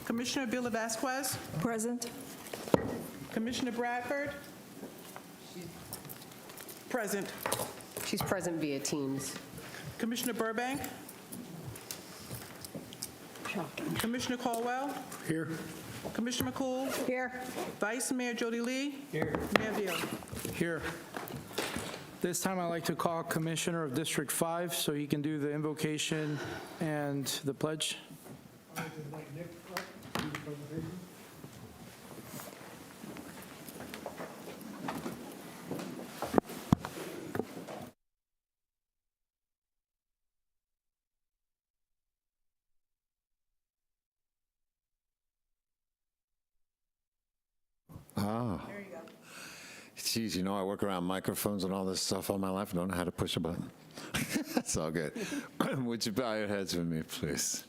Commissioner Villa Vasquez. Present. Commissioner Bradford. Present. She's present via Teams. Commissioner Burbank. Commissioner Caldwell. Here. Commissioner McCool. Here. Vice Mayor Jody Lee. Here. Mayor Beal. Here. This time I'd like to call Commissioner of District 5 so he can do the invocation and the pledge. Ah. There you go. Geez, you know, I work around microphones and all this stuff all my life. I don't know how to push a button. That's all good. Would you bow your heads with me, please?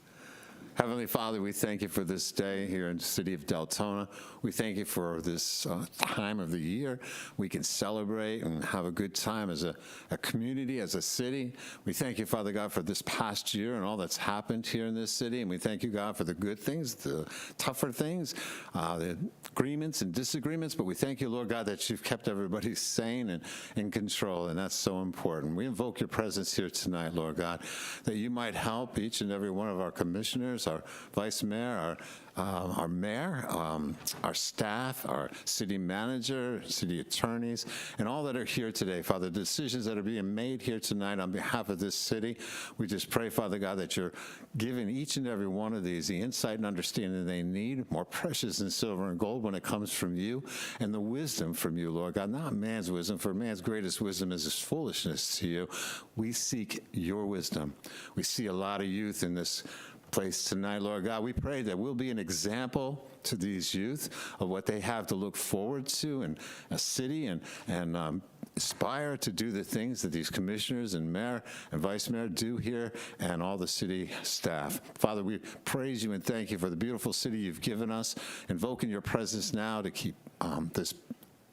Heavenly Father, we thank you for this day here in the city of Deltona. We thank you for this time of the year. We can celebrate and have a good time as a community, as a city. We thank you, Father God, for this past year and all that's happened here in this city. And we thank you, God, for the good things, the tougher things, the agreements and disagreements. But we thank you, Lord God, that you've kept everybody sane and in control, and that's so important. We invoke your presence here tonight, Lord God, that you might help each and every one of our commissioners, our vice mayor, our mayor, our staff, our city manager, city attorneys, and all that are here today, Father, decisions that are being made here tonight on behalf of this city. We just pray, Father God, that you're giving each and every one of these the insight and understanding they need, more precious than silver and gold when it comes from you, and the wisdom from you, Lord God, not man's wisdom, for man's greatest wisdom is foolishness to you. We seek your wisdom. We see a lot of youth in this place tonight, Lord God. We pray that we'll be an example to these youth of what they have to look forward to in a city, and aspire to do the things that these commissioners and mayor and vice mayor do here, and all the city staff. Father, we praise you and thank you for the beautiful city you've given us, invoking your presence now to keep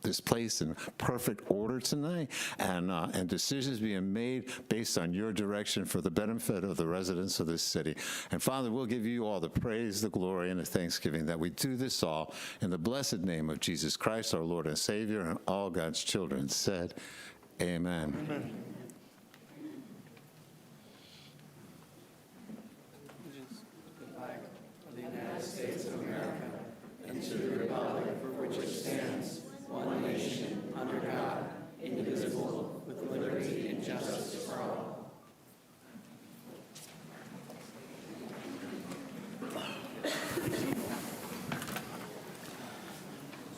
this place in perfect order tonight, and decisions being made based on your direction for the benefit of the residents of this city. And Father, we'll give you all the praise, the glory, and the thanksgiving that we do this all in the blessed name of Jesus Christ, our Lord and Savior, and all God's children said, amen. Amen.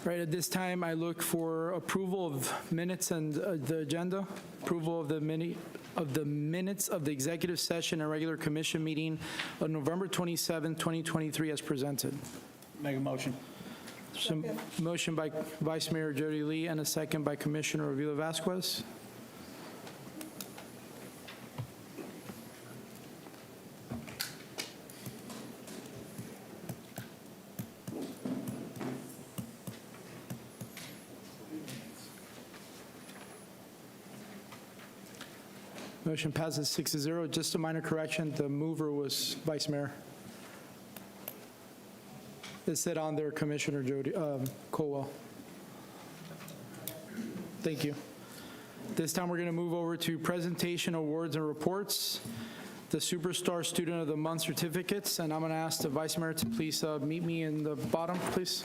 Right, at this time, I look for approval of minutes and the agenda, approval of the minutes of the executive session and regular commission meeting on November 27, 2023, as presented. Make a motion. Some motion by Vice Mayor Jody Lee and a second by Commissioner Villa Vasquez. Motion passes 6-0. Just a minor correction, the mover was Vice Mayor. It said on there Commissioner Jody Colwell. Thank you. This time we're going to move over to presentation, awards, and reports. The Superstar Student of the Month certificates, and I'm going to ask the Vice Mayor to please meet me in the bottom, please.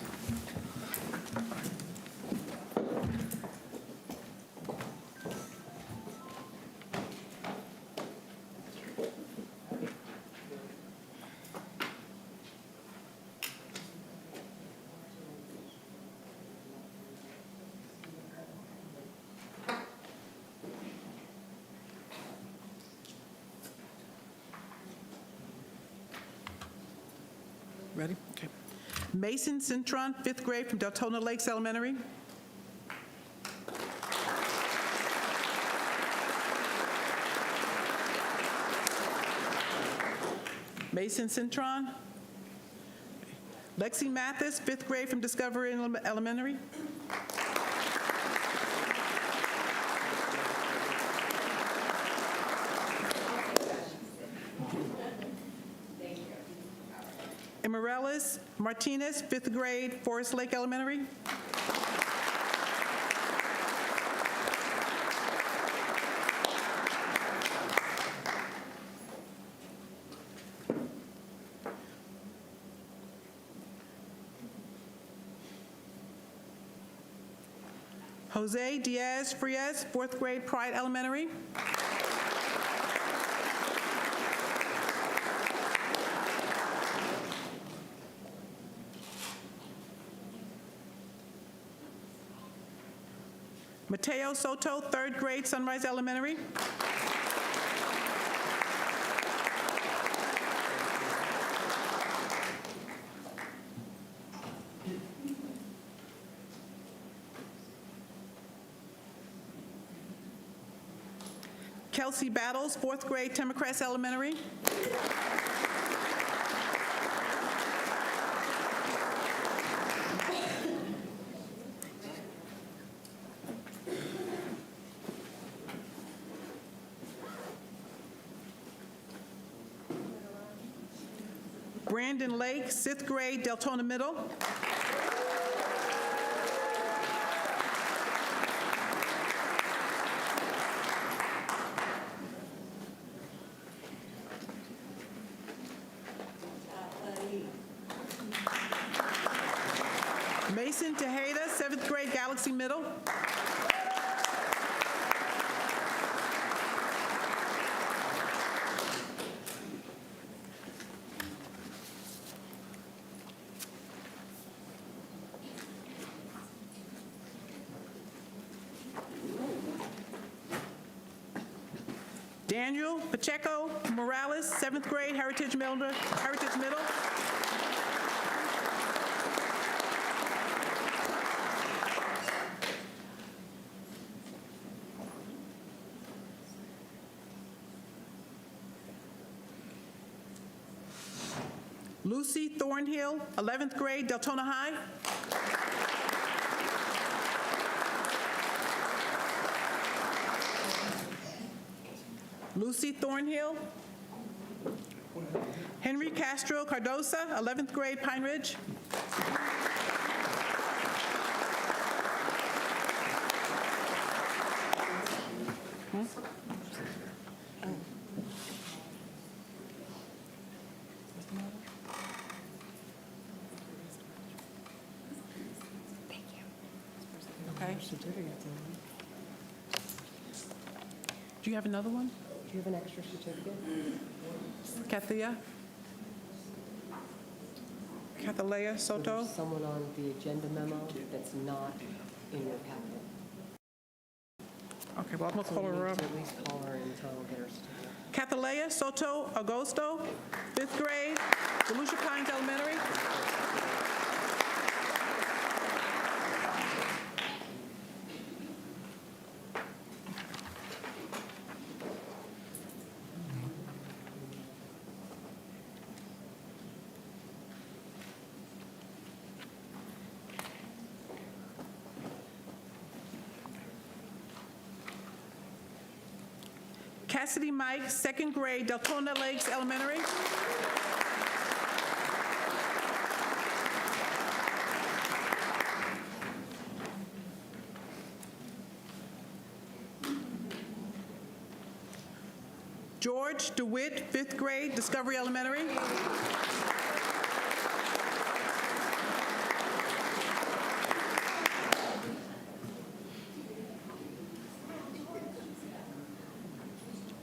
Ready? Okay. Mason Cintron, 5th grade from Deltona Lakes Elementary. Mason Cintron. Lexi Mathis, 5th grade from Discovery Elementary. Amarellis Martinez, 5th grade, Forest Lake Elementary. Jose Diaz Frias, 4th grade, Pride Elementary. Mateo Soto, 3rd grade, Sunrise Elementary. Kelsey Battles, 4th grade, Timbercrest Elementary. Brandon Lake, 6th grade, Deltona Middle. Mason Tejeda, 7th grade, Galaxy Middle. Daniel Pacheco Morales, 7th grade, Heritage Middle. Lucy Thornhill, 11th grade, Deltona High. Lucy Thornhill. Henry Castro Cardosa, 11th grade, Pine Ridge. Okay. Do you have another one? Do you have an extra certificate? Cathalea Soto? There's someone on the agenda memo that's not in your packet. Okay, well, I'm gonna So call you her need up. to at least call her until we'll get her certificate. Cathalea Soto Agosto, 5th grade, Volusia Pines Elementary. Cassidy Mike, 2nd grade, Deltona Lakes Elementary. George DeWitt, 5th grade, Discovery Elementary.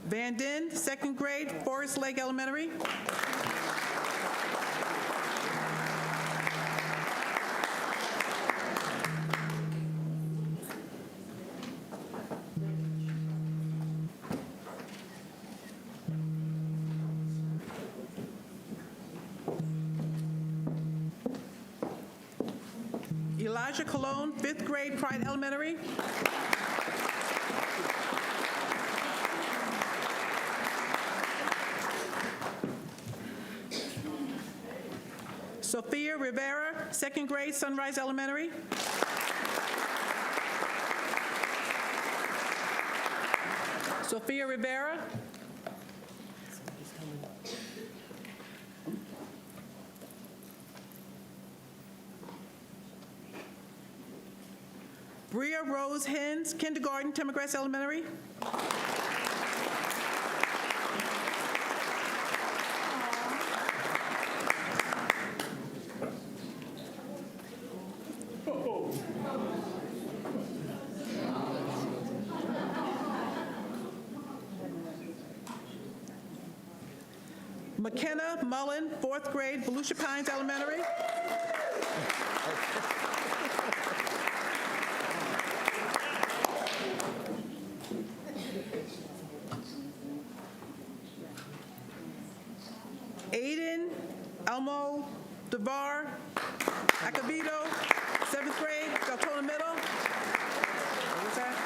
Van Den, 2nd grade, Forest Lake Elementary. Elijah Colon, 5th grade, Pride Elementary. Sophia Rivera, 2nd grade, Sunrise Elementary. Sophia Rivera. Bria Rose Hens, kindergarten, Timbergrass Elementary. McKenna Mullen, fourth grade, Volusia Pines Elementary. Aiden Elmo Devar Acevedo, seventh grade, Deltona Middle. What was that?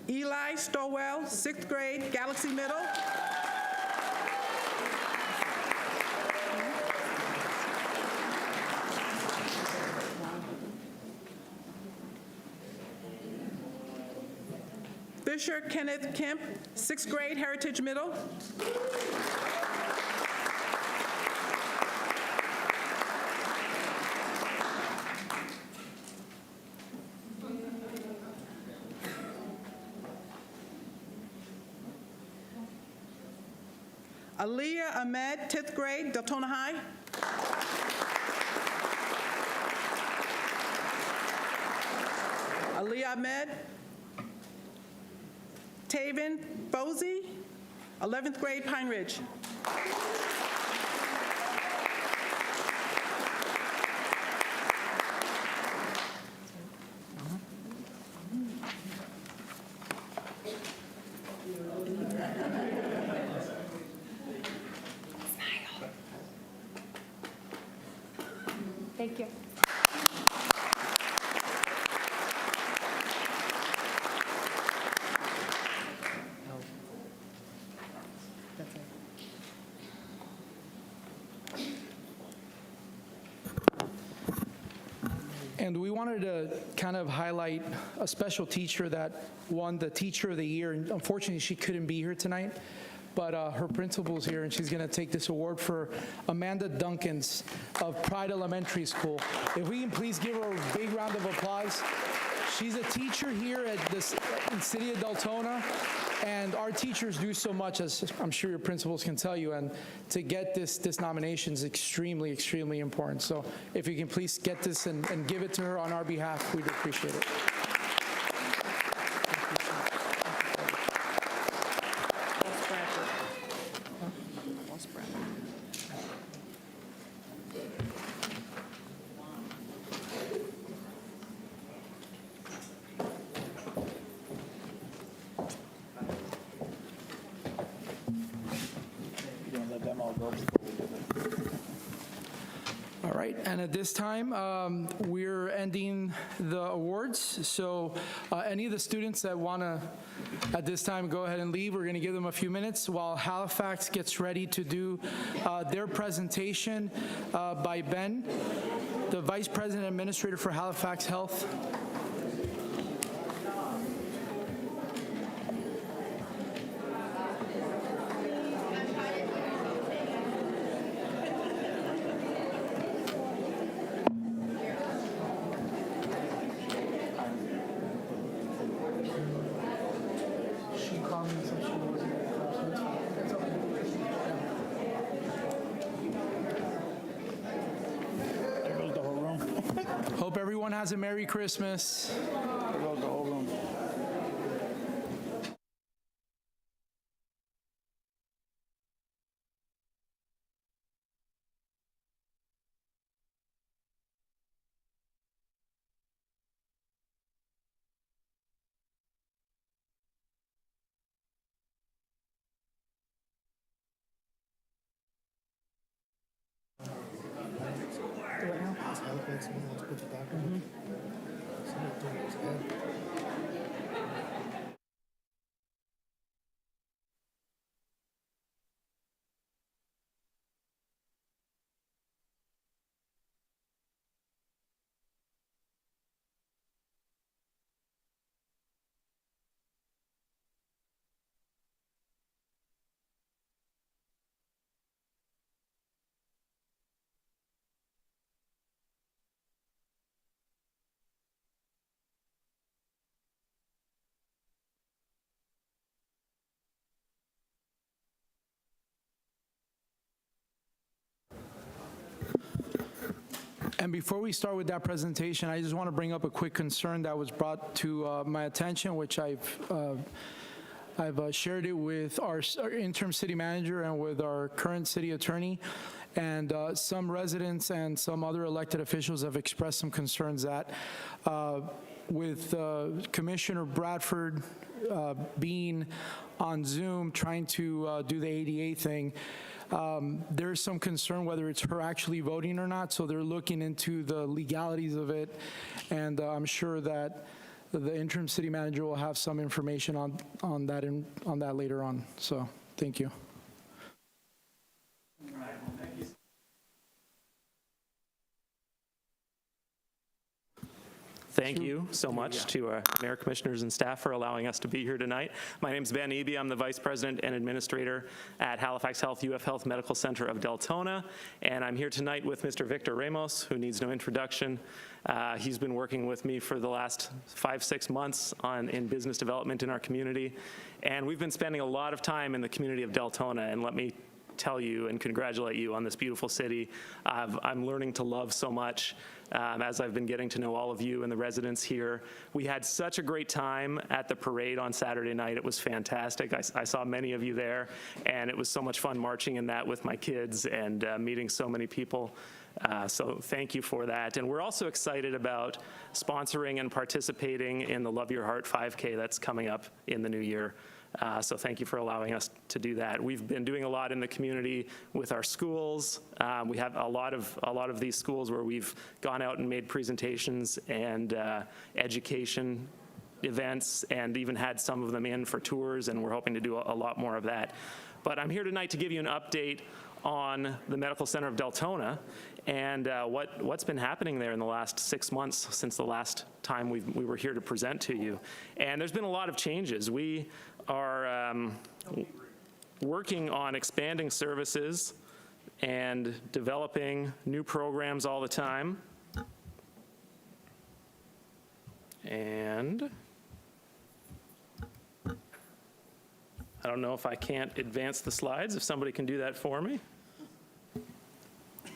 Eli Stowell, sixth grade, Galaxy Middle. Fisher Kenneth Kemp, sixth grade, Heritage Middle. Aliyah Ahmed, 10th grade, Deltona High. Aliyah Ahmed. Taven Posey, 11th grade, Pine Ridge. Thank you. And we wanted to kind of highlight a special teacher that won the Teacher of the Year. And unfortunately, she couldn't be here tonight, but her principal's here, and she's going to take this award for Amanda Duncans of Pride Elementary School. If we can please give her a big round of applause. She's a teacher here at this in City of Deltona, and our teachers do so much, as I'm sure your principals can tell you, and to get this nomination is extremely, extremely important. So if you can please get this and give it to her on our behalf, we'd appreciate it. All right, and at this time, we're ending the awards. So any of the students that want to, at this time, go ahead and leave. We're going to give them a few minutes while Halifax gets ready to do their presentation by Ben, the Vice President Administrator for Halifax Health. Hope everyone has a Merry Christmas. And before we start with that presentation, I just want to bring up a quick concern that was brought to my attention, which I've shared it with our interim city manager and with our current city attorney. And some residents and some other elected officials have expressed some concerns that with Commissioner Bradford being on Zoom trying to do the ADA thing, there's some concern whether it's her actually voting or not, so they're looking into the legalities of it, and I'm sure that the interim city manager will have some information on that later on. So, thank you. Thank you so much to Mayor, Commissioners, and staff for allowing us to be here tonight. My name is Ben Eby. I'm the Vice President and Administrator at Halifax Health UF Health Medical Center of Deltona, and I'm here tonight with Mr. Victor Ramos, who needs no introduction. He's been working with me for the last 5-6 months in business development in our community, and we've been spending a lot of time in the community of Deltona, and let me tell you and congratulate you on this beautiful city. I'm learning to love so much as I've been getting to know all of you and the residents here. We had such a great time at the parade on Saturday night. It was fantastic. I saw many of you there, and it was so much fun marching in that with my kids and meeting so many people. So thank you for that. And we're also excited about sponsoring and participating in the Love Your Heart 5K that's coming up in the new year. So thank you for allowing us to do that. We've been doing a lot in the community with our schools. We have a lot of these schools where we've gone out and made presentations and education events, and even had some of them in for tours, and we're hoping to do a lot more of that. But I'm here tonight to give you an update on the Medical Center of Deltona and what's been happening there in the last 6 months since the last time we were here to present to you. And there's been a lot of changes. We are working on expanding services and developing new programs all the time. And I don't know if I can't advance the slides, if somebody can do that for me.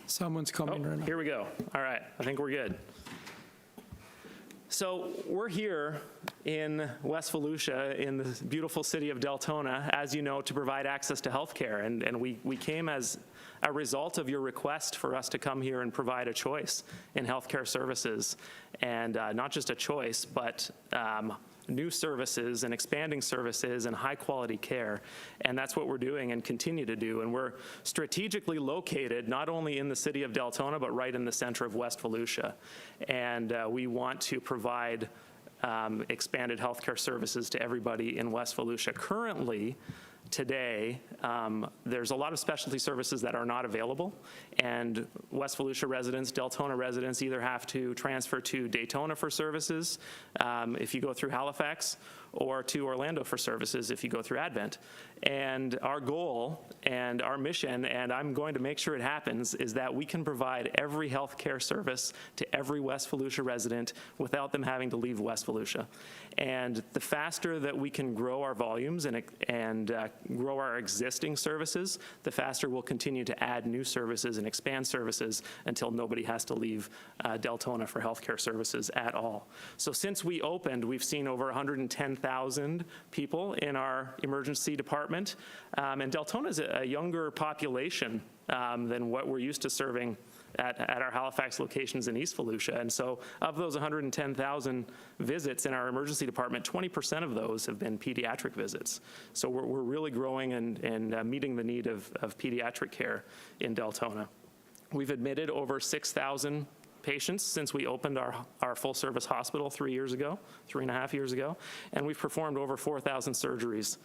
Someone's coming right now. Here we go. All right, I think we're good. So we're here in West Volusia in the beautiful city of Deltona, as you know, to provide access to healthcare. And we came as a result of your request for us to come here and provide a choice in healthcare services. And not just a choice, but new services and expanding services and high quality care. And that's what we're doing and continue to do. And we're strategically located not only in the city of Deltona, but right in the center of West Volusia. And we want to provide expanded healthcare services to everybody in West Volusia. Currently, today, there's a lot of specialty services that are not available, and West Volusia residents, Deltona residents either have to transfer to Daytona for services if you go through Halifax, or to Orlando for services if you go through Advent. And our goal and our mission, and I'm going to make sure it happens, is that we can provide every healthcare service to every West Volusia resident without them having to leave West Volusia. And the faster that we can grow our volumes and grow our existing services, the faster we'll continue to add new services and expand services until nobody has to leave Deltona for healthcare services at all. So since we opened, we've seen over 110,000 people in our emergency department. And Deltona is a younger population than what we're used to serving at our Halifax locations in East Volusia. And so of those 110,000 visits in our emergency department, 20% of those have been pediatric visits. So we're really growing and meeting the need of pediatric care in Deltona. We've admitted over 6,000 patients since we opened our full-service hospital 3.5 years ago, and we've performed over 4,000 surgeries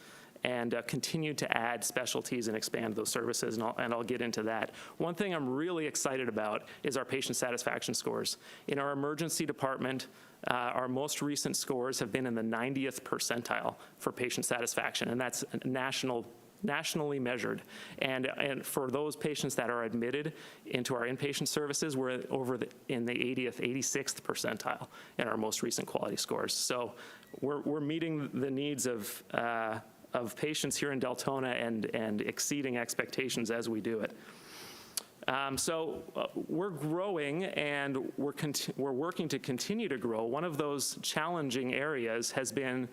and continue to add specialties and expand those services, and I'll get into that. One thing I'm really excited about is our patient satisfaction scores. In our emergency department, our most recent scores have been in the 90th percentile for patient satisfaction, and that's nationally measured. And for those patients that are admitted into our inpatient services, we're in the 80th, 86th percentile in our most recent quality scores. So we're meeting the needs of patients here in Deltona and exceeding expectations as we do it. We're growing, and we're working to continue to grow. One of those challenging areas has been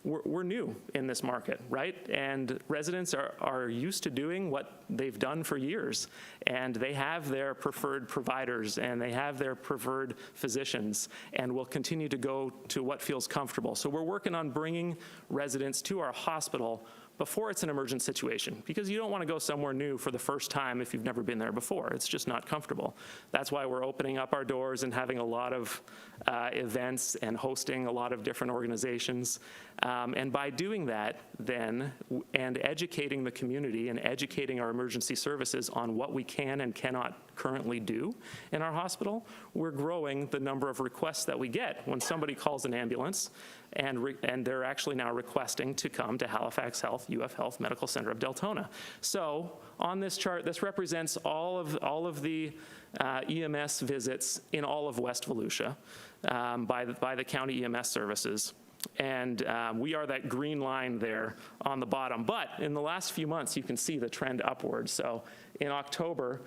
we're new in this market, right? And residents are used to doing what they've done for years, and they have their preferred providers, and they have their preferred physicians, and will continue to go to what feels comfortable. So we're working on bringing residents to our hospital before it's an emergent situation, because you don't want to go somewhere new for the first time if you've never been there before. It's just not comfortable. That's why we're opening up our doors and having a lot of events and hosting a lot of different organizations. And by doing that then, and educating the community and educating our emergency services on what we can and cannot currently do in our hospital, we're growing the number of requests that we get when somebody calls an ambulance, and they're actually now requesting to come to Halifax Health, UF Health Medical Center of Deltona. So on this chart, this represents all of the EMS visits in all of West Volusia by the county EMS services. And we are that green line there on the bottom. But in the last few months, you can see the trend upward. So in October,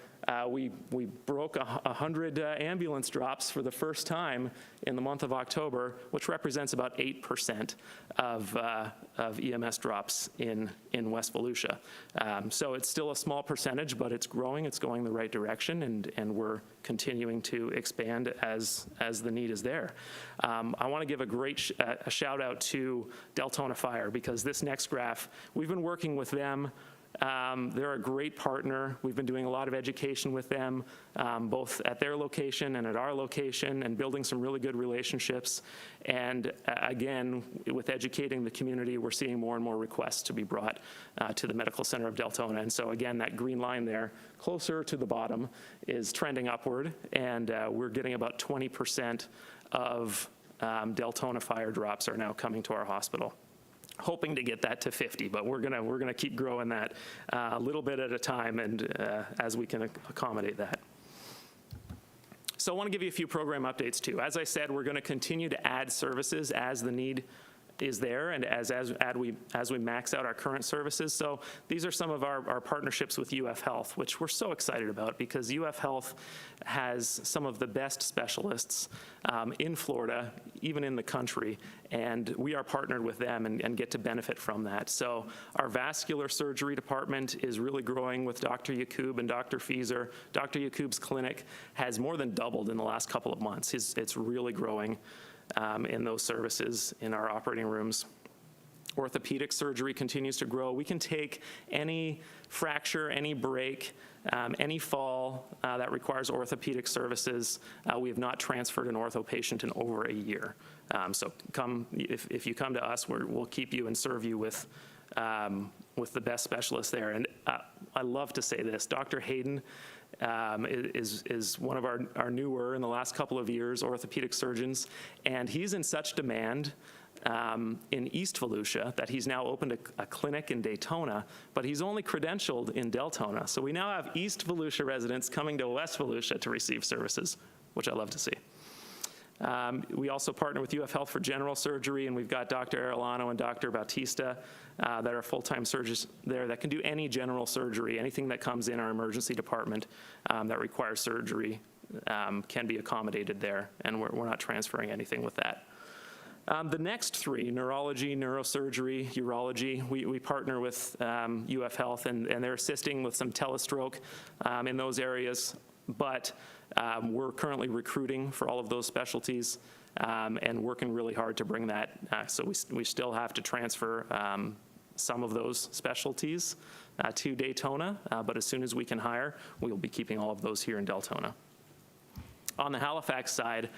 we broke 100 ambulance drops for the first time in the month of October, which represents about 8% of EMS drops in West Volusia. So it's still a small percentage, but it's growing. It's going the right direction, and we're continuing to expand as the need is there. I want to give a great a shout out to Deltona Fire, because this next graph, we've been working with them. They're a great partner. We've been doing a lot of education with them, both at their location and at our location, and building some really good relationships. And again, with educating the community, we're seeing more and more requests to be brought to the Medical Center of Deltona. And so again, that green line there, closer to the bottom, is trending upward, and we're getting about 20% of Deltona Fire drops are now coming to our hospital. Hoping to get that to 50, but we're gonna keep growing that a little bit at a time, and as we can accommodate that. So I want to give you a few program updates too. As I said, we're going to continue to add services as the need is there, and as we max out our current services. So these are some of our partnerships with UF Health, which we're so excited about, because UF Health has some of the best specialists in Florida, even in the country, and we are partnered with them and get to benefit from that. So our vascular surgery department is really growing with Dr. Yacoub and Dr. Fieser. Dr. Yacoub's clinic has more than doubled in the last couple of months. It's really growing in those services in our operating rooms. Orthopedic surgery continues to grow. We can take any fracture, any break, any fall that requires orthopedic services. We have not transferred an ortho patient in over a year. So if you come to us, we'll keep you and serve you with the best specialists there. And I love to say this, Dr. Hayden is one of our newer, in the last couple of years, orthopedic surgeons, and he's in such demand in East Volusia that he's now opened a clinic in Daytona, but he's only credentialed in Deltona. So we now have East Volusia residents coming to West Volusia to receive services, which I love to see. We also partner with UF Health for general surgery, and we've got Dr. Arellano and Dr. Bautista that are full-time surgeons there that can do any general surgery. Anything that comes in our emergency department that requires surgery can be accommodated there, and we're not transferring anything with that. The next three, neurology, neurosurgery, urology, we partner with UF Health, and they're assisting with some telestroke in those areas, but we're currently recruiting for all of those specialties and working really hard to bring that. So we still have to transfer some of those specialties to Daytona, but as soon as we can hire, we'll be keeping all of those here in Deltona. On the Halifax side,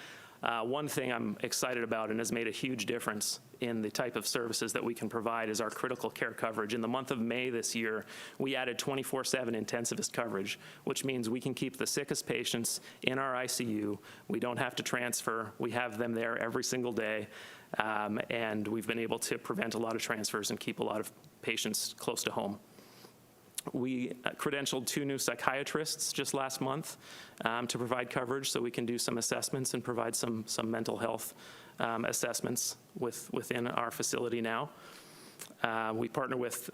one thing I'm excited about and has made a huge difference in the type of services that we can provide is our critical care coverage. In the month of May this year, we added 24/7 intensivist coverage, which means we can keep the sickest patients in our ICU. We don't have to transfer. We have them there every single day, and we've been able to prevent a lot of transfers and keep a lot of patients close to home. We credentialed 2 new psychiatrists just last month to provide coverage, so we can do some assessments and provide some mental health assessments within our facility now. We partner with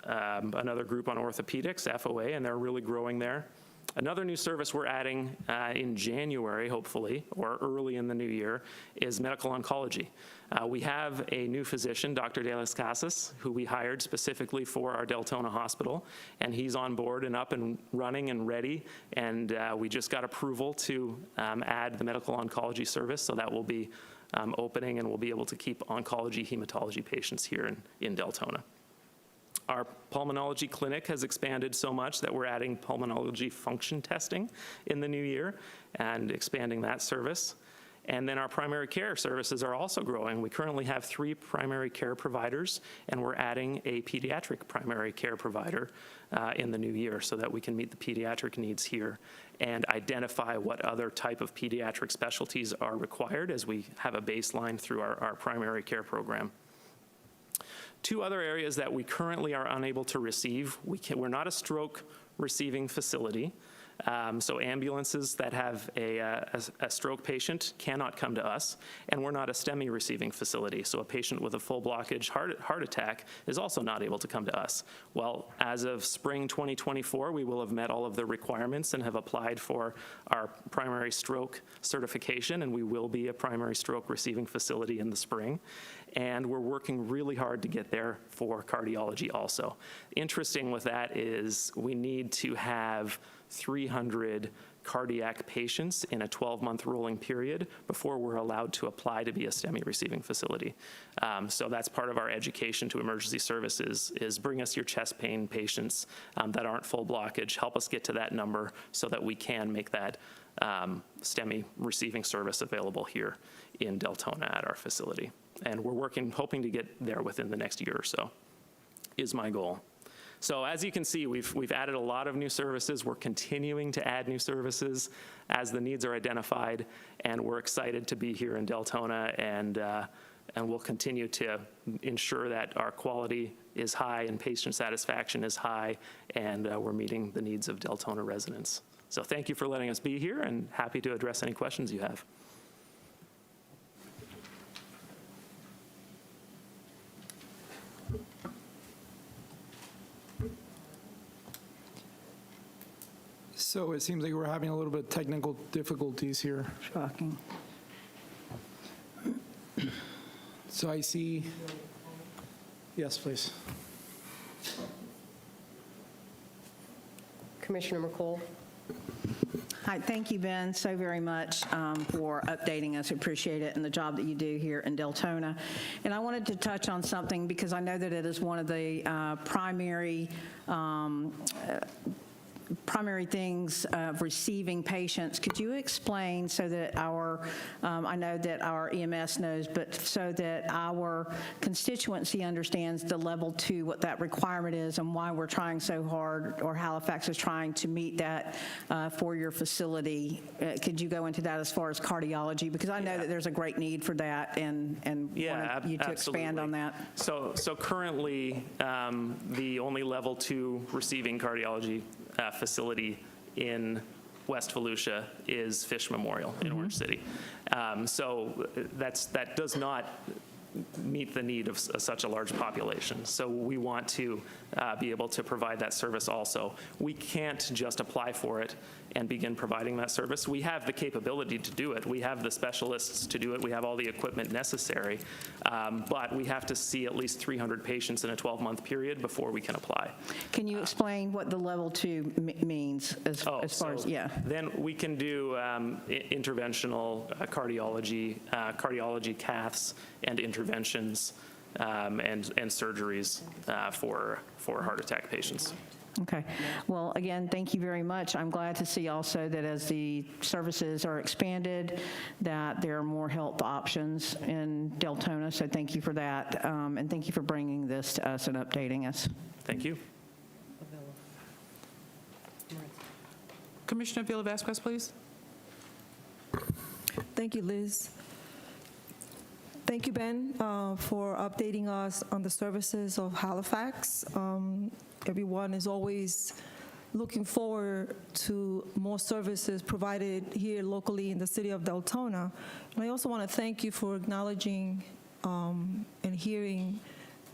another group on orthopedics, FOA, and they're really growing there. Another new service we're adding in January, hopefully, or early in the new year, is medical oncology. We have a new physician, Dr. De Las Casas, who we hired specifically for our Deltona hospital, and he's on board and up and running and ready, and we just got approval to add the medical oncology service, so that will be opening, and we'll be able to keep oncology, hematology patients here in Deltona. Our pulmonology clinic has expanded so much that we're adding pulmonology function testing in the new year and expanding that service. And then our primary care services are also growing. We currently have 3 primary care providers, and we're adding a pediatric primary care provider in the new year so that we can meet the pediatric needs here and identify what other type of pediatric specialties are required as we have a baseline through our primary care program. 2 other areas that we currently are unable to receive. We're not a stroke receiving facility, so ambulances that have a stroke patient cannot come to us, and we're not a STEMI receiving facility, so a patient with a full blockage heart attack is also not able to come to us. Well, as of spring 2024, we will have met all of the requirements and have applied for our primary stroke certification, and we will be a primary stroke receiving facility in the spring. And we're working really hard to get there for cardiology also. Interesting with that is we need to have 300 cardiac patients in a 12-month rolling period before we're allowed to apply to be a STEMI receiving facility. So that's part of our education to emergency services is bring us your chest pain patients that aren't full blockage, help us get to that number so that we can make that STEMI receiving service available here in Deltona at our facility. And we're hoping to get there within the next year or so, is my goal. So as you can see, we've added a lot of new services. We're continuing to add new services as the needs are identified, and we're excited to be here in Deltona, and we'll continue to ensure that our quality is high and patient satisfaction is high, and we're meeting the needs of Deltona residents. So thank you for letting us be here, and happy to address any questions you have. So it seems like we're having a little bit of technical difficulties here. Shocking. So I see, yes, please. Commissioner McColl? Hi, thank you, Ben, so very much for updating us. Appreciate it and the job that you do here in Deltona. And I wanted to touch on something because I know that it is one of the primary things of receiving patients. Could you explain so that I know that our EMS knows, but so that our constituency understands the level 2, what that requirement is and why we're trying so hard, or Halifax is trying to meet that for your facility? Could you go into that as far as cardiology? Because I know that there's a great need for that, and wanted you to expand on that. So currently, the only level 2 receiving cardiology facility in West Volusia is Fish Memorial in Orange City. So that does not meet the need of such a large population. So we want to be able to provide that service also. We can't just apply for it and begin providing that service. We have the capability to do it. We have the specialists to do it. We have all the equipment necessary. But we have to see at least 300 patients in a 12-month period before we can apply. Can you explain what the level 2 means as far as, yeah? Then we can do interventional cardiology, cardiology caths, and interventions and surgeries for heart attack patients. Okay. Well, again, thank you very much. I'm glad to see also that as the services are expanded, that there are more health options in Deltona. So thank you for that. And thank you for bringing this to us and updating us. Thank you. Commissioner Villa-Vasquez, please. Thank you, Liz. Thank you, Ben, for updating us on the services of Halifax. Everyone is always looking forward to more services provided here locally in the city of Deltona. And I also want to thank you for acknowledging and hearing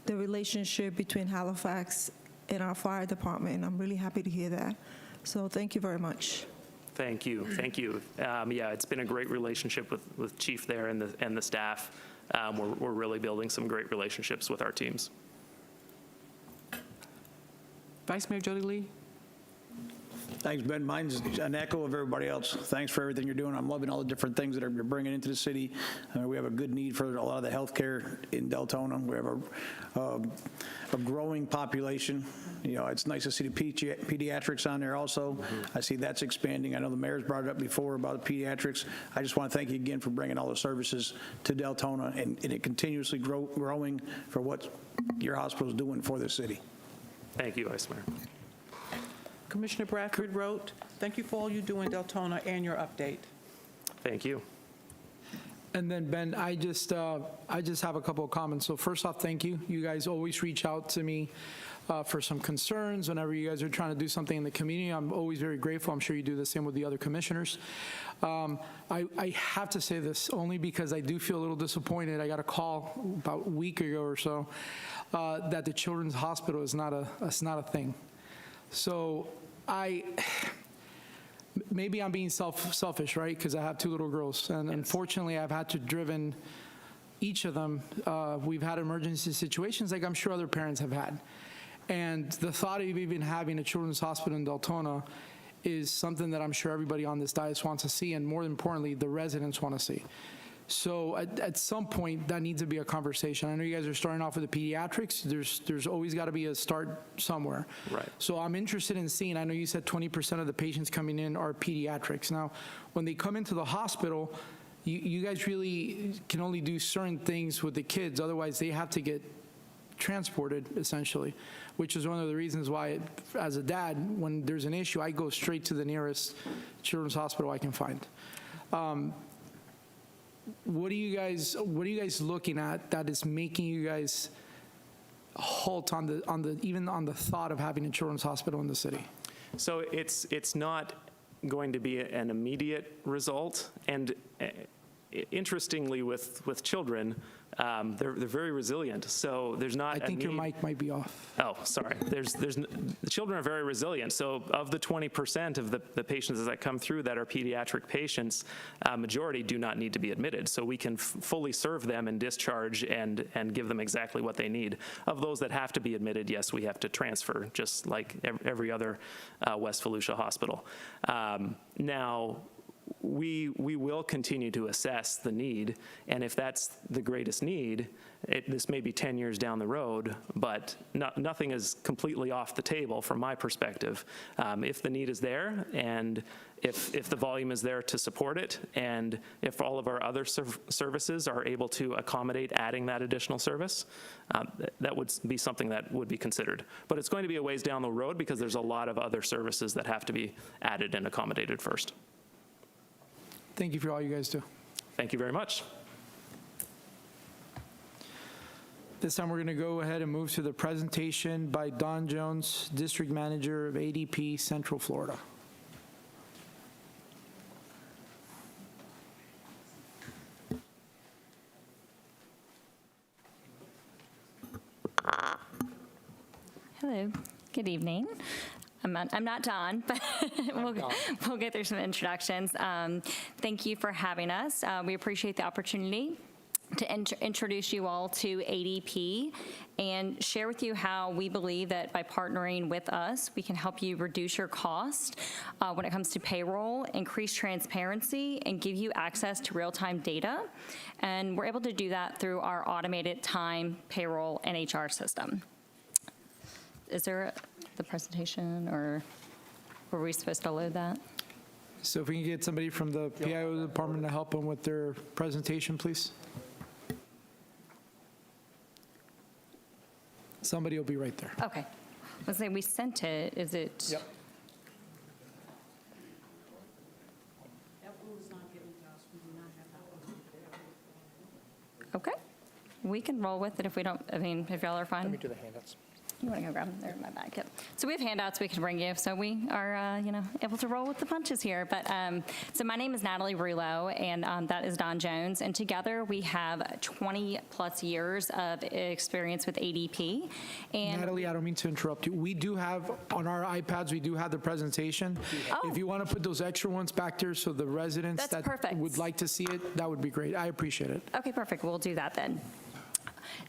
the relationship between Halifax and our fire department. I'm really happy to hear that. So thank you very much. Thank you, thank you. Yeah, it's been a great relationship with Chief there and the staff. We're really building some great relationships with our teams. Vice Mayor Jody Lee? Thanks, Ben. Mine's an echo of everybody else. Thanks for everything you're doing. I'm loving all the different things that you're bringing into the city. We have a good need for a lot of the healthcare in Deltona. We have a growing population. You know, it's nice to see the pediatrics on there also. I see that's expanding. I know the mayor's brought it up before about the pediatrics. I just want to thank you again for bringing all the services to Deltona and it continuously growing for what your hospital is doing for the city. Thank you, Vice Mayor. Commissioner Bradford wrote, thank you for all you do in Deltona and your update. Thank you. And then, Ben, I just have a couple of comments. So first off, thank you. You guys always reach out to me for some concerns whenever you guys are trying to do something in the community. I'm always very grateful. I'm sure you do the same with the other commissioners. I have to say this only because I do feel a little disappointed. I got a call about a week ago or so that the Children's Hospital is not a thing. So maybe I'm being selfish, right? Because I have 2 little girls, and unfortunately, I've had to driven each of them. We've had emergency situations like I'm sure other parents have had. And the thought of even having a children's hospital in Deltona is something that I'm sure everybody on this dais wants to see, and more importantly, the residents want to see. So at some point, that needs to be a conversation. I know you guys are starting off with the pediatrics. There's always got to be a start somewhere. Right. So I'm interested in seeing, I know you said 20% of the patients coming in are pediatrics. Now, when they come into the hospital, you guys really can only do certain things with the kids. Otherwise, they have to get transported, essentially, which is one of the reasons why, as a dad, when there's an issue, I go straight to the nearest children's hospital I can find. What are you guys looking at that is making you guys halt on the thought of having a children's hospital in the city? So it's not going to be an immediate result, and interestingly, with children, they're very resilient. So there's not. I think your mic might be off. Oh, sorry. The children are very resilient. So of the 20% of the patients that come through that are pediatric patients, majority do not need to be admitted. So we can fully serve them and discharge and give them exactly what they need. Of those that have to be admitted, yes, we have to transfer, just like every other West Volusia hospital. Now, we will continue to assess the need, and if that's the greatest need, this may be 10 years down the road, but nothing is completely off the table from my perspective. If the need is there, and if the volume is there to support it, and if all of our other services are able to accommodate adding that additional service, that would be something that would be considered. But it's going to be a ways down the road because there's a lot of other services that have to be added and accommodated first. Thank you for all you guys do. Thank you very much. This time we're going to go ahead and move to the presentation by Don Jones, District Manager of ADP Central Florida. Hello, good evening. I'm not Dawn, but we'll get through some introductions. Thank you for having us. We appreciate the opportunity to introduce you all to ADP and share with you how we believe that by partnering with us, we can help you reduce your cost when it comes to payroll, increase transparency, and give you access to real-time data. And we're able to do that through our automated time, payroll, and HR system. Is there the presentation, or were we supposed to load that? So if we can get somebody from the PIO department to help them with their presentation, please. Somebody will be right there. Okay. I was saying we sent it. Is it? Yep. Okay. We can roll with it if we don't, I mean, if y'all are fine. Let me do the handouts. You want to go grab them? They're in my bag. Yep. So we have handouts we can bring you. So we are, able to roll with the punches here. But so my name is Natalie Rouleau, and that is Don Jones. And together we have 20 plus years of experience with ADP. And Natalie, I don't mean to interrupt you. We do have, on our iPads, we do have the presentation. Oh. If you want to put those extra ones back there so the residents That's that perfect. would like to see it, that would be great. I appreciate it. Okay, perfect. We'll do that then.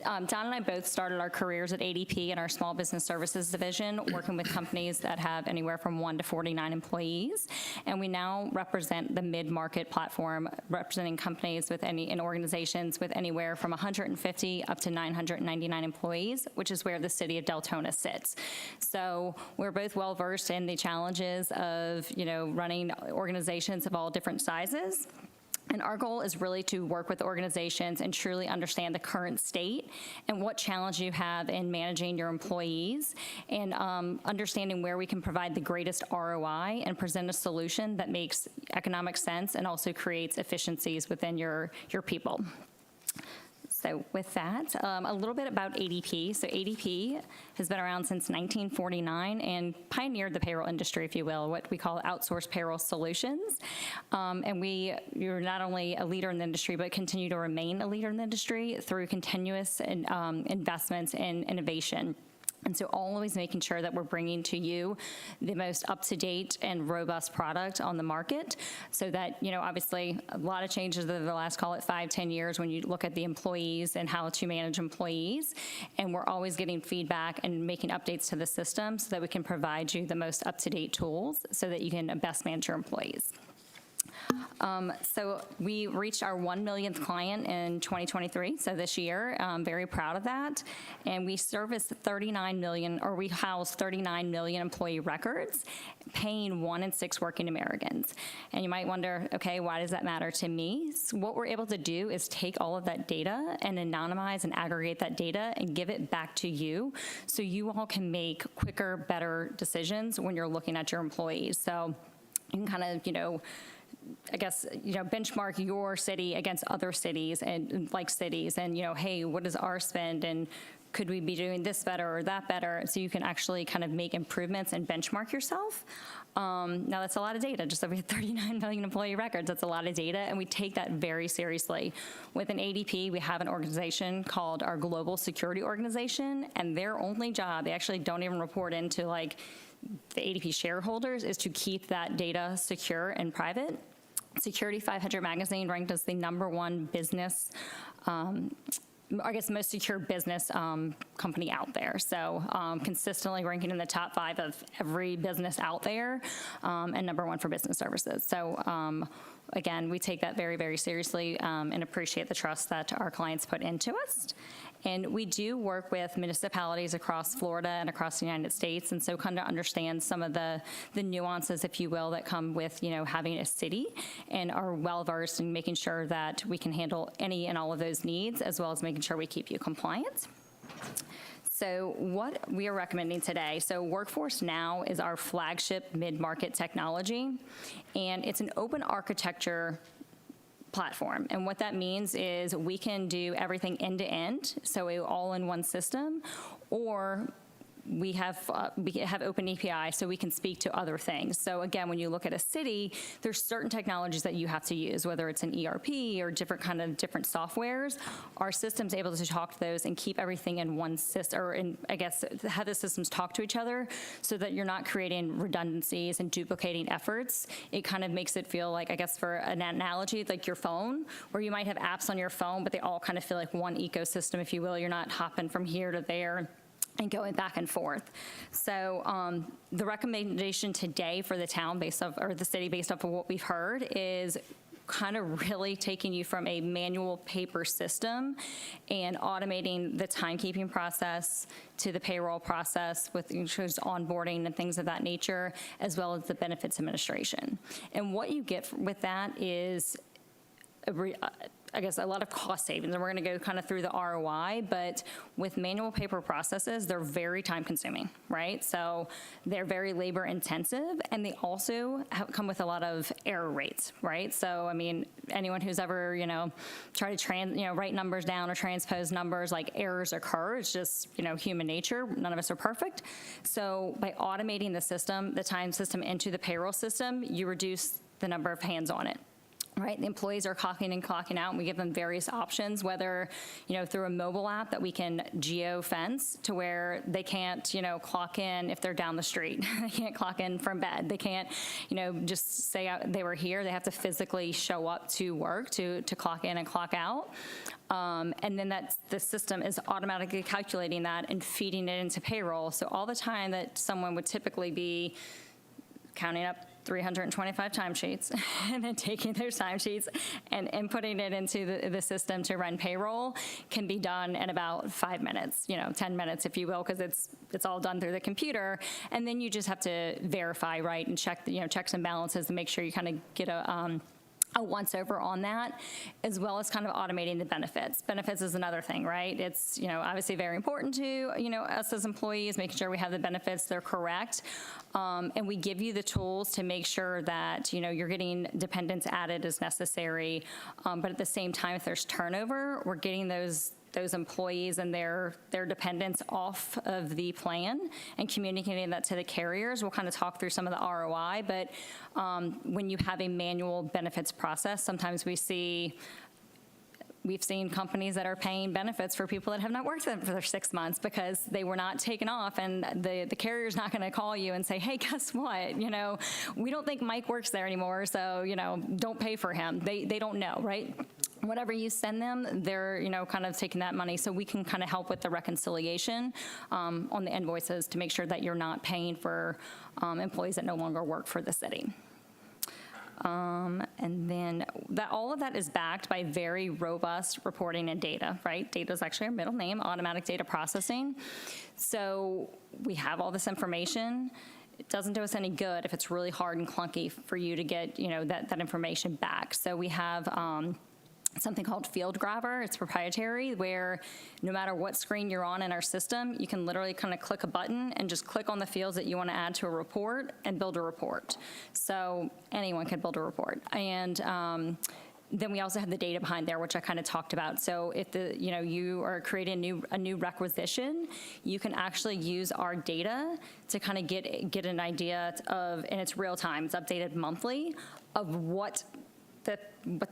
Don and I both started our careers at ADP in our Small Business Services division, working with companies that have anywhere from 1 to 49 employees. And we now represent the mid-market platform, representing companies and organizations with anywhere from 150 up to 999 employees, which is where the city of Deltona sits. So we're both well-versed in the challenges of, running organizations of all different sizes. And our goal is really to work with organizations and truly understand the current state and what challenge you have in managing your employees, and understanding where we can provide the greatest ROI and present a solution that makes economic sense and also creates efficiencies within your people. So with that, a little bit about ADP. So ADP has been around since 1949 and pioneered the payroll industry, if you will, what we call outsourced payroll solutions. And you're not only a leader in the industry, but continue to remain a leader in the industry through continuous investments in innovation. And so always making sure that we're bringing to you the most up-to-date and robust product on the market, so that, obviously a lot of changes over the last, call it 5-10 years, when you look at the employees and how to manage employees. And we're always getting feedback and making updates to the system so that we can provide you the most up-to-date tools so that you can best manage your employees. So we reached our 1 millionth client in 2023, so this year. I'm very proud of that. And we service 39 million, or we house 39 million employee records, paying 1 in 6 working Americans. And you might wonder, okay, why does that matter to me? So what we're able to do is take all of that data and anonymize and aggregate that data and give it back to you, so you all can make quicker, better decisions when you're looking at your employees. So you can kind of, benchmark your city against other cities and hey, what is our spend, and could we be doing this better or that better? So you can actually kind of make improvements and benchmark yourself. Now that's a lot of data, just over 39 million employee records. That's a lot of data, and we take that very seriously. With an ADP, we have an organization called our Global Security Organization, and their only job, they actually don't even report into the ADP shareholders, is to keep that data secure and private. Security 500 magazine ranked as the #1 business, most secure business company out there. So consistently ranking in the top 5 of every business out there, and #1 for business services. So again, we take that very, very seriously, and appreciate the trust that our clients put into us. And we do work with municipalities across Florida and across the United States, and so kind of understand some of the nuances, if you will, that come with, having a city, and are well-versed in making sure that we can handle any and all of those needs, as well as making sure we keep you compliant. So what we are recommending today, so Workforce Now is our flagship mid-market technology, and it's an open architecture platform. And what that means is we can do everything end to end, so all in one system, or we have open API, so we can speak to other things. So again, when you look at a city, there's certain technologies that you have to use, whether it's an ERP or different softwares. Our system's able to talk to those and keep everything in one system, or have the systems talk to each other, so that you're not creating redundancies and duplicating efforts. It kind of makes it feel like, for an analogy, like your phone, where you might have apps on your phone, but they all kind of feel like one ecosystem, if you will. You're not hopping from here to there and going back and forth. So the recommendation today for the town, the city, based off of what we've heard, is kind of really taking you from a manual paper system and automating the timekeeping process to the payroll process with onboarding and things of that nature, as well as the benefits administration. And what you get with that is I guess, a lot of cost savings, and we're going to go kind of through the ROI, but with manual paper processes, they're very time consuming, right? So they're very labor intensive, and they also come with a lot of error rates, right? So, I mean, anyone who's ever, tried to write numbers down or transpose numbers, like errors occur. It's just, human nature. None of us are perfect. So by automating the time system into the payroll system, you reduce the number of hands on it. Right, the employees are clocking in, clocking out, and we give them various options, whether, through a mobile app that we can geo-fence to where they can't, clock in if they're down the street. They can't clock in from bed. They can't, just say they were here. They have to physically show up to work to clock in and clock out. And then the system is automatically calculating that and feeding it into payroll. So all the time that someone would typically be counting up 325 timesheets and then taking those timesheets and inputting it into the system to run payroll can be done in about 5 minutes, 10 minutes, if you will, because it's all done through the computer. And then you just have to verify, right, and check, checks and balances to make sure you kind of get a once over on that, as well as kind of automating the benefits. Benefits is another thing, right? It's, obviously very important to, us as employees, making sure we have the benefits, they're correct. And we give you the tools to make sure that, you're getting dependents added as necessary. But at the same time, if there's turnover, we're getting those employees and their dependents off of the plan and communicating that to the carriers. We'll kind of talk through some of the ROI, but when you have a manual benefits process, sometimes we've seen companies that are paying benefits for people that have not worked for their 6 months because they were not taken off, and the carrier's not going to call you and say, hey, guess what? We don't think Mike works there anymore, so, don't pay for him. They don't know, right? Whatever you send them, they're, kind of taking that money. So we can kind of help with the reconciliation on the invoices to make sure that you're not paying for employees that no longer work for the city. And then all of that is backed by very robust reporting and data, right? Data is actually our middle name, automatic data processing. So we have all this information. It doesn't do us any good if it's really hard and clunky for you to get, that information back. So we have something called Field Grabber. It's proprietary, where no matter what screen you're on in our system, you can literally kind of click a button and just click on the fields that you want to add to a report and build a report. So anyone can build a report. And then we also have the data behind there, which I kind of talked about. So if you are creating a new requisition, you can actually use our data to kind of get an idea of, and it's real time, it's updated monthly, of what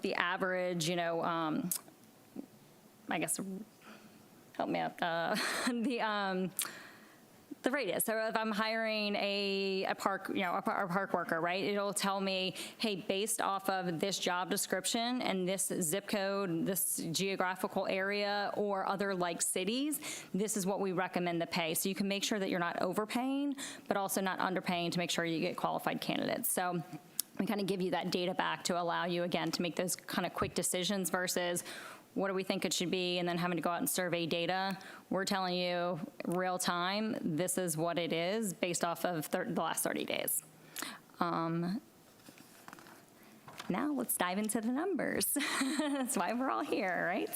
the average, I guess, help me out, the rate is. So if I'm hiring a park worker, right, it'll tell me, hey, based off of this job description and this zip code, this geographical area, or other like cities, this is what we recommend to pay. So you can make sure that you're not overpaying, but also not underpaying to make sure you get qualified candidates. So we kind of give you that data back to allow you, again, to make those kind of quick decisions versus what do we think it should be, and then having to go out and survey data. We're telling you real time, this is what it is based off of the last 30 days. Now let's dive into the numbers. That's why we're all here, right?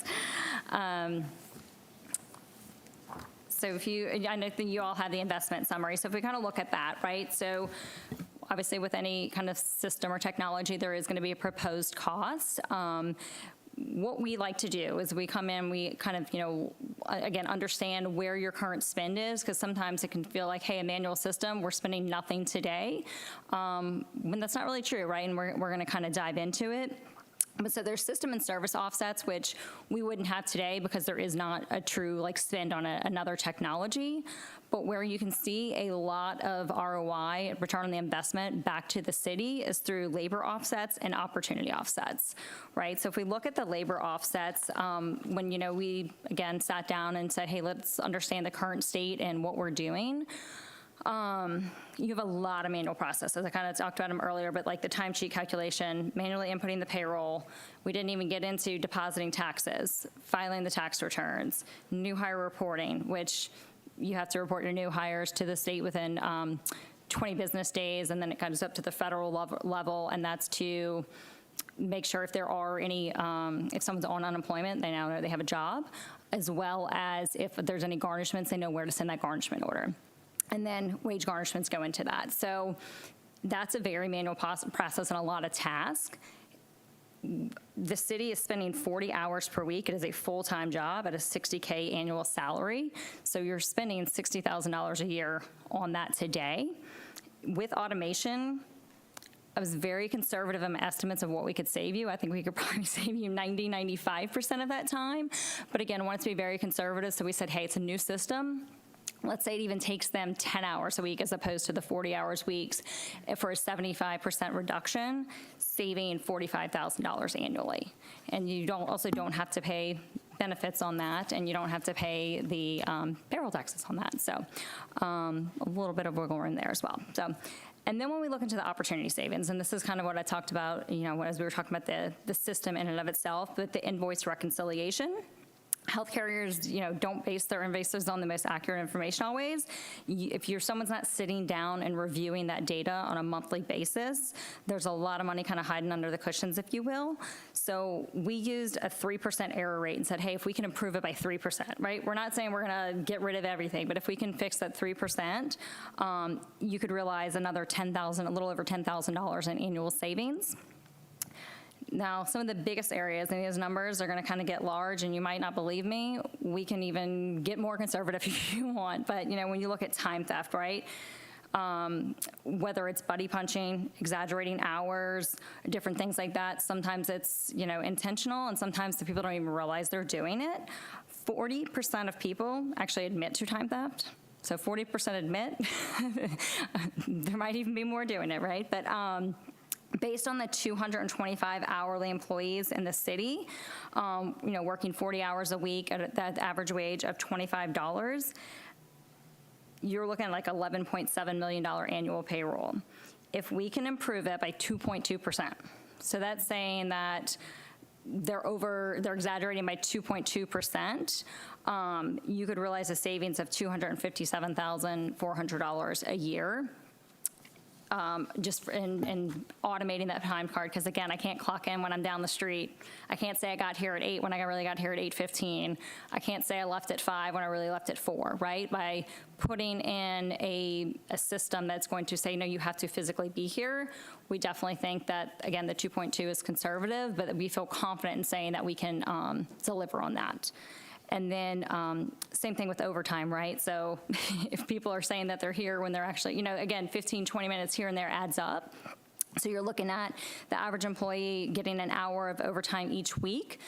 So I know that you all have the investment summary. So if we kind of look at that, right? So obviously with any kind of system or technology, there is going to be a proposed cost. What we like to do is we come in, we kind of, again, understand where your current spend is, because sometimes it can feel like, hey, a manual system, we're spending nothing today, when that's not really true, right? And we're going to kind of dive into it. But so there's system and service offsets, which we wouldn't have today because there is not a true spend on another technology. But where you can see a lot of ROI, return on the investment, back to the city is through labor offsets and opportunity offsets, right? So if we look at the labor offsets, when we again sat down and said, hey, let's understand the current state and what we're doing. You have a lot of manual processes. I kind of talked about them earlier, but like the timesheet calculation, manually inputting the payroll. We didn't even get into depositing taxes, filing the tax returns, new hire reporting, which you have to report your new hires to the state within 20 business days, and then it comes up to the federal level, and that's to make sure if there are any, if someone's on unemployment, they now know they have a job, as well as if there's any garnishments, they know where to send that garnishment order. And then wage garnishments go into that. So that's a very manual process and a lot of tasks. The city is spending 40 hours per week. It is a full-time job at a $60K annual salary. So you're spending $60,000 a year on that today. With automation, I was very conservative in my estimates of what we could save you. I think we could probably save you 95% of that time. But again, I wanted to be very conservative, so we said, hey, it's a new system. Let's say it even takes them 10 hours a week as opposed to the 40 hours weeks for a 75% reduction, saving $45,000 annually. And you also don't have to pay benefits on that, and you don't have to pay the payroll taxes on that. So a little bit of wiggle room there as well. So, and then when we look into the opportunity savings, and this is kind of what I talked about, as we were talking about the system in and of itself, but the invoice reconciliation. Health carriers, don't base their invoices on the most accurate information always. If someone's not sitting down and reviewing that data on a monthly basis, there's a lot of money kind of hiding under the cushions, if you will. So we used a 3% error rate and said, hey, if we can improve it by 3%, right? We're not saying we're going to get rid of everything, but if we can fix that 3%, you could realize another $10,000, a little over $10,000 in annual savings. Now, some of the biggest areas, and these numbers are going to kind of get large, and you might not believe me. We can even get more conservative if you want. But, when you look at time theft, right, whether it's buddy punching, exaggerating hours, different things like that, sometimes it's, intentional, and sometimes the people don't even realize they're doing it. 40% of people actually admit to time theft. So 40% admit. There might even be more doing it, right? But based on the 225 hourly employees in the city, working 40 hours a week at that average wage of $25, you're looking at like $11.7 million annual payroll. If we can improve it by 2.2%, so that's saying that they're exaggerating by 2.2%, you could realize a savings of $257,400 a year. Just in automating that time card, because again, I can't clock in when I'm down the street. I can't say I got here at 8 when I really got here at 8:15. I can't say I left at 5 when I really left at 4, right? By putting in a system that's going to say, no, you have to physically be here, we definitely think that, again, the 2.2 is conservative, but we feel confident in saying that we can deliver on that. And then same thing with overtime, right? So if people are saying that they're here when they're actually, again, 15, 20 minutes here and there adds up. So you're looking at the average employee getting an hour of overtime each week.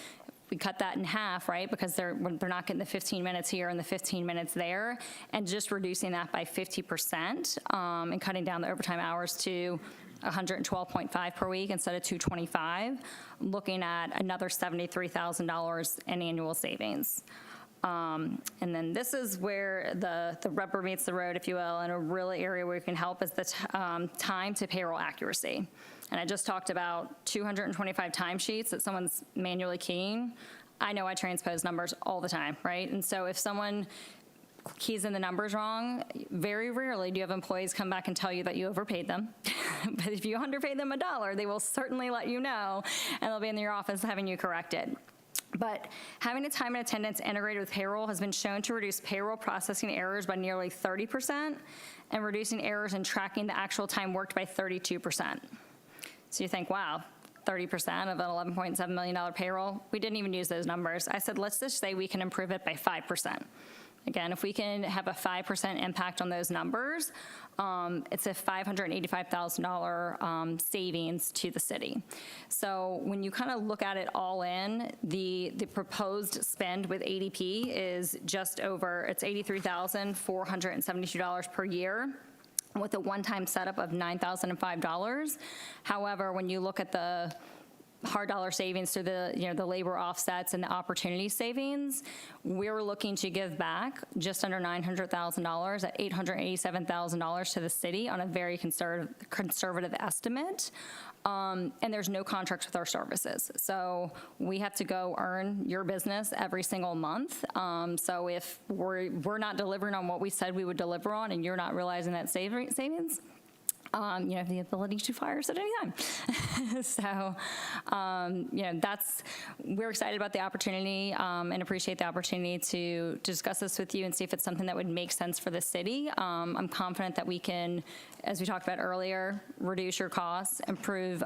We cut that in half, right? Because they're not getting the 15 minutes here and the 15 minutes there, and just reducing that by 50% and cutting down the overtime hours to 112.5 per week instead of 225, looking at another $73,000 in annual savings. And then this is where the rubber meets the road, if you will, and a really area where we can help is the time to payroll accuracy. And I just talked about 225 timesheets that someone's manually keying. I know I transpose numbers all the time, right? And so if someone keys in the numbers wrong, very rarely do you have employees come back and tell you that you overpaid them. But if you underpaid them $1, they will certainly let you know, and they'll be in your office having you corrected. But having a time and attendance integrated with payroll has been shown to reduce payroll processing errors by nearly 30% and reducing errors in tracking the actual time worked by 32%. So you think, wow, 30% of an $11.7 million payroll? We didn't even use those numbers. I said, let's just say we can improve it by 5%. Again, if we can have a 5% impact on those numbers, it's a $585,000 savings to the city. So when you kind of look at it all in, the proposed spend with ADP is just over, it's $83,472 per year, with a one-time setup of $9,005. However, when you look at the hard dollar savings through the labor offsets and the opportunity savings, we're looking to give back just under $900,000 at $887,000 to the city on a very conservative estimate. And there's no contracts with our services. So we have to go earn your business every single month. So if we're not delivering on what we said we would deliver on and you're not realizing that savings, you have the ability to fire us at any time. So, we're excited about the opportunity and appreciate the opportunity to discuss this with you and see if it's something that would make sense for the city. I'm confident that we can, as we talked about earlier, reduce your costs, improve,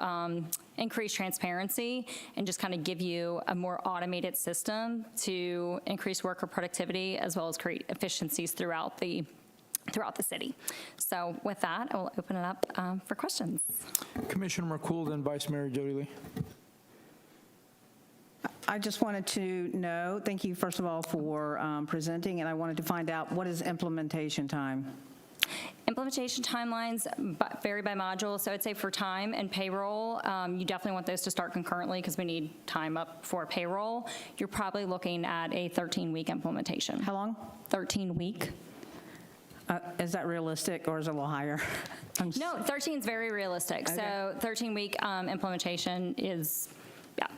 increase transparency, and just kind of give you a more automated system to increase worker productivity as well as create efficiencies throughout the city. So with that, I will open it up for questions. Commissioner McCool, then Vice Mayor Jody Lee. I just wanted to know, thank you, first of all, for presenting, and I wanted to find out, what is implementation time? Implementation timelines vary by module, so I'd say for time and payroll, you definitely want those to start concurrently because we need time up for payroll. You're probably looking at a 13-week implementation. How long? 13-week. Is that realistic, or is it a little higher? No, 13 is very realistic. Okay. So 13-week implementation is, yeah.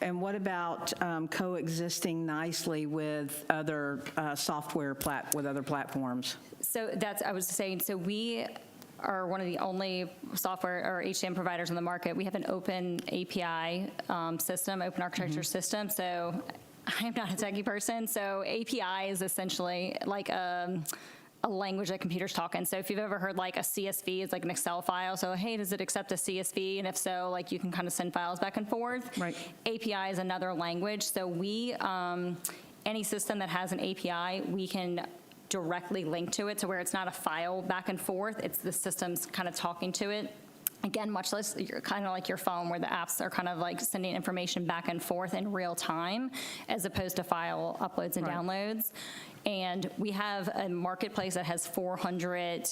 And what about coexisting nicely with other software with other platforms? So I was saying, so we are one of the only software or HCM providers on the market. We have an open API system, open architecture system. So I'm not a techie person. So API is essentially like a language that computers talk in. So if you've ever heard like a CSV is like an Excel file. So, hey, does it accept a CSV? And if so, like you can kind of send files back and forth. Right. API is another language. So we, any system that has an API, we can directly link to it. So where it's not a file back and forth, it's the system's kind of talking to it. Again, much less, you're kind of like your phone where the apps are kind of like sending information back and forth in real time as opposed to file uploads and downloads. And we have a marketplace that has 400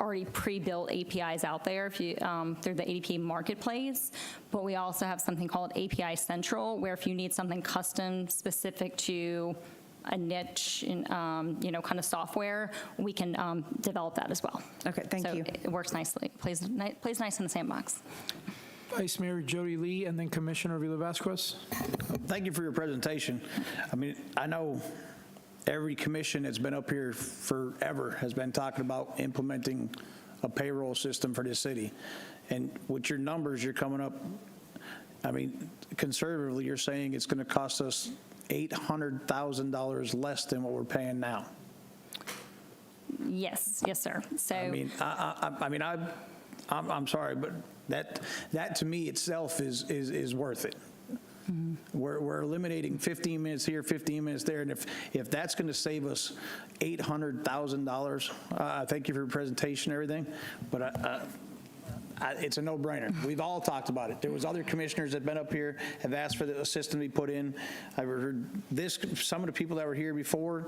already pre-built APIs out there through the ADP marketplace. But we also have something called API Central, where if you need something custom specific to a niche in, kind of software, we can develop that as well. Okay, thank you. So it works nicely, plays nice in the sandbox. Vice Mayor Jody Lee, and then Commissioner Villa-Vasquez. Thank you for your presentation. I mean, I know every commission that's been up here forever has been talking about implementing a payroll system for this city. And with your numbers, you're coming up, I mean, conservatively, you're saying it's going to cost us $800,000 less than what we're paying now. Yes, sir. So I'm sorry, but that to me itself is worth it. Mm-hmm. We're eliminating 15 minutes here, 15 minutes there, and if that's going to save us $800,000, thank you for your presentation and everything, but it's a no-brainer. We've all talked about it. There was other commissioners that have been up here, have asked for the system to be put in. I've heard this, some of the people that were here before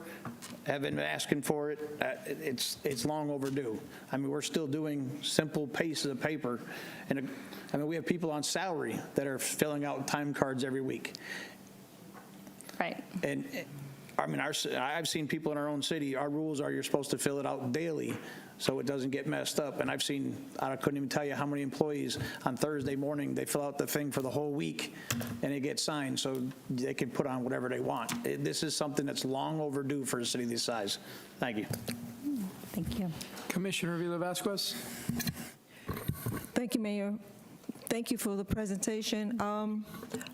have been asking for it. It's long overdue. I mean, we're still doing simple pieces of paper. And I mean, we have people on salary that are filling out time cards every week. Right. And I mean, I've seen people in our own city, our rules are you're supposed to fill it out daily so it doesn't get messed up. And I've seen, I couldn't even tell you how many employees on Thursday morning, they fill out the thing for the whole week and it gets signed so they can put on whatever they want. This is something that's long overdue for a city this size. Thank you. Thank you. Commissioner Villa-Vasquez. Thank you, Mayor. Thank you for the presentation. I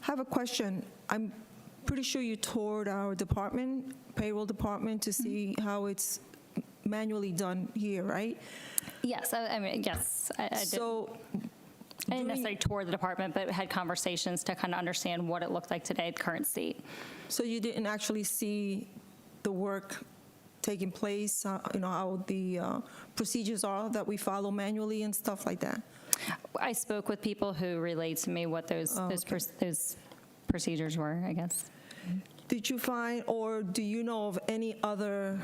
have a question. I'm pretty sure you toured our department, payroll department, to see how it's manually done here, right? Yes, I mean, yes. I didn't necessarily tour the department, but had conversations to kind of understand what it looked like today, the current state. So you didn't actually see the work taking place, how the procedures are that we follow manually and stuff like that? I spoke with people who relayed to me what those procedures were, I guess. Did you find, or do you know of any other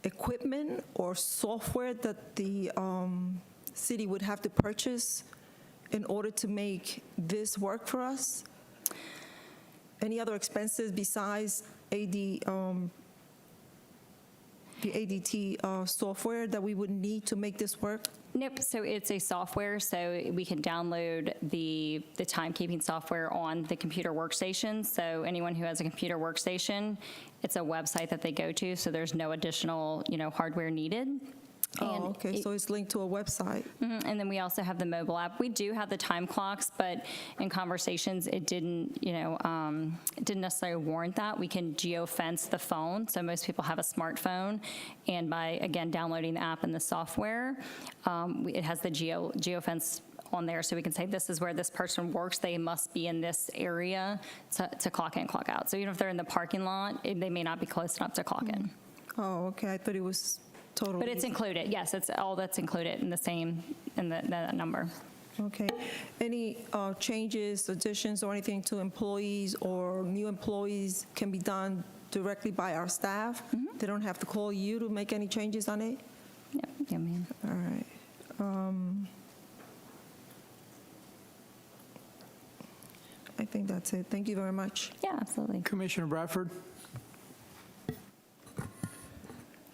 equipment or software that the city would have to purchase in order to make this work for us? Any other expenses besides the ADT software that we would need to make this work? Nope, so it's a software, so we can download the timekeeping software on the computer workstation. So anyone who has a computer workstation, it's a website that they go to, so there's no additional, hardware needed. Oh, okay, so it's linked to a website. And then we also have the mobile app. We do have the time clocks, but in conversations, it didn't, it didn't necessarily warrant that. We can geofence the phone, so most people have a smartphone, and by, again, downloading the app and the software, it has the geofence on there, so we can say this is where this person works, they must be in this area to clock in, clock out. So even if they're in the parking lot, they may not be close enough to clock in. Oh, okay, I thought it was totally. But it's included, yes, it's all that's included in the same, in that number. Okay. Any changes, additions, or anything to employees or new employees can be done directly by our staff? They don't have to call you to make any changes on it? Yeah, ma'am. All right. I think that's it. Thank you very much. Yeah, absolutely. Commissioner Bradford?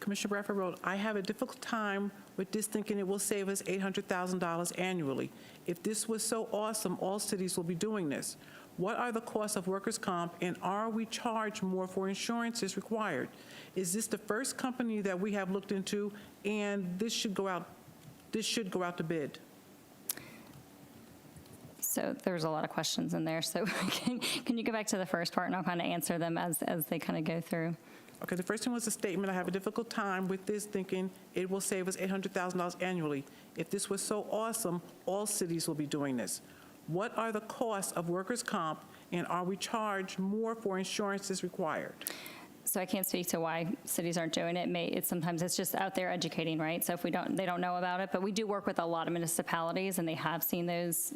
Commissioner Bradford wrote, I have a difficult time with this, thinking it will save us $800,000 annually. If this was so awesome, all cities will be doing this. What are the costs of workers' comp, and are we charged more for insurances required? Is this the first company that we have looked into, and this should go out to bid? So there's a lot of questions in there. So can you go back to the first part, and I'll kind of answer them as they kind of go through. Okay, the first thing was a statement, I have a difficult time with this, thinking it will save us $800,000 annually. If this was so awesome, all cities will be doing this. What are the costs of workers' comp, and are we charged more for insurances required? So I can't speak to why cities aren't doing it. Sometimes it's just out there educating, right? So if they don't know about it, but we do work with a lot of municipalities, and they have seen those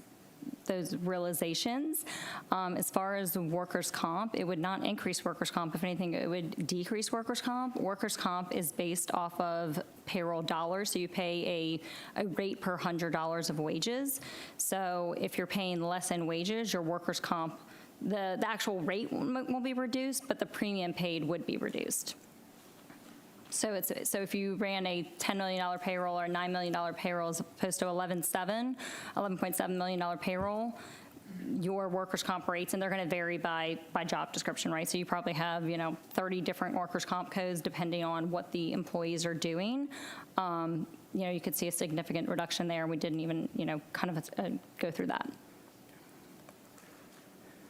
realizations. As far as the workers' comp, it would not increase workers' comp. If anything, it would decrease workers' comp. Workers' comp is based off of payroll dollars, so you pay a rate per $100 of wages. So if you're paying less in wages, your workers' comp, the actual rate won't be reduced, but the premium paid would be reduced. So if you ran a $10 million payroll or a $9 million payroll as opposed to $11.7 million payroll, your workers' comp rates, and they're going to vary by job description, right? So you probably have 30 different workers' comp codes depending on what the employees are doing. You could see a significant reduction there, and we didn't even kind of go through that.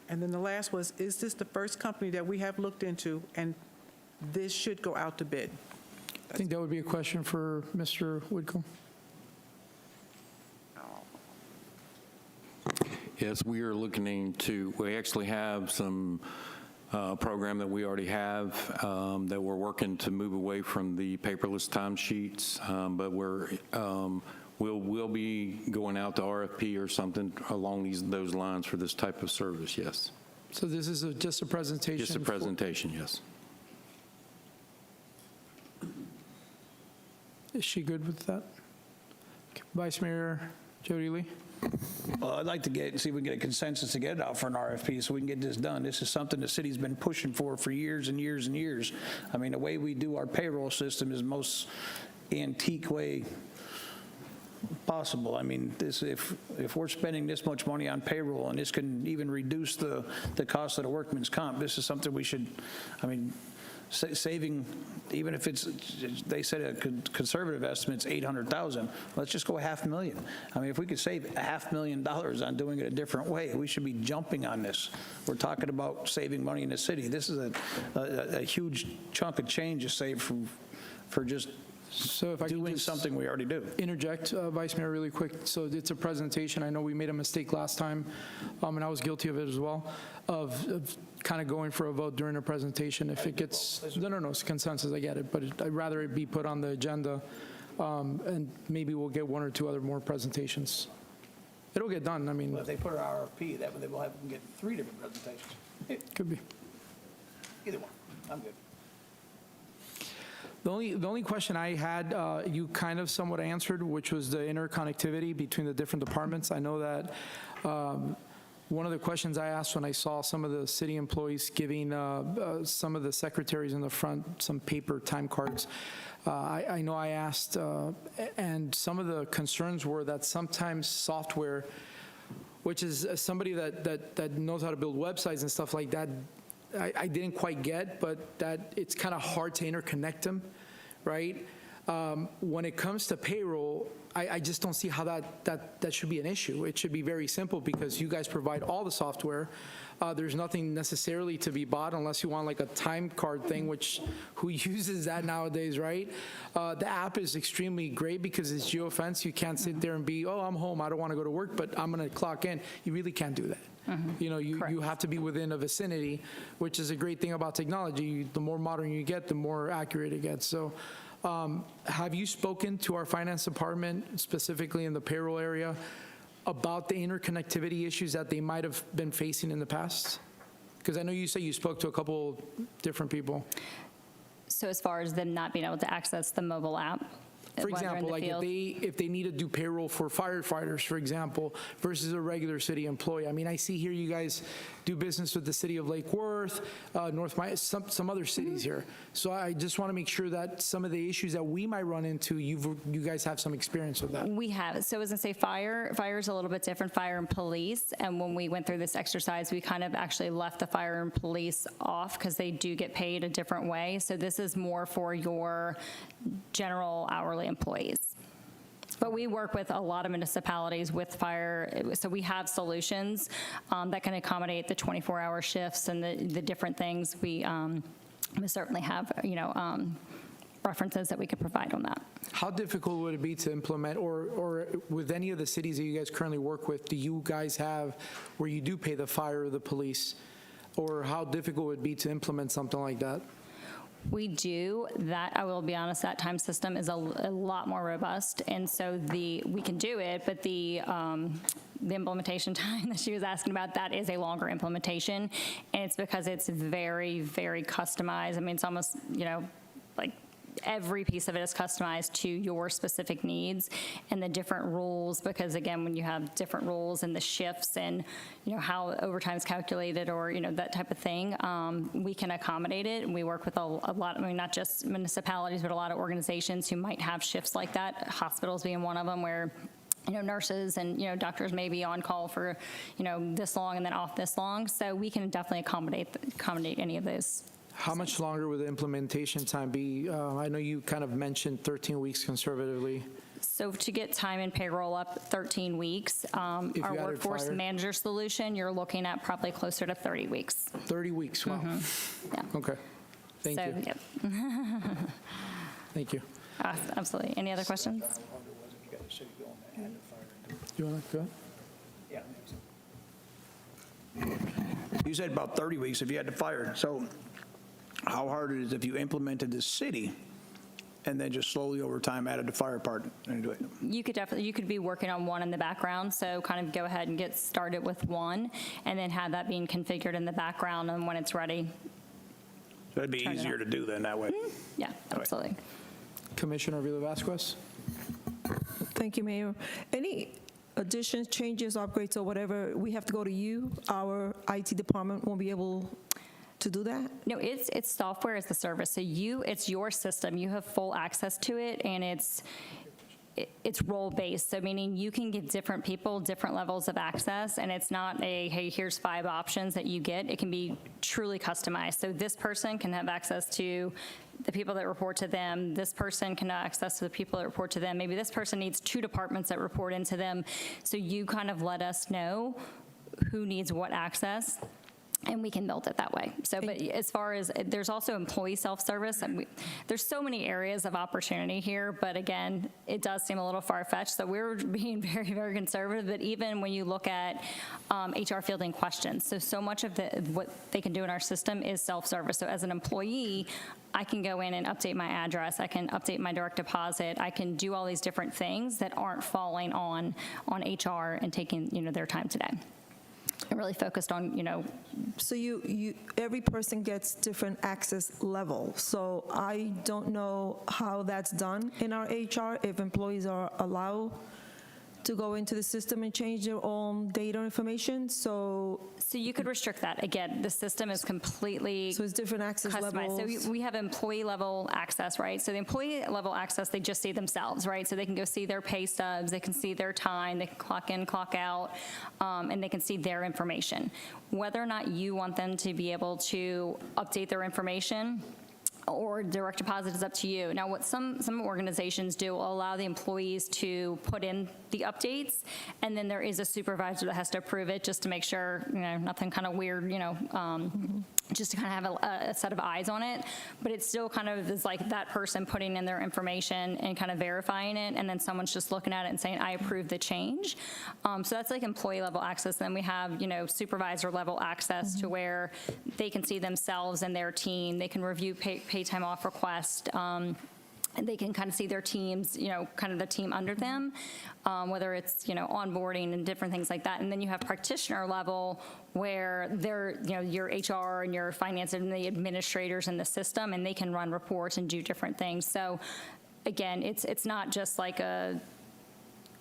And then the last was, is this the first company that we have looked into, and this should go out to bid? I think that would be a question for Mr. Whitcomb. Yes, we are looking into, we actually have some program that we already have that we're working to move away from the paperless timesheets, but we'll be going out to RFP or something along those lines for this type of service, yes. So this is just a presentation? Just a presentation, yes. Is she good with that? Okay. Vice Mayor Jody Lee? Well, I'd like to see if we can get a consensus to get it out for an RFP so we can get this done. This is something the city's been pushing for years and years and years. I mean, the way we do our payroll system is the most antique way possible. I mean, if we're spending this much money on payroll and this can even reduce the cost of the workman's comp, this is something we should, saving, even if they said a conservative estimate's $800,000, let's just go $500,000. I mean, if we could save $500,000 on doing it a different way, we should be jumping on this. We're talking about saving money in the city. This is a huge chunk of change to save for just So if I doing something we already do. Interject, Vice Mayor, really quick. So it's a presentation. I know we made a mistake last time, and I was guilty of it as well, of kind of going for a vote during a presentation. If it gets, no, it's consensus, I get it, but I'd rather it be put on the agenda, and maybe we'll get one or two other more presentations. It'll get done, I mean. Well, if they put an RFP, that way they will have to get 3 different presentations. Could be. Either one, I'm good. The only question I had, you kind of somewhat answered, which was the interconnectivity between the different departments. I know that one of the questions I asked when I saw some of the city employees giving some of the secretaries in the front some paper time cards, I know I asked, and some of the concerns were that sometimes software, which is somebody that knows how to build websites and stuff like that, I didn't quite get, but that it's kind of hard to interconnect them, right? When it comes to payroll, I just don't see how that should be an issue. It should be very simple because you guys provide all the software. There's nothing necessarily to be bought unless you want like a time card thing, which who uses that nowadays, right? The app is extremely great because it's geofence. You can't sit there and be, oh, I'm home, I don't want to go to work, but I'm going to clock in. You really can't do that. You know, you have to be within a vicinity, which is a great thing about technology. The more modern you get, the more accurate it gets. So have you spoken to our finance department, specifically in the payroll area, about the interconnectivity issues that they might have been facing in the past? Because I know you say you spoke to a couple different people. So as far as them not being able to access the mobile app? For when they're in example, the like field? if they need to do payroll for firefighters, for example, versus a regular city employee. I mean, I see here you guys do business with the city of Lake Worth, North Miami, some other cities here. So I just want to make sure that some of the issues that we might run into, you guys have some experience with that. We have. So as I say, fire is a little bit different, fire and police. And when we went through this exercise, we kind of actually left the fire and police off because they do get paid a different way. So this is more for your general hourly employees. But we work with a lot of municipalities with fire, so we have solutions that can accommodate the 24-hour shifts and the different things. We certainly have, references that we could provide on that. How difficult would it be to implement, or with any of the cities that you guys currently work with, do you guys have where you do pay the fire or the police? Or how difficult would it be to implement something like that? We do that. I will be honest, that time system is a lot more robust, and so we can do it, but the implementation time that she was asking about, that is a longer implementation, and it's because it's very, very customized. I mean, it's almost, like every piece of it is customized to your specific needs and the different rules, because again, when you have different rules and the shifts and how overtime is calculated or that type of thing, we can accommodate it. And we work with a lot, not just municipalities, but a lot of organizations who might have shifts like that, hospitals being one of them, where nurses and doctors may be on call for this long and then off this long. So we can definitely accommodate any of those. How much longer would the implementation time be? I know you kind of mentioned 13 weeks conservatively. So to get time and payroll up 13 weeks, our workforce manager solution, you're looking at probably closer to 30 weeks. 30 weeks, wow. Yeah. Okay, thank you. Yep. Thank you. Absolutely. Any other questions? You want to go? You said about 30 weeks if you had to fire. So how hard it is if you implemented the city and then just slowly over time added the fire part into it? You could be working on one in the background, so kind of go ahead and get started with one and then have that being configured in the background, and when it's ready. So it'd be easier to do then that way. Yeah, absolutely. Commissioner Villa-Vasquez? Thank you, Mayor. Any additions, changes, upgrades, or whatever, we have to go to you? Our IT department won't be able to do that? No, it's software as a service. So it's your system. You have full access to it, and it's role-based. So meaning you can get different people, different levels of access, and it's not a, hey, here's 5 options that you get. It can be truly customized. So this person can have access to the people that report to them. This person can have access to the people that report to them. Maybe this person needs 2 departments that report into them. So you kind of let us know who needs what access, and we can build it that way. So, but as far as, there's also employee self-service, and there's so many areas of opportunity here, but again, it does seem a little far-fetched, so we're being very, very conservative. But even when you look at HR fielding questions, so much of what they can do in our system is self-service. So as an employee, I can go in and update my address, I can update my direct deposit, I can do all these different things that aren't falling on HR and taking their time today. And really focused on, So every person gets different access levels. So I don't know how that's done in our HR, if employees are allowed to go into the system and change their own data information. So you could restrict that. Again, the system is completely it's different access customized. levels. So we have employee level access, right? So the employee level access, they just see themselves, right? So they can go see their pay stubs, they can see their time, they can clock in, clock out, and they can see their information. Whether or not you want them to be able to update their information, or direct deposit is up to you. Now, what some organizations do will allow the employees to put in the updates, and then there is a supervisor that has to approve it just to make sure, nothing kind of weird, just to kind of have a set of eyes on it. But it still kind of is like that person putting in their information and kind of verifying it, and then someone's just looking at it and saying, I approve the change. So that's like employee level access. Then we have, supervisor level access to where they can see themselves and their team. They can review pay time off request. And they can kind of see their teams, kind of the team under them, whether it's, onboarding and different things like that. And then you have practitioner level where they're, your HR and your finance and the administrators in the system, and they can run reports and do different things. So again, it's not just like a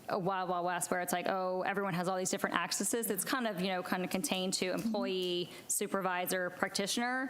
wild, wild west where it's like, oh, everyone has all these different accesses. It's kind of, kind of contained to employee, supervisor, practitioner.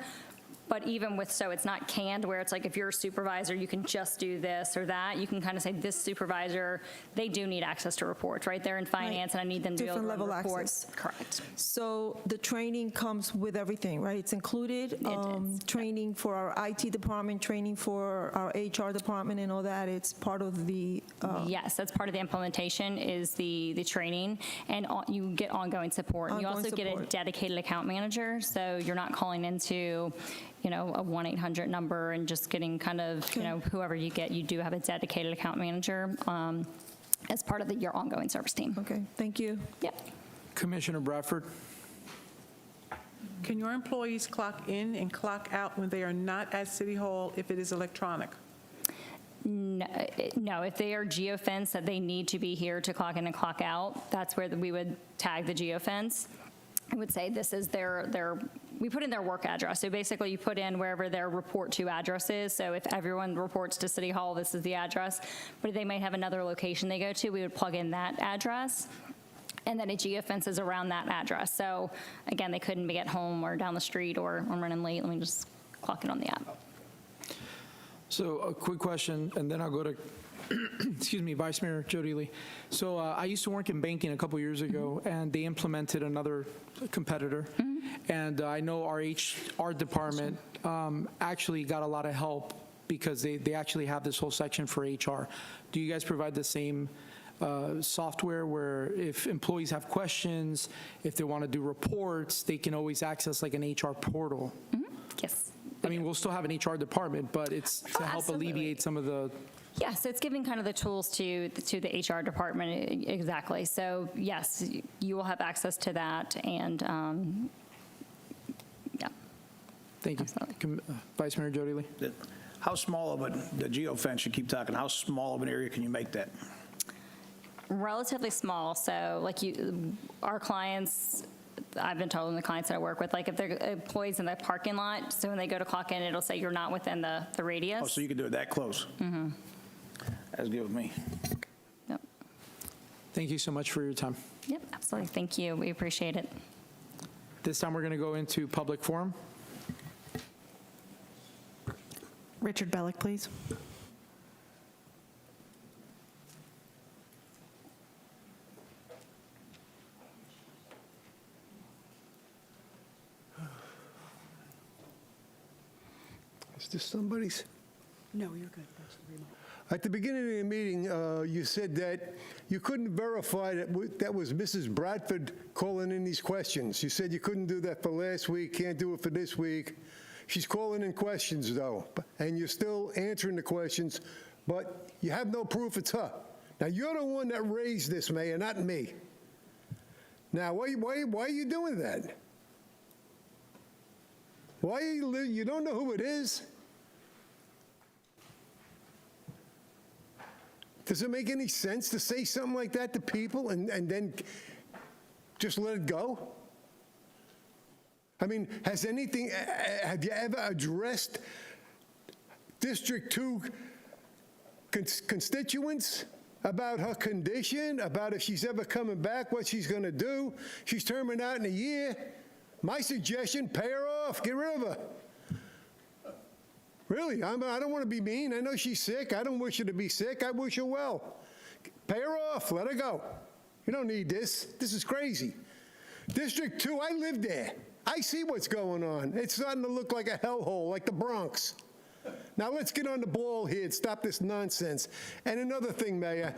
But even with, so it's not canned where it's like if you're a supervisor, you can just do this or that. You can kind of say this supervisor, they do need access to reports, right? They're in finance and I need them to be able to run Different level reports. access. Correct. So the training comes with everything, right? It's included? It is. Training for our IT department, training for our HR department and all that, it's part of the... Yes, that's part of the implementation is the training, and you get ongoing support. You Ongoing also get a support. dedicated account manager, so you're not calling into, a 1-800 number and just getting kind of, whoever you get, you do have a dedicated account manager as part of your ongoing service team. Okay, thank you. Yep. Commissioner Bradford? Can your employees clock in and clock out when they are not at City Hall if it is electronic? No, if they are geofence that they need to be here to clock in and clock out, that's where we would tag the geofence. I would say this is we put in their work address. So basically you put in wherever their report to address is. So if everyone reports to City Hall, this is the address. But if they might have another location they go to, we would plug in that address. And then a geofence is around that address. So again, they couldn't be at home or down the street or I'm running late. Let me just clock it on the app. So a quick question, and then I'll go to, excuse me, Vice Mayor Jody Lee. So I used to work in banking a couple years ago, and they implemented another competitor. And I know our HR department actually got a lot of help because they actually have this whole section for HR. Do you guys provide the same software where if employees have questions, if they want to do reports, they can always access like an HR portal? Yes. I mean, we'll still have an HR department, but it's to help absolutely. alleviate some of the... Yes, it's giving kind of the tools to the HR department, exactly. So yes, you will have access to that, and yeah. Thank you. Vice Mayor Jody Lee. How small of the geofence, you keep talking, how small of an area can you make that? Relatively small. So like our clients, I've been told, and the clients that I work with, like if they're employees in the parking lot, so when they go to clock in, it'll say you're not within the radius. Oh, so you can do it that close? Mm-hmm. That's good with me. Yep. Thank you so much for your time. Yep, absolutely. Thank you. We appreciate it. This time, we're going to go into public forum. Richard Bellick, please. Is this somebody's? No, you're good. That's the remote. At the beginning of the meeting, you said that you couldn't verify that was Mrs. Bradford calling in these questions. You said you couldn't do that for last week, can't do it for this week. She's calling in questions, though, and you're still answering the questions, but you have no proof it's her. Now, you're the one that raised this, Mayor, not me. Now, why are you doing that? Why are you don't know who it is? Does it make any sense to say something like that to people and then just let it go? I mean, have you ever addressed District 2 constituents about her condition, about if she's ever coming back, what she's going to do? She's terming out in a year. My suggestion, pay her off, get rid of her. Really, I don't want to be mean. I know she's sick. I don't wish her to be sick. I wish her well. Pay her off, let her go. You don't need this. This is crazy. District 2, I live there. I see what's going on. It's starting to look like a hellhole, like the Bronx. Now let's get on the ball here and stop this nonsense. And another thing, Mayor,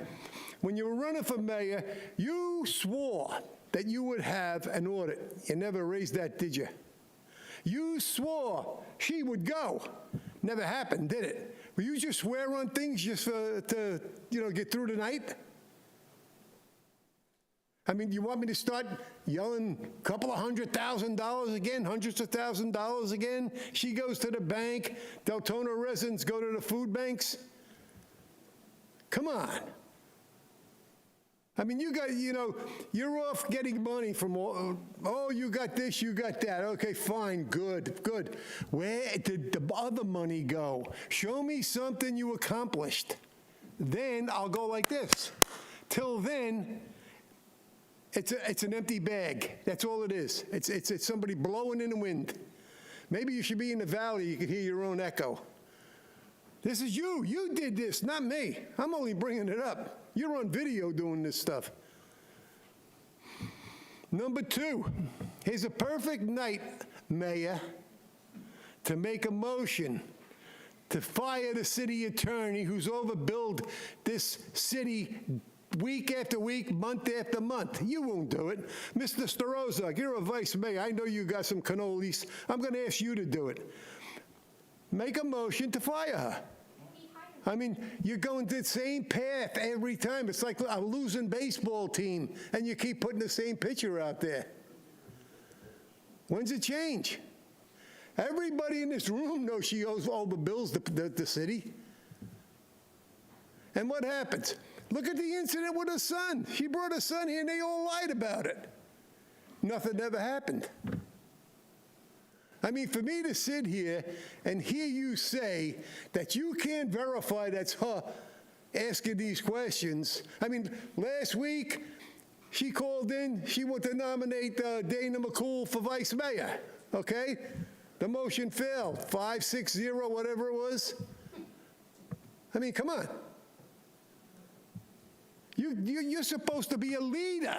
when you were running for mayor, you swore that you would have an audit. You never raised that, did you? You swore she would go. Never happened, did it? Will you just swear on things just to get through the night? I mean, you want me to start yelling a couple of $100,000 again, hundreds of $1,000s again? She goes to the bank. Deltona residents go to the food banks. Come on. I mean, you're off getting money from oh, you got this, you got that. Okay, fine, good. Where did the other money go? Show me something you accomplished. Then I'll go like this. Till then, it's an empty bag. That's all it is. It's somebody blowing in the wind. Maybe you should be in the valley. You could hear your own echo. This is you. You did this, not me. I'm only bringing it up. You're on video doing this stuff. Number two, here's a perfect night, Mayor, to make a motion to fire the city attorney who's overbilled this city week after week, month after month. You won't do it. Mr. Starozak, you're a vice mayor. I know you got some cannolis. I'm going to ask you to do it. Make a motion to fire her. I mean, you're going the same path every time. It's like a losing baseball team, and you keep putting the same pitcher out there. When's it change? Everybody in this room knows she overbills the city. And what happens? Look at the incident with her son. She brought her son here, and they all lied about it. Nothing ever happened. I mean, for me to sit here and hear you say that you can't verify that's her asking these questions. I mean, last week, she called in, she wanted to nominate Dana McCool for vice mayor, okay? The motion failed, 5-6-0, whatever it was. I mean, come on. You're supposed to be a leader.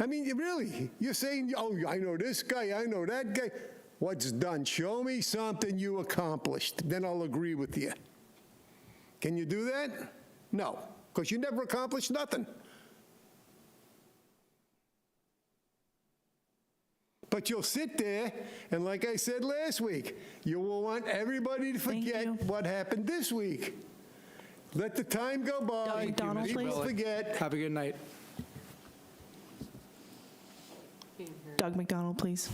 I mean, really, you're saying, oh, I know this guy, I know that guy. What's done? Show me something you accomplished, then I'll agree with you. Can you do that? No, because you never accomplished nothing. But you'll sit there, and like I said last week, you will want everybody to forget what happened this week. Let the time go by. McDonald, People please. forget. Have a good night. Doug McDonald, please.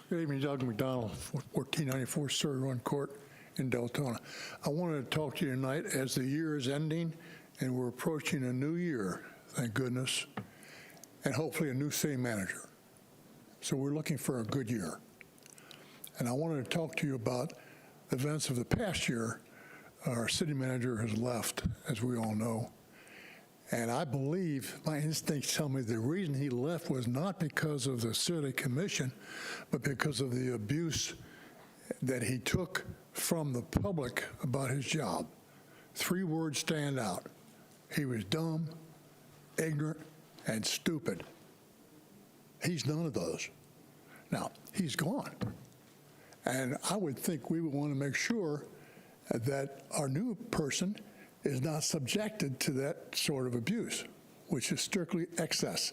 Good evening, Doug McDonald, 1494 Surrey Run Court in Deltona. I wanted to talk to you tonight as the year is ending and we're approaching a new year, thank goodness, and hopefully a new city manager. So we're looking for a good year. And I wanted to talk to you about events of the past year. Our city manager has left, as we all know. And I believe, my instincts tell me the reason he left was not because of the city commission, but because of the abuse that he took from the public about his job. 3 words stand out. He was dumb, ignorant, and stupid. He's none of those. Now, he's gone. And I would think we would want to make sure that our new person is not subjected to that sort of abuse, which is strictly excess.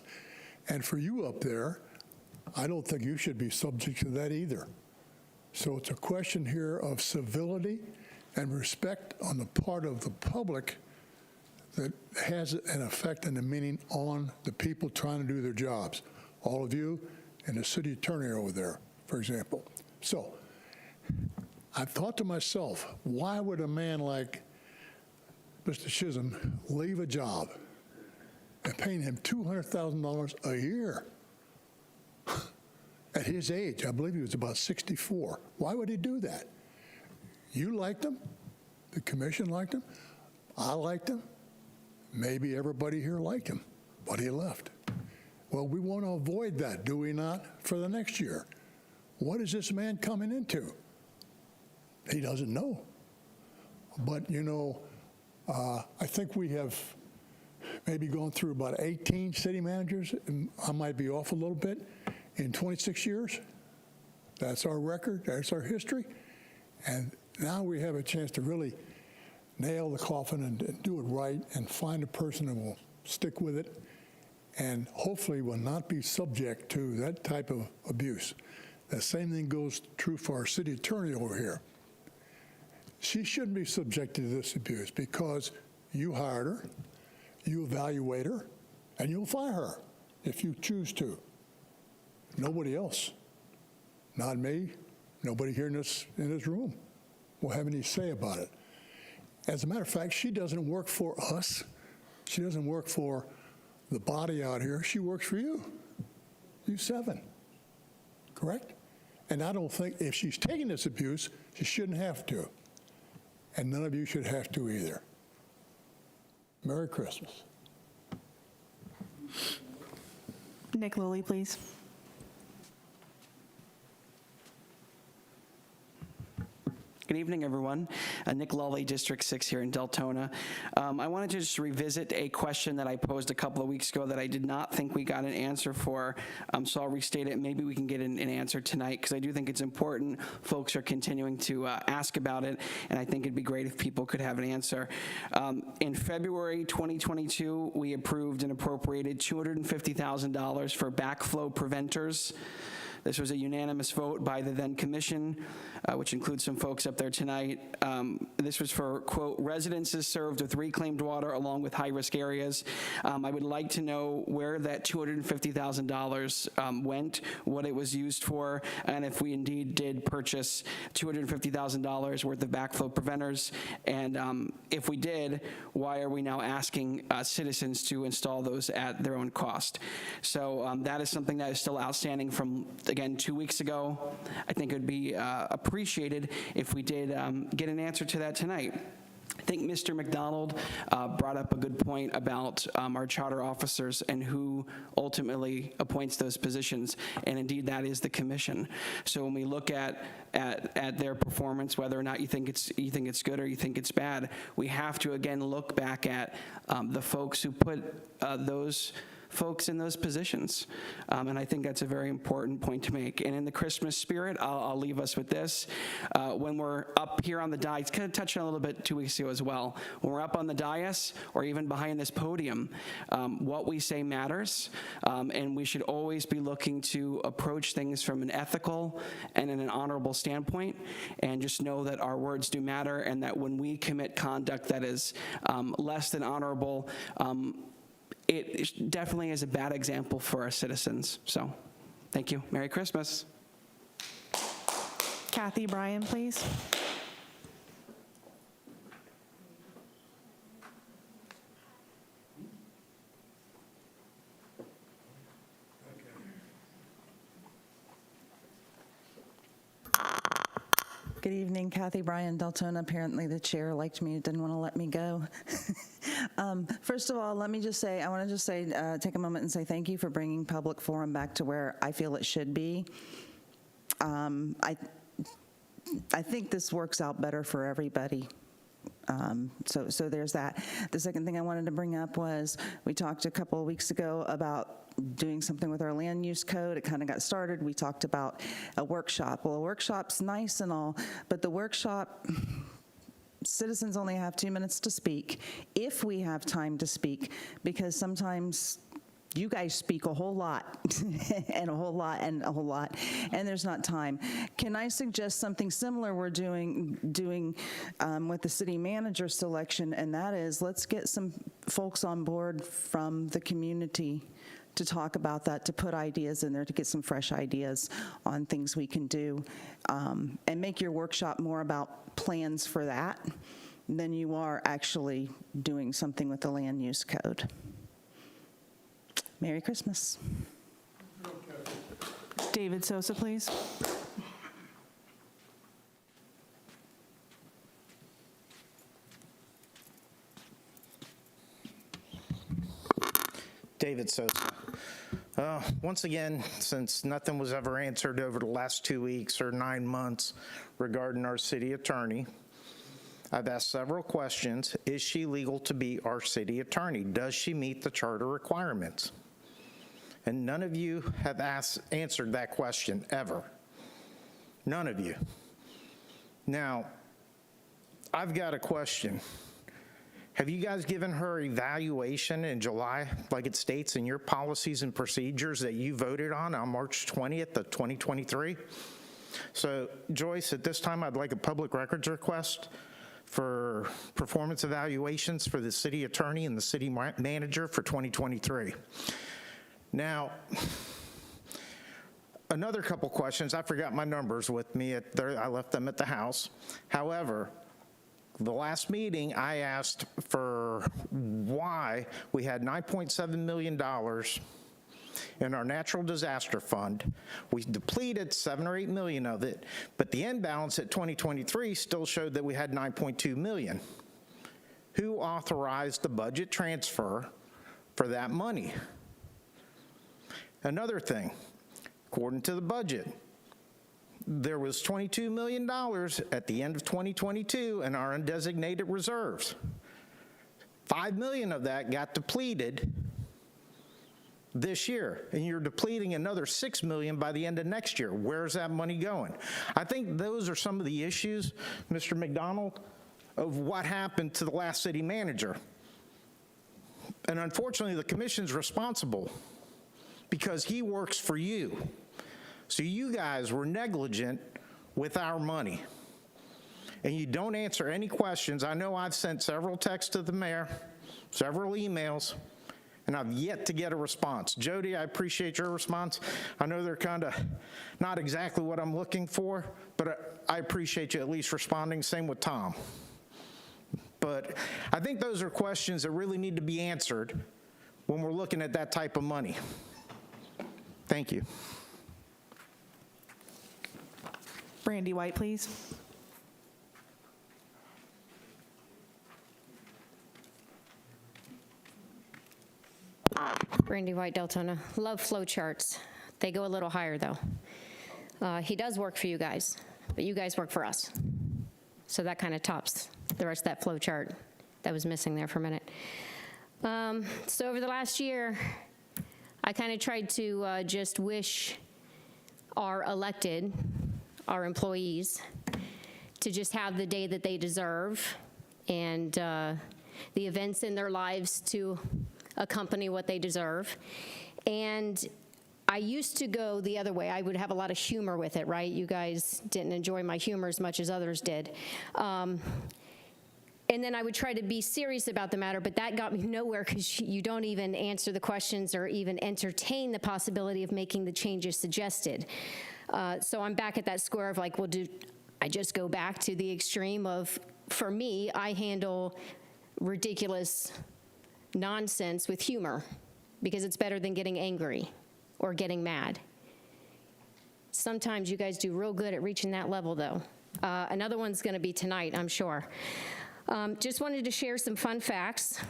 And for you up there, I don't think you should be subject to that either. So it's a question here of civility and respect on the part of the public that has an effect and a meaning on the people trying to do their jobs. All of you and the city attorney over there, for example. So I've thought to myself, why would a man like Mr. Chisholm leave a job and paying him $200,000 a year at his age? I believe he was about 64. Why would he do that? You liked him. The commission liked him. I liked him. Maybe everybody here liked him, but he left. Well, we want to avoid that, do we not, for the next year? What is this man coming into? He doesn't know. But, you know, I think we have maybe gone through about 18 city managers, and I might be off a little bit, in 26 years. That's our record, that's our history. And now we have a chance to really nail the coffin and do it right and find a person that will stick with it and hopefully will not be subject to that type of abuse. The same thing goes true for our city attorney over here. She shouldn't be subjected to this abuse because you hired her, you evaluate her, and you'll fire her if you choose to. Nobody else, not me, nobody here in this room will have any say about it. As a matter of fact, she doesn't work for us. She doesn't work for the body out here. She works for you. You 7, correct? And I don't think if she's taking this abuse, she shouldn't have to. And none of you should have to either. Merry Christmas. Nick Lilly, please. Good evening, everyone. Nick Lully, District 6 here in Deltona. I wanted to just revisit a question that I posed a couple of weeks ago that I did not think we got an answer for, so I'll restate it. Maybe we can get an answer tonight, because I do think it's important. Folks are continuing to ask about it, and I think it'd be great if people could have an answer. In February 2022, we approved and appropriated $250,000 for backflow preventers. This was a unanimous vote by the then commission, which includes some folks up there tonight. This was for, quote, residences served with reclaimed water along with high-risk areas. I would like to know where that $250,000 went, what it was used for, and if we indeed did purchase $250,000 worth of backflow preventers. And if we did, why are we now asking citizens to install those at their own cost? So that is something that is still outstanding from, again, 2 weeks ago. I think it would be appreciated if we did get an answer to that tonight. I think Mr. McDonald brought up a good point about our charter officers and who ultimately appoints those positions, and indeed that is the commission. So when we look at their performance, whether or not you think it's good or you think it's bad, we have to again look back at the folks who put those folks in those positions. And I think that's a very important point to make. And in the Christmas spirit, I'll leave us with this. When we're up here on the dais, kind of touched on a little bit 2 weeks ago as well, when we're up on the dais or even behind this podium, what we say matters. And we should always be looking to approach things from an ethical and in an honorable standpoint. And just know that our words do matter, and that when we commit conduct that is less than honorable, it definitely is a bad example for our citizens. So, thank you. Merry Christmas. Kathy Bryan, please. Good evening, Kathy Bryan, Deltona. Apparently the chair liked me, didn't want to let me go. First of all, let me just say, I want to just say, take a moment and say thank you for bringing public forum back to where I feel it should be. I think this works out better for everybody. So there's that. The second thing I wanted to bring up was we talked a couple of weeks ago about doing something with our land use code. It kind of got started. We talked about a workshop. Well, a workshop's nice and all, but the workshop, citizens only have 2 minutes to speak, if we have time to speak, because sometimes you guys speak a whole lot and a whole lot and a whole lot, and there's not time. Can I suggest something similar we're doing with the city manager selection, and that is, let's get some folks on board from the community to talk about that, to put ideas in there, to get some fresh ideas on things we can do, and make your workshop more about plans for that than you are actually doing something with the land use code. Merry Christmas. David Sosa, please. David Sosa. Once again, since nothing was ever answered over the last 2 weeks or 9 months regarding our city attorney, I've asked several questions. Is she legal to be our city attorney? Does she meet the charter requirements? And none of you have answered that question ever. None of you. Now, I've got a question. Have you guys given her evaluation in July, like it states in your policies and procedures that you voted on March 20th of 2023? So, Joyce, at this time, I'd like a public records request for performance evaluations for the city attorney and the city manager for 2023. Now, another couple questions. I forgot my numbers with me. I left them at the house. However, the last meeting, I asked for why we had $9.7 million in our natural disaster fund. We depleted 7 or 8 million of it, but the end balance at 2023 still showed that we had 9.2 million. Who authorized the budget transfer for that money? Another thing, according to the budget, there was $22 million at the end of 2022 in our undesignated reserves. 5 million of that got depleted this year, and you're depleting another 6 million by the end of next year. Where's that money going? I think those are some of the issues, Mr. McDonald, of what happened to the last city manager. And unfortunately, the commission's responsible because he works for you. So you guys were negligent with our money. And you don't answer any questions. I know I've sent several texts to the mayor, several emails, and I've yet to get a response. Jody, I appreciate your response. I know they're kind of not exactly what I'm looking for, but I appreciate you at least responding. Same with Tom. But I think those are questions that really need to be answered when we're looking at that type of money. Thank you. Brandy White, please. Brandy White, Deltona. Love flow charts. They go a little higher, though. He does work for you guys, but you guys work for us. So that kind of tops the rest of that flow chart that was missing there for a minute. So over the last year, I kind of tried to just wish our elected, our employees, to just have the day that they deserve and the events in their lives to accompany what they deserve. And I used to go the other way. I would have a lot of humor with it, right? You guys didn't enjoy my humor as much as others did. And then I would try to be serious about the matter, but that got me nowhere because you don't even answer the questions or even entertain the possibility of making the changes suggested. So I'm back at that square of like, well, do I just go back to the extreme of, for me, I handle ridiculous nonsense with humor because it's better than getting angry or getting mad. Sometimes you guys do real good at reaching that level, though. Another one's going to be tonight, I'm sure. Just wanted to share some fun facts.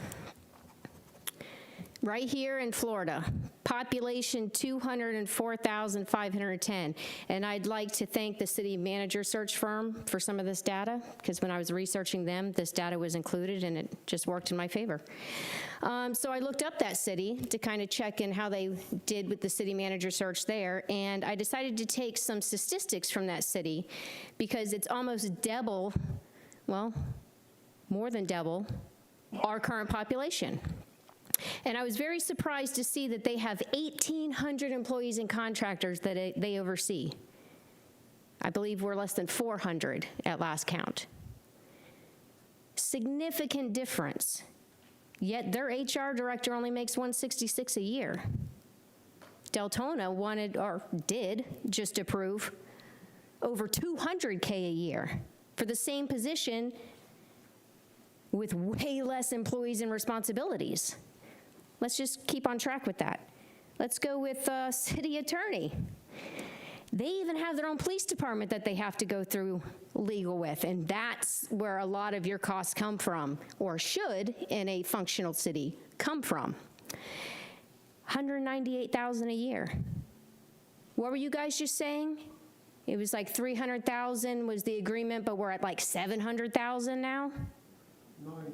Right here in Florida, population 204,510. And I'd like to thank the city manager search firm for some of this data, because when I was researching them, this data was included and it just worked in my favor. So I looked up that city to kind of check in how they did with the city manager search there, and I decided to take some statistics from that city because it's almost double, well, more than double, our current population. And I was very surprised to see that they have 1,800 employees and contractors that they oversee. I believe we're less than 400 at last count. Significant difference. Yet their HR director only makes $166 a year. Deltona wanted, or did, just approve over $200K a year for the same position with way less employees and responsibilities. Let's just keep on track with that. Let's go with city attorney. They even have their own police department that they have to go through legal with, and that's where a lot of your costs come from, or should, in a functional city, come from. $198,000 a year. What were you guys just saying? It was like 300,000 was the agreement, but we're at like 700,000 now?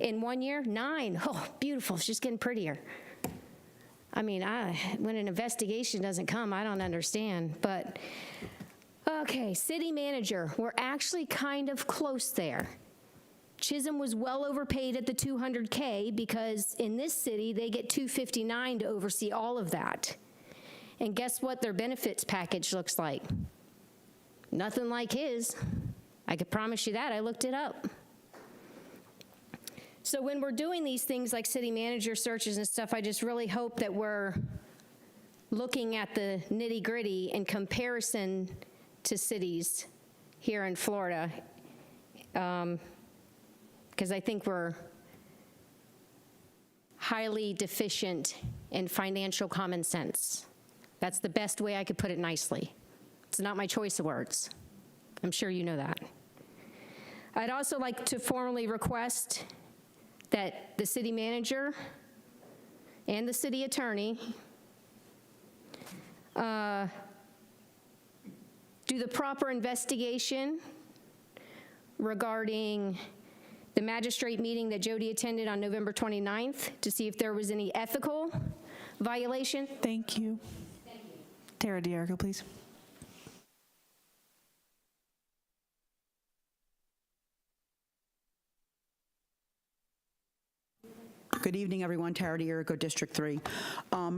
In 1 year? 9. Oh, beautiful. It's just getting prettier. I mean, when an investigation doesn't come, I don't understand. But, okay, city manager. We're actually kind of close there. Chisholm was well overpaid at the $200K because in this city, they get $259 to oversee all of that. And guess what their benefits package looks like? Nothing like his. I could promise you that. I looked it up. So when we're doing these things like city manager searches and stuff, I just really hope that we're looking at the nitty-gritty in comparison to cities here in Florida. Because I think we're highly deficient in financial common sense. That's the best way I could put it nicely. It's not my choice of words. I'm sure you know that. I'd also like to formally request that the city manager and the city attorney do the proper investigation regarding the magistrate meeting that Jody attended on November 29th to see if there was any ethical violation. Thank you. Tara Dierico, please. Good evening, everyone. Tara Dierico, District 3.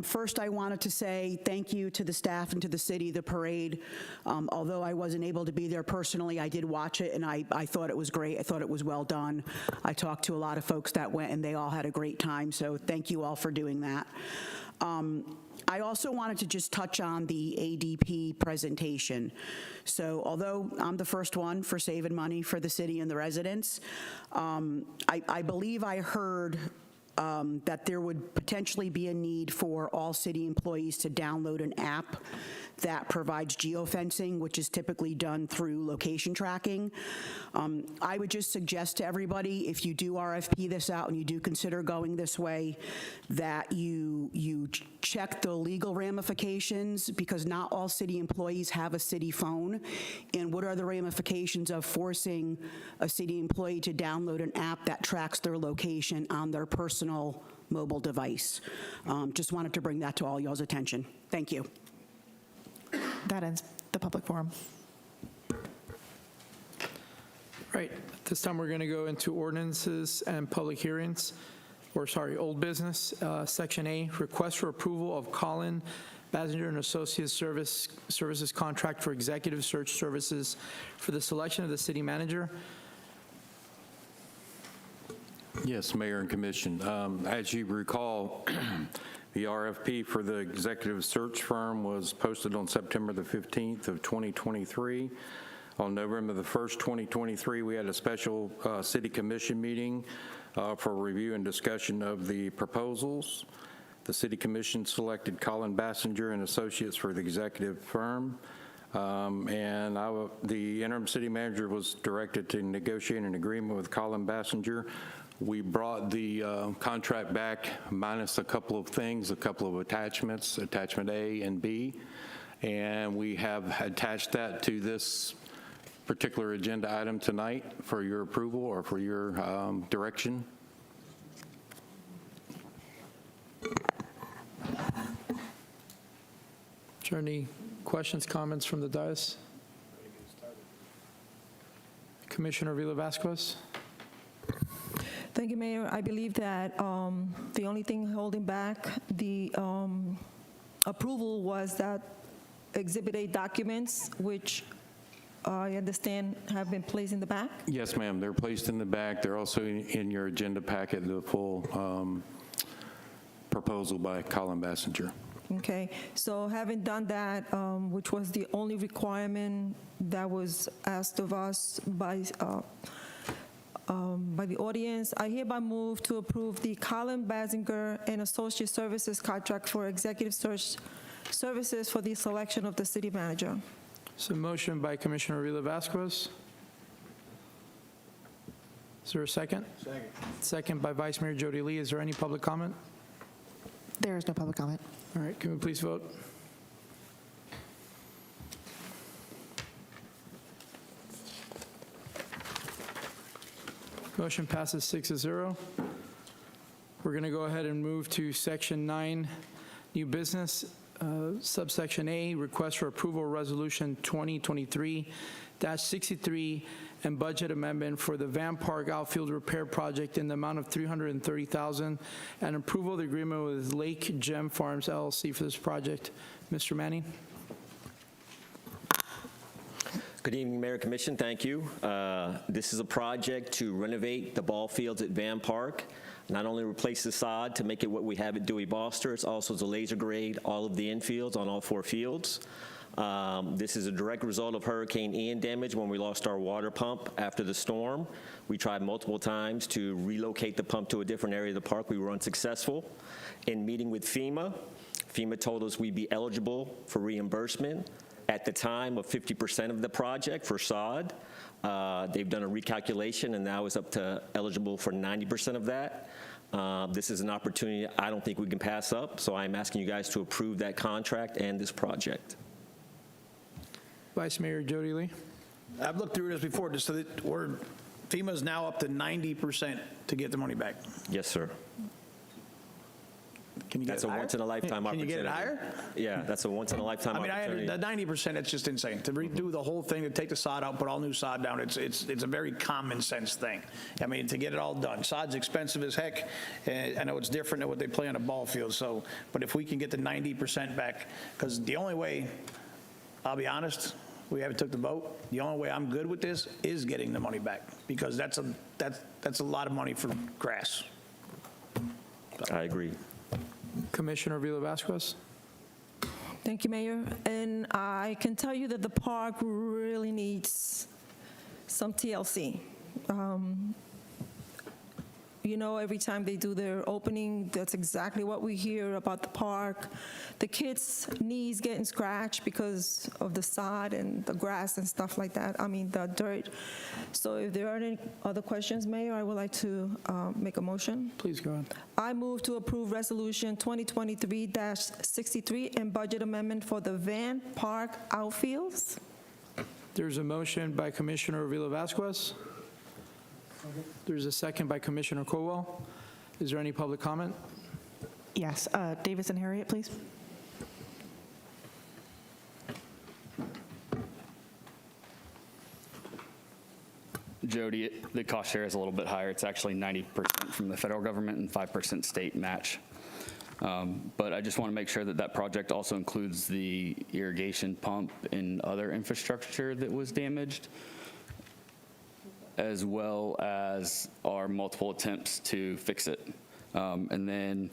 First, I wanted to say thank you to the staff and to the city. The parade, although I wasn't able to be there personally, I did watch it, and I thought it was great. I thought it was well done. I talked to a lot of folks that went, and they all had a great time, so thank you all for doing that. I also wanted to just touch on the ADP presentation. So although I'm the first one for saving money for the city and the residents, I believe I heard that there would potentially be a need for all city employees to download an app that provides geofencing, which is typically done through location tracking. I would just suggest to everybody, if you do RFP this out and you do consider going this way, that you check the legal ramifications, because not all city employees have a city phone. And what are the ramifications of forcing a city employee to download an app that tracks their location on their personal mobile device? Just wanted to bring that to all y'all's attention. Thank you. That ends the public forum. Right, at this time, we're going to go into ordinances and public hearings, old business. Section A, request for approval of Colin Basinger and Associates Services contract for executive search services for the selection of the city manager. Yes, Mayor and Commission. As you recall, the RFP for the executive search firm was posted on September the 15th of 2023. On November the 1st, 2023, we had a special city commission meeting for review and discussion of the proposals. The city commission selected Colin Basinger and Associates for the executive firm. The interim city manager was directed to negotiate an agreement with Colin Basinger. We brought the contract back minus a couple of things, a couple of attachments, attachment A and B, and we have attached that to this particular agenda item tonight for your approval or for your direction. Is there any questions, comments from the dais? Commissioner Villa-Vasquez? Thank you, Mayor. I believe that the only thing holding back the approval was that Exhibit A documents, which I understand have been placed in the back? Yes, ma'am. They're placed in the back. They're also in your agenda packet, the full proposal by Colin Basinger. Okay, so having done that, which was the only requirement that was asked of us by the audience, I hereby move to approve the Colin Basinger and Associate Services contract for executive search services for the selection of the city manager. So motion by Commissioner Villa-Vasquez. Is there a second? Second. Second by Vice Mayor Jody Lee. Is there any public comment? There is no public comment. All right, can we please vote? Motion passes 6-0. We're going to go ahead and move to Section 9, New Business, Subsection A, Request for Approval Resolution 2023-63 and Budget Amendment for the Van Park Outfield Repair Project in the amount of $330,000 and approval of the agreement with Lake Gem Farms LLC for this project. Mr. Manning? Good evening, Mayor Commission. Thank you. This is a project to renovate the ball fields at Van Park. Not only replace the sod to make it what we have at Dewey Boster, it's also to laser grade all of the infields on all 4 fields. This is a direct result of Hurricane Ian damage when we lost our water pump after the storm. We tried multiple times to relocate the pump to a different area of the park. We were unsuccessful. In meeting with FEMA, FEMA told us we'd be eligible for reimbursement at the time of 50% of the project for sod. They've done a recalculation and now it's up to eligible for 90% of that. This is an opportunity I don't think we can pass up, so I'm asking you guys to approve that contract and this project. Vice Mayor Jody Lee. I've looked through this before, just so that FEMA's now up to 90% to get the money back. Yes, sir. Can you get That's it a higher? once-in-a-lifetime opportunity. Can you get it higher? Yeah, that's a once-in-a-lifetime opportunity. The 90%, that's just insane. To redo the whole thing, to take the sod out, put all new sod down, it's a very common sense thing. I mean, to get it all done. Sod's expensive as heck. I know it's different than what they play on a ball field, so, but if we can get the 90% back, because the only way, I'll be honest, we haven't took the vote, the only way I'm good with this is getting the money back, because that's a lot of money for grass. I agree. Commissioner Vila-Vasquez. Thank you, Mayor. And I can tell you that the park really needs some TLC. You know, every time they do their opening, that's exactly what we hear about the park. The kids' knees getting scratched because of the sod and the grass and stuff like that. I mean, the dirt. So if there are any other questions, Mayor, I would like to make a motion. Please go ahead. I move to approve Resolution 2023-63 and budget amendment for the Van Park outfields. There's a motion by Commissioner Vila-Vasquez. There's a second by Commissioner Colwell. Is there any public comment? Yes. Davis and Harriet, please. Jody, the cost share is a little bit higher. It's actually 90% from the federal government and 5% state match. But I just want to make sure that that project also includes the irrigation pump and other infrastructure that was damaged, as well as our multiple attempts to fix it. And then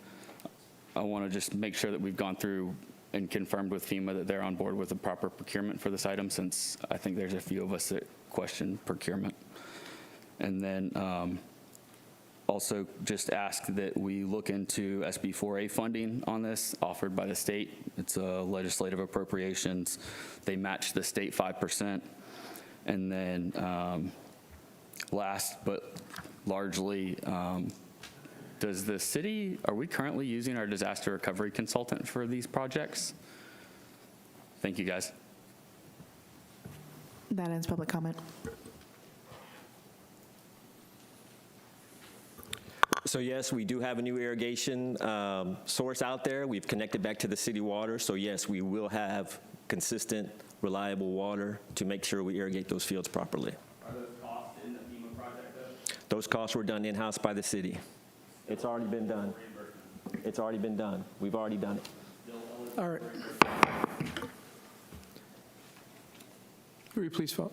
I want to just make sure that we've gone through and confirmed with FEMA that they're on board with the proper procurement for this item, since I think there's a few of us that question procurement. And then also just ask that we look into SB 4A funding on this offered by the state. It's legislative appropriations. They match the state 5%. And then last but largely, does the city, are we currently using our disaster recovery consultant for these projects? Thank you, guys. That ends public comment. So yes, we do have a new irrigation source out there. We've connected back to the city water. So yes, we will have consistent, reliable water to make sure we irrigate those fields properly. Are those costs in the FEMA project, though? Those costs were done in-house by the city. It's already been done. It's already been done. We've already done it. All right. Will you please vote?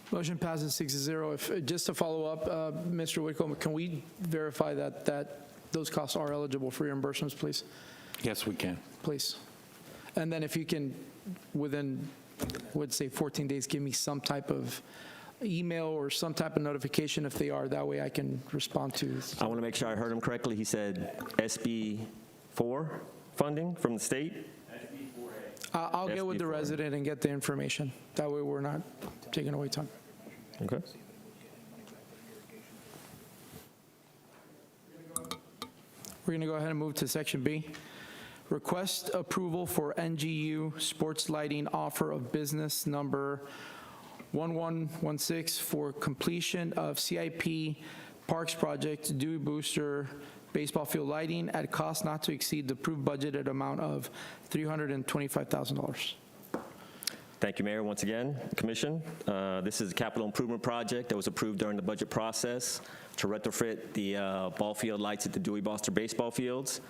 Motion passes 6-0. If, just to follow up, Mr. Whitcomb, can we verify that those costs are eligible for reimbursements, please? Yes, we can. Please. And then if you can, within, would say 14 days, give me some type of email or some type of notification if they are. That way I can respond to. I want to make sure I heard him correctly. He said SB 4? funding from the state? I'll get with the resident and get the information. That way we're not taking away time. Okay. We're going to go ahead and move to section B. Request approval for NGU sports lighting offer of business number 1116 for completion of CIP Parks Project Dewey Booster baseball field lighting at cost not to exceed the approved budgeted amount of $325,000. Thank you, Mayor. Once again, Commission, this is a capital improvement project that was approved during the budget process to retrofit the ball field lights at the Dewey Booster baseball fields.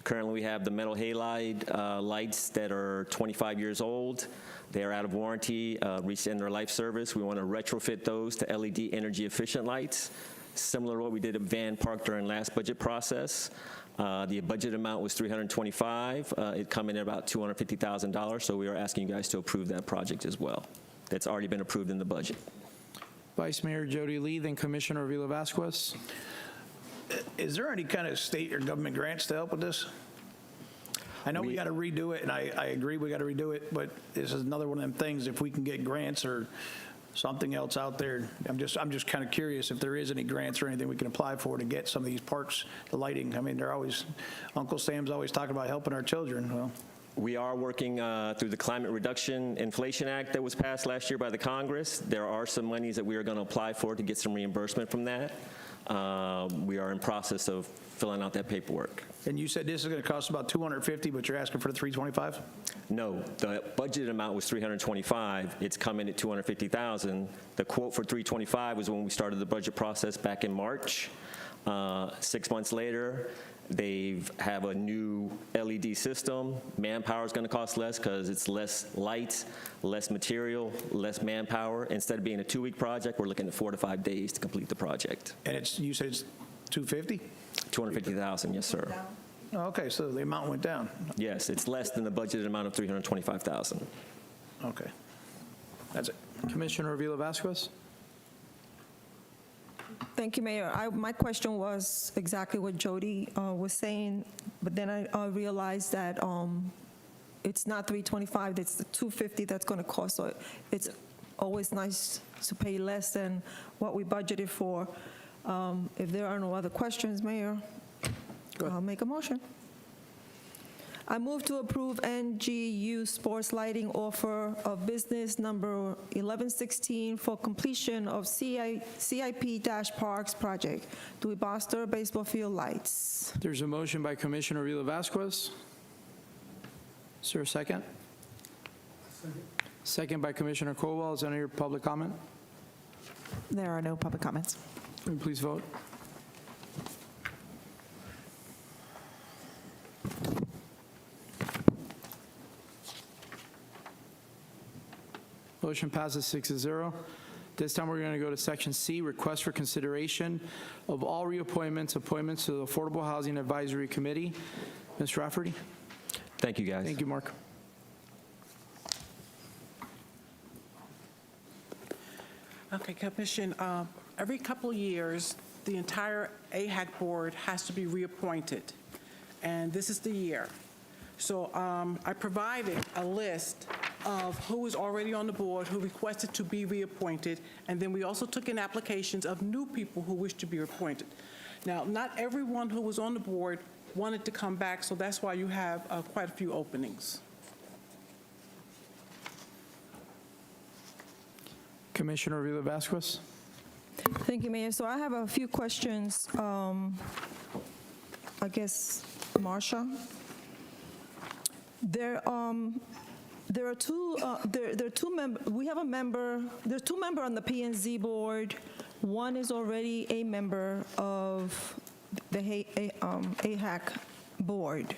Currently, we have the metal halide lights that are 25 years old. They are out of warranty, reached the end of their life service. We want to retrofit those to LED energy efficient lights, similar to what we did at Van Park during last budget process. The budget amount was $325. It come in at about $250,000, so we are asking you guys to approve that project as well. That's already been approved in the budget. Vice Mayor Jody Lee, then Commissioner Avila Vasquez. Is there any kind of state or government grants to help with this? I know we got to redo it, and I agree we got to redo it, but this is another one of them things, if we can get grants or something else out there. I'm just kind of curious if there is any grants or anything we can apply for to get some of these parks, the lighting. I mean, they're always, Uncle Sam's always talking about helping our children. Well, we are working through the Climate Reduction Inflation Act that was passed last year by the Congress. There are some monies that we are going to apply for to get some reimbursement from that. We are in process of filling out that paperwork. And you said this is going to cost about $250, but you're asking for the $325? No, the budgeted amount was $325. It's coming at $250,000. The quote for $325 was when we started the budget process back in March. 6 months later, they have a new LED system. Manpower is going to cost less because it's less lights, less material, less manpower. Instead of being a 2-week project, we're looking at 4 to 5 days to complete the project. And you said it's $250? $250,000, yes, sir. Oh, okay, so the amount went down. Yes, it's less than the budgeted amount of $325,000. Okay, that's it. Commissioner Avila Vasquez. Thank you, Mayor. My question was exactly what Jody was saying, but then I realized that it's not $325, it's the $250 that's going to cost. So it's always nice to pay less than what we budgeted for. If there are no other questions, Mayor, I'll make a motion. I move to approve NGU Sports Lighting offer of business number 1116 for completion of CIP-Parks Project, Dewey Booster baseball field lights. There's a motion by Commissioner Avila Vasquez. Is there a second? Second by Commissioner Colwell. Is there any public comment? There are no public comments. Please vote. Motion passes 6-0. This time we're going to go to section C, request for consideration of all reappointments, appointments to the Affordable Housing Advisory Committee. Ms. Rafferty. Thank you, guys. Thank you, Mark. Okay, Commission, every couple of years, the entire AHAC board has to be reappointed, and this is the year. So I provided a list of who is already on the board, who requested to be reappointed, and then we also took in applications of new people who wish to be appointed. Now, not everyone who was on the board wanted to come back, so that's why you have quite a few openings. Commissioner Avila Vasquez. Thank you, Mayor. So I have a few questions. I guess, Marsha. There are two members. We have a member. There's 2 members on the P&Z board. One is already a member of the AHAC board.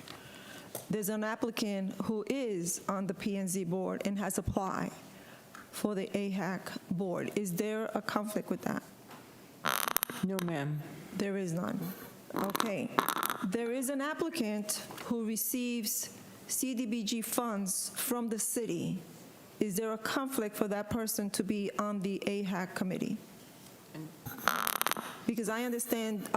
There's an applicant who is on the P&Z board and has applied for the AHAC board. Is there a conflict with that? No, ma'am. There is none. Okay. There is an applicant who receives CDBG funds from the city. Is there a conflict for that person to be on the AHAC committee? Because I understand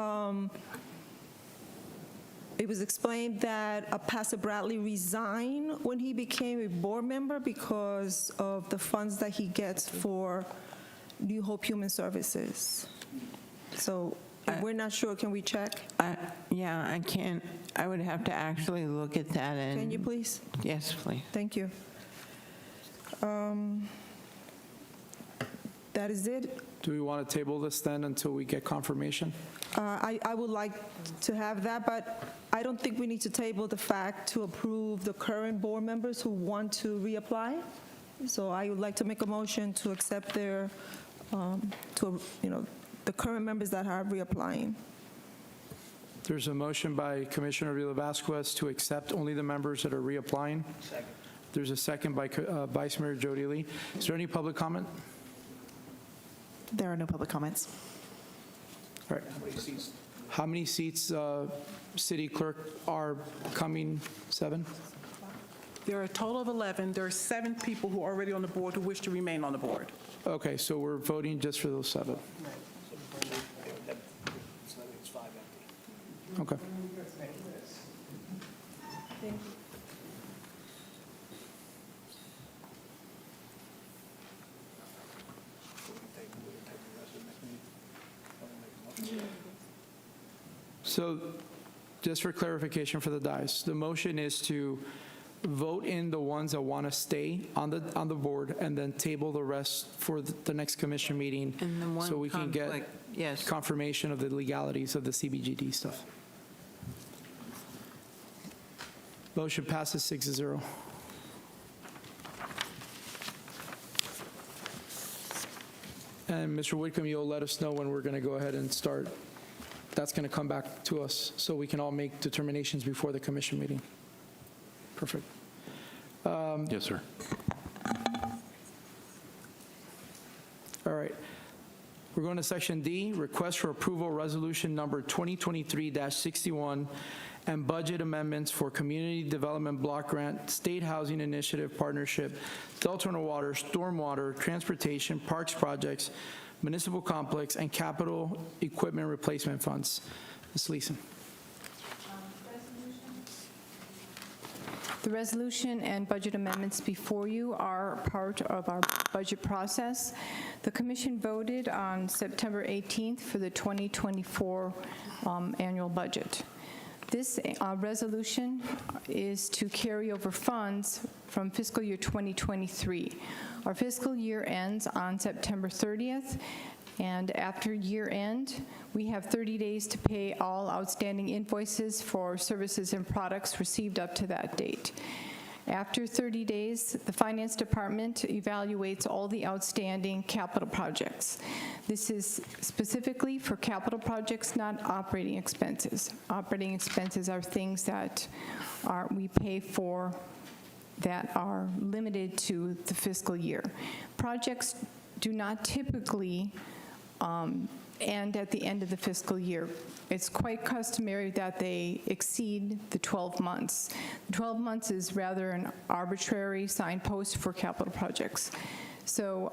it was explained that Pastor Bradley resigned when he became a board member because of the funds that he gets for New Hope Human Services. So if we're not sure, can we check? Yeah, I can't. I would have to actually look at that. And Can you please? Yes, please. Thank you. That is it. Do we want to table this then until we get confirmation? I would like to have that, but I don't think we need to table the fact to approve the current board members who want to reapply. So I would like to make a motion to accept their, the current members that are reapplying. There's a motion by Commissioner Vila Vasquez to accept only the members that are reapplying. Second. There's a second by Vice Mayor Jody Lee. Is there any public comment? There are no public comments. All right. How many seats, City Clerk, are coming? 7? There are a total of 11. There are 7 people who are already on the board who wish to remain on the board. Okay, so we're voting just for those 7. Okay. So just for clarification for the dais, the motion is to vote in the ones that want to stay on the board and then table the rest for the next commission meeting And the one so we can get conflict, yes. confirmation of the legalities of the CBGD stuff. Motion passes 6-0. And Mr. Whitcomb, you'll let us know when we're going to go ahead and start. That's going to come back to us so we can all make determinations before the commission meeting. Perfect. Yes, sir. All right. We're going to section D, request for approval resolution number 2023-61 and budget amendments for Community Development Block Grant, State Housing Initiative Partnership, Deltona Water, Stormwater, Transportation, Parks Projects, Municipal Complex, and Capital Equipment Replacement Funds. Ms. Leeson. The resolution and budget amendments before you are part of our budget process. The commission voted on September 18th for the 2024 annual budget. This resolution is to carry over funds from fiscal year 2023. Our fiscal year ends on September 30th, and after year end, we have 30 days to pay all outstanding invoices for services and products received up to that date. After 30 days, the Finance Department evaluates all the outstanding capital projects. This is specifically for capital projects, not operating expenses. Operating expenses are things that we pay for that are limited to the fiscal year. Projects do not typically end at the end of the fiscal year. It's quite customary that they exceed the 12 months. 12 months is rather an arbitrary signpost for capital projects. So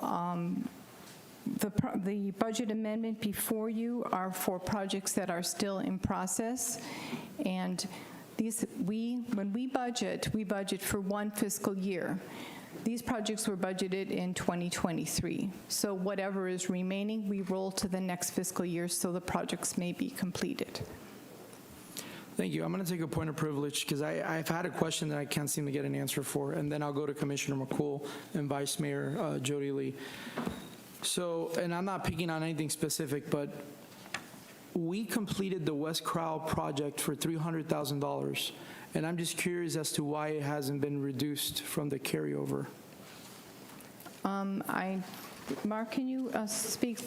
the budget amendment before you are for projects that are still in process, and when we budget for one fiscal year. These projects were budgeted in 2023. So whatever is remaining, we roll to the next fiscal year so the projects may be completed. Thank you. I'm going to take a point of privilege because I've had a question that I can't seem to get an answer for, and then I'll go to Commissioner McCool and Vice Mayor Jody Lee. So, and I'm not picking on anything specific, but we completed the West Crowell project for $300,000. And I'm just curious as to why it hasn't been reduced from the carryover. Mark, can you speak?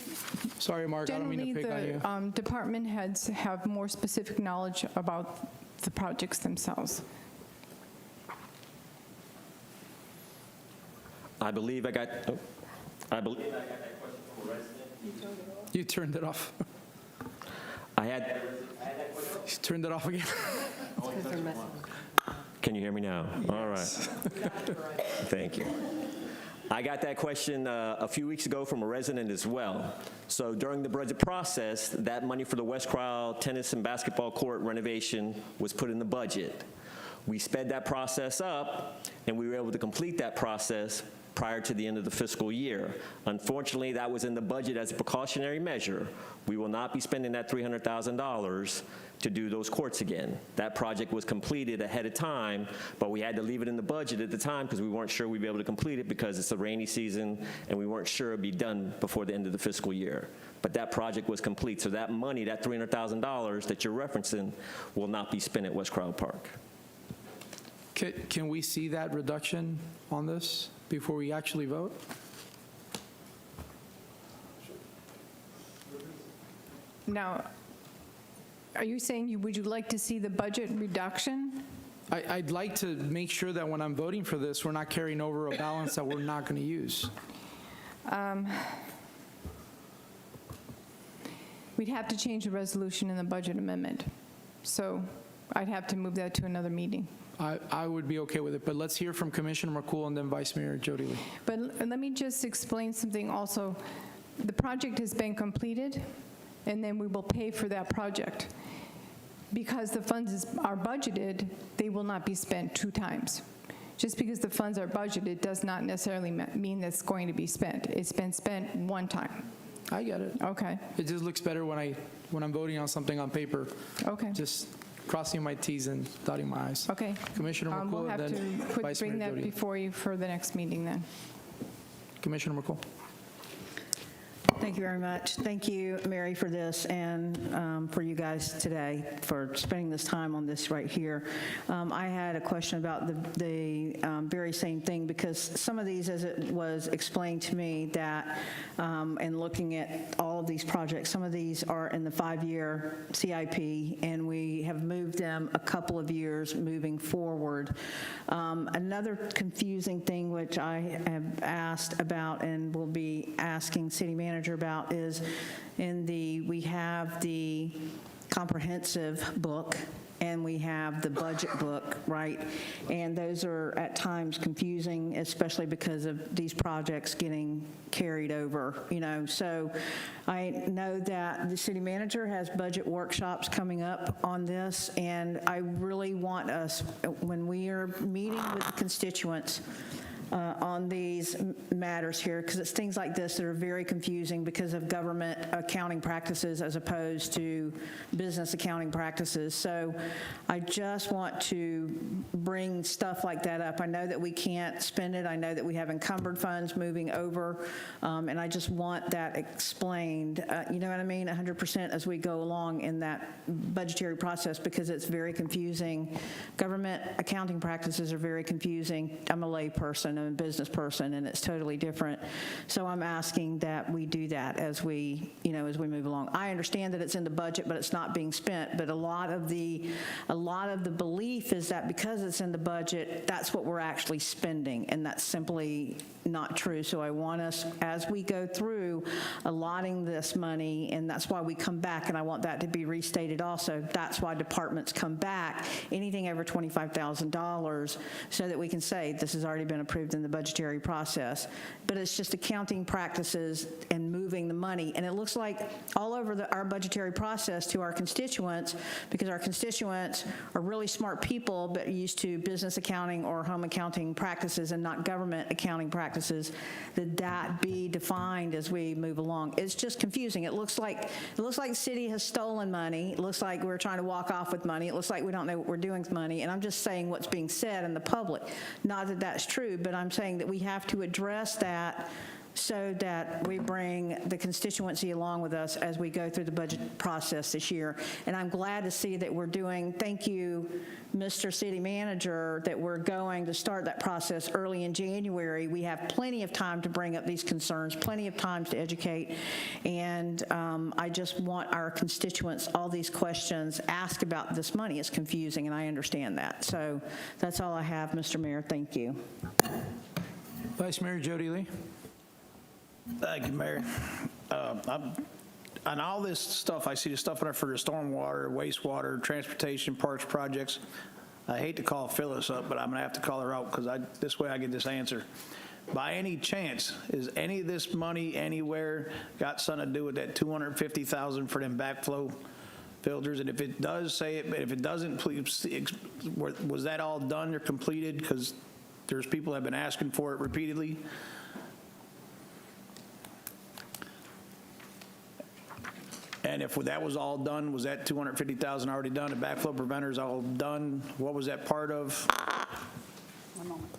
Sorry, Mark, I don't mean to pick on you. Generally, the department heads have more specific knowledge about the projects themselves. I believe I got that question from a resident. You turned it off. I had that question. You turned it off again. Can you hear me now? All right. Thank you. I got that question a few weeks ago from a resident as well. So during the budget process, that money for the West Crowell tennis and basketball court renovation was put in the budget. We sped that process up, and we were able to complete that process prior to the end of the fiscal year. Unfortunately, that was in the budget as a precautionary measure. We will not be spending that $300,000 to do those courts again. That project was completed ahead of time, but we had to leave it in the budget at the time because we weren't sure we'd be able to complete it because it's a rainy season and we weren't sure it'd be done before the end of the fiscal year. But that project was complete, so that money, that $300,000 that you're referencing, will not be spent at West Crowell Park. Can we see that reduction on this before we actually vote? Now, are you saying would you like to see the budget reduction? I'd like to make sure that when I'm voting for this, we're not carrying over a balance that we're not going to use. We'd have to change the resolution in the budget amendment. So I'd have to move that to another meeting. I would be okay with it, but let's hear from Commissioner McCool and then Vice Mayor Jody Lee. But let me just explain something also. The project has been completed, and then we will pay for that project. Because the funds are budgeted, they will not be spent 2 times. Just because the funds are budgeted does not necessarily mean that's going to be spent. It's been spent 1 time. I get it. Okay. It just looks better when I'm voting on something on paper. Okay. Just crossing my T's and dotting my I's. Okay. Commissioner We'll McCool have and then to Vice bring Mayor that Jody. before you for the next meeting then. Commissioner McCool. Thank you very much. Thank you, Mary, for this, and for you guys today for spending this time on this right here. I had a question about the very same thing, because some of these, as it was explained to me, that and looking at all of these projects, some of these are in the 5-year CIP, and we have moved them a couple of years moving forward. Another confusing thing which I have asked about and will be asking City Manager about is we have the comprehensive book and we have the budget book, right? And those are at times confusing, especially because of these projects getting carried over, So I know that the city manager has budget workshops coming up on this, and I really want us, when we are meeting with the constituents, on these matters here, because it's things like this that are very confusing because of government accounting practices as opposed to business accounting practices. So I just want to bring stuff like that up. I know that we can't spend it. I know that we have encumbered funds moving over, and I just want that explained, you know what I mean, 100% as we go along in that budgetary process, because it's very confusing. Government accounting practices are very confusing. I'm a lay person, I'm a business person, and it's totally different. So I'm asking that we do that as we move along. I understand that it's in the budget, but it's not being spent. But a lot of the belief is that because it's in the budget, that's what we're actually spending, and that's simply not true. So I want us, as we go through allotting this money, and that's why we come back, and I want that to be restated also. That's why departments come back, anything over $25,000, so that we can say this has already been approved in the budgetary process. But it's just accounting practices and moving the money. And it looks like all over our budgetary process to our constituents, because our constituents are really smart people, but used to business accounting or home accounting practices and not government accounting practices, that be defined as we move along. It's just confusing. It looks like the city has stolen money. It looks like we're trying to walk off with money. It looks like we don't know what we're doing with money. And I'm just saying what's being said in the public. Not that that's true, but I'm saying that we have to address that so that we bring the constituency along with us as we go through the budget process this year. And I'm glad to see that we're doing, thank you, Mr. City Manager, that we're going to start that process early in January. We have plenty of time to bring up these concerns, plenty of time to educate, and I just want our constituents, all these questions asked about this money. It's confusing, and I understand that. So that's all I have, Mr. Mayor. Thank you. Vice Mayor Jody Lee. Thank you, Mayor. On all this stuff, I see the stuff in there for the stormwater, wastewater, transportation, parks projects. I hate to call Phyllis up, but I'm going to have to call her out because this way I get this answer. By any chance, is any of this money anywhere got something to do with that $250,000 for them backflow filters? And if it does, say it, but if it doesn't, please, was that all done or completed? Because there's people that have been asking for it repeatedly. And if that was all done, was that $250,000 already done? The backflow preventers all done? What was that part of? One moment.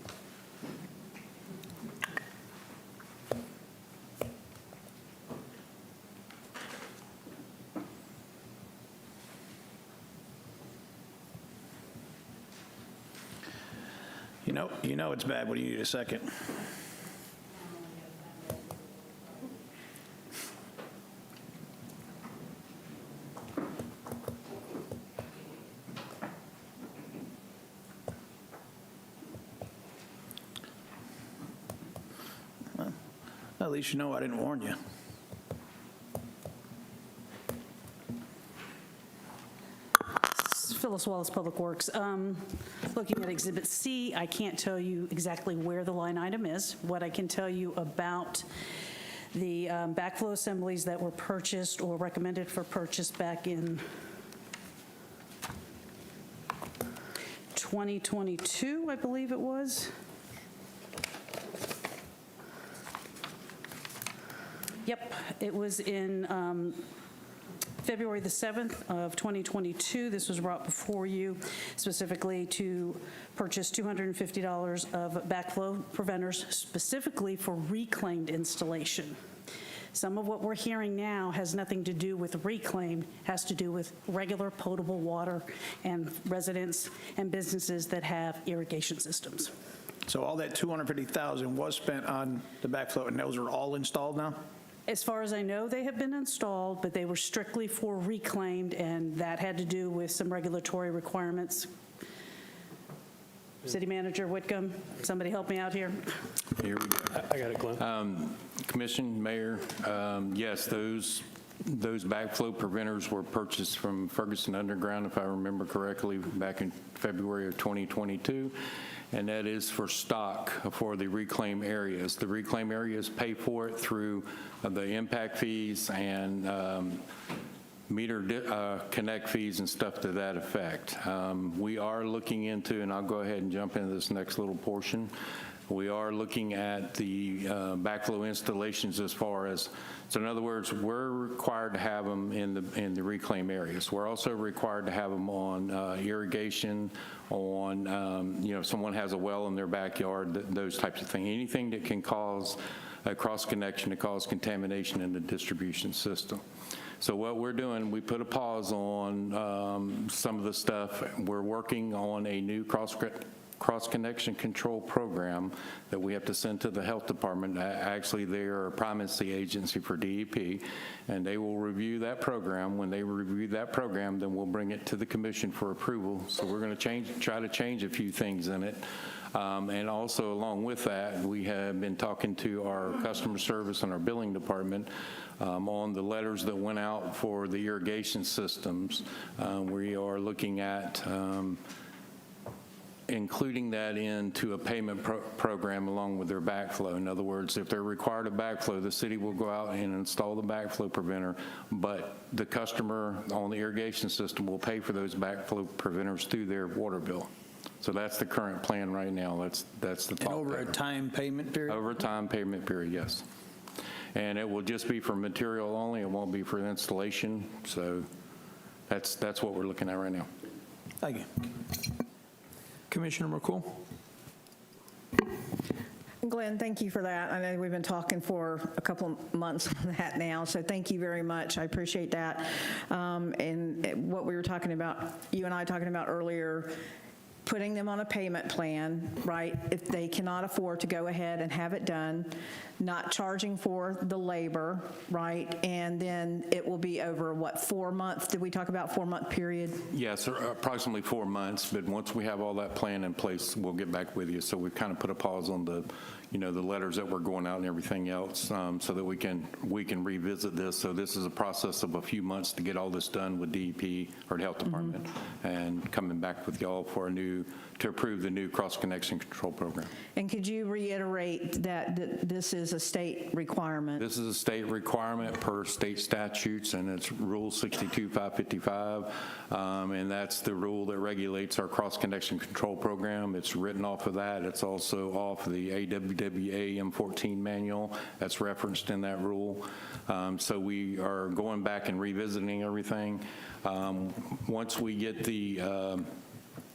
You know it's bad when you need a second. Well, at least you know I didn't warn you. Phyllis Wallace, Public Works. Looking at Exhibit C, I can't tell you exactly where the line item is. What I can tell you about the backflow assemblies that were purchased or recommended for purchase back in 2022, I believe it was. Yep, it was in February the 7th of 2022. This was brought before you specifically to purchase $250 of backflow preventers specifically for reclaimed installation. Some of what we're hearing now has nothing to do with reclaim, has to do with regular potable water and residents and businesses that have irrigation systems. So all that $250,000 was spent on the backflow, and those are all installed now? As far as I know, they have been installed, but they were strictly for reclaimed, and that had to do with some regulatory requirements. City Manager Whitcomb, somebody help me out here. Here we go. I got it, Glenn. Commission, Mayor, yes, those backflow preventers were purchased from Ferguson Underground, if I remember correctly, back in February of 2022, and that is for stock for the reclaim areas. The reclaim areas pay for it through the impact fees and meter connect fees and stuff to that effect. We are looking into, and I'll go ahead and jump into this next little portion, we are looking at the backflow installations as far as, so in other words, we're required to have them in the reclaim areas. We're also required to have them on irrigation, on, if someone has a well in their backyard, those types of things. Anything that can cause a cross connection to cause contamination in the distribution system. So what we're doing, we put a pause on some of the stuff. We're working on a new cross-connection control program that we have to send to the health department. Actually, they are a primacy agency for DEP, and they will review that program. When they review that program, then we'll bring it to the commission for approval. So we're going to try to change a few things in it. And also along with that, we have been talking to our customer service and our billing department on the letters that went out for the irrigation systems. We are looking at including that into a payment program along with their backflow. In other words, if they're required a backflow, the city will go out and install the backflow preventer, but the customer on the irrigation system will pay for those backflow preventers through their water bill. So that's the current plan right now. That's the thought. And over a time payment period? Over a time payment period, yes. And it will just be for material only. It won't be for installation. So that's what we're looking at right now. Thank you. Commissioner McCool. Glenn, thank you for that. I know we've been talking for a couple of months on that now, so thank you very much. I appreciate that. And what we were talking about, you and I talking about earlier, putting them on a payment plan, right? If they cannot afford to go ahead and have it done, not charging for the labor, right? And then it will be over, what, 4 months? Did we talk about 4-month period? Yes, approximately 4 months, but once we have all that plan in place, we'll get back with you. So we've kind of put a pause on the letters that were going out and everything else, so that we can revisit this. So this is a process of a few months to get all this done with DEP or the health department, and coming back with y'all for a new to approve the new cross-connection control program. And could you reiterate that this is a state requirement? This is a state requirement per state statutes, and it's Rule 62555, and that's the rule that regulates our cross-connection control program. It's written off of that. It's also off the AWWA M14 manual that's referenced in that rule. So we are going back and revisiting everything. Once we get the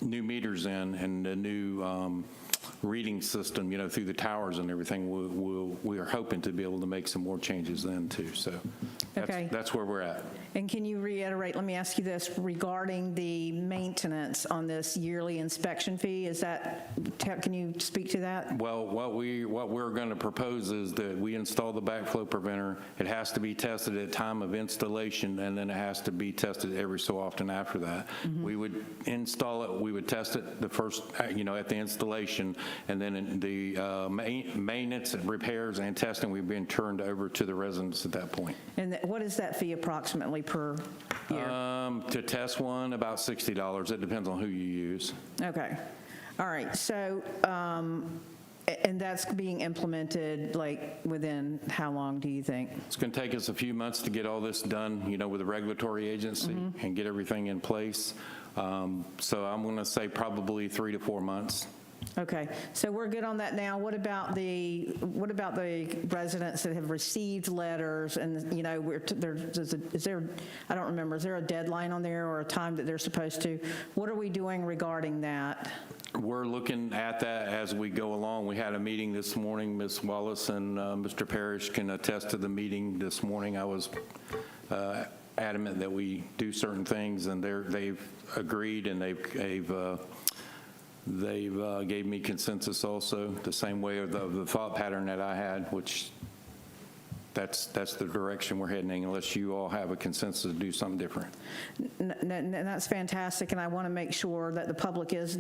new meters in and the new reading system, through the towers and everything, we are hoping to be able to make some more changes then too. So that's where we're at. And can you reiterate, let me ask you this, regarding the maintenance on this yearly inspection fee, can you speak to that? Well, what we're going to propose is that we install the backflow preventer. It has to be tested at time of installation, and then it has to be tested every so often after that. We would install it, we would test it the first, at the installation, and then the maintenance and repairs and testing, we've been turned over to the residents at that point. And what is that fee approximately per year? To test one, about $60. It depends on who you use. Okay. All right. So, and that's being implemented within how long do you think? It's going to take us a few months to get all this done, with the regulatory agency and get everything in place. So I'm going to say probably 3 to 4 months. Okay, so we're good on that now. What about the residents that have received letters and, is there, I don't remember, is there a deadline on there or a time that they're supposed to? What are we doing regarding that? We're looking at that as we go along. We had a meeting this morning. Ms. Wallace and Mr. Parrish can attest to the meeting this morning. I was adamant that we do certain things, and they've agreed, and they've gave me consensus also, the same way of the thought pattern that I had, which that's the direction we're heading, unless you all have a consensus to do something different. And that's fantastic, and I want to make sure that the public is,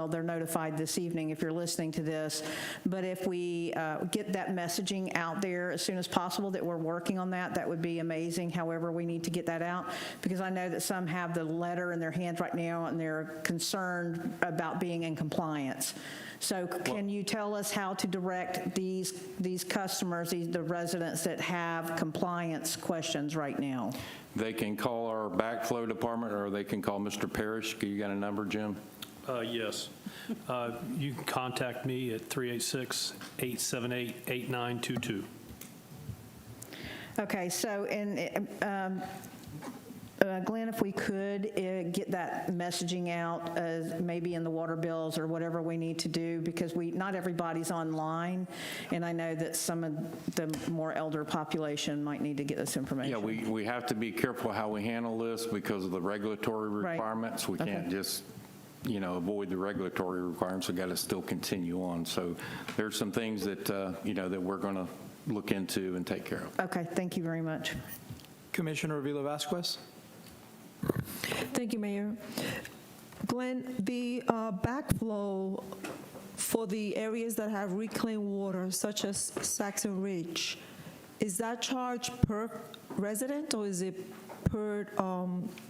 they're notified this evening if you're listening to this, but if we get that messaging out there as soon as possible that we're working on that would be amazing. However, we need to get that out, because I know that some have the letter in their hands right now and they're concerned about being in compliance. So can you tell us how to direct these customers, the residents that have compliance questions right now? They can call our backflow department, or they can call Mr. Parrish. You got a number, Jim? Yes. You can contact me at 386-878-8922. Okay, so Glenn, if we could get that messaging out, maybe in the water bills or whatever we need to do, because not everybody's online, and I know that some of the more elder population might need to get this information. Yeah, we have to be careful how we handle this because of the regulatory requirements. We can't just avoid the regulatory requirements. We got to still continue on. So there's some things that that we're going to look into and take care of. Okay, thank you very much. Commissioner Avila Vasquez. Thank you, Mayor. Glenn, the backflow for the areas that have reclaimed water, such as Saxon Ridge, is that charged per resident or is it per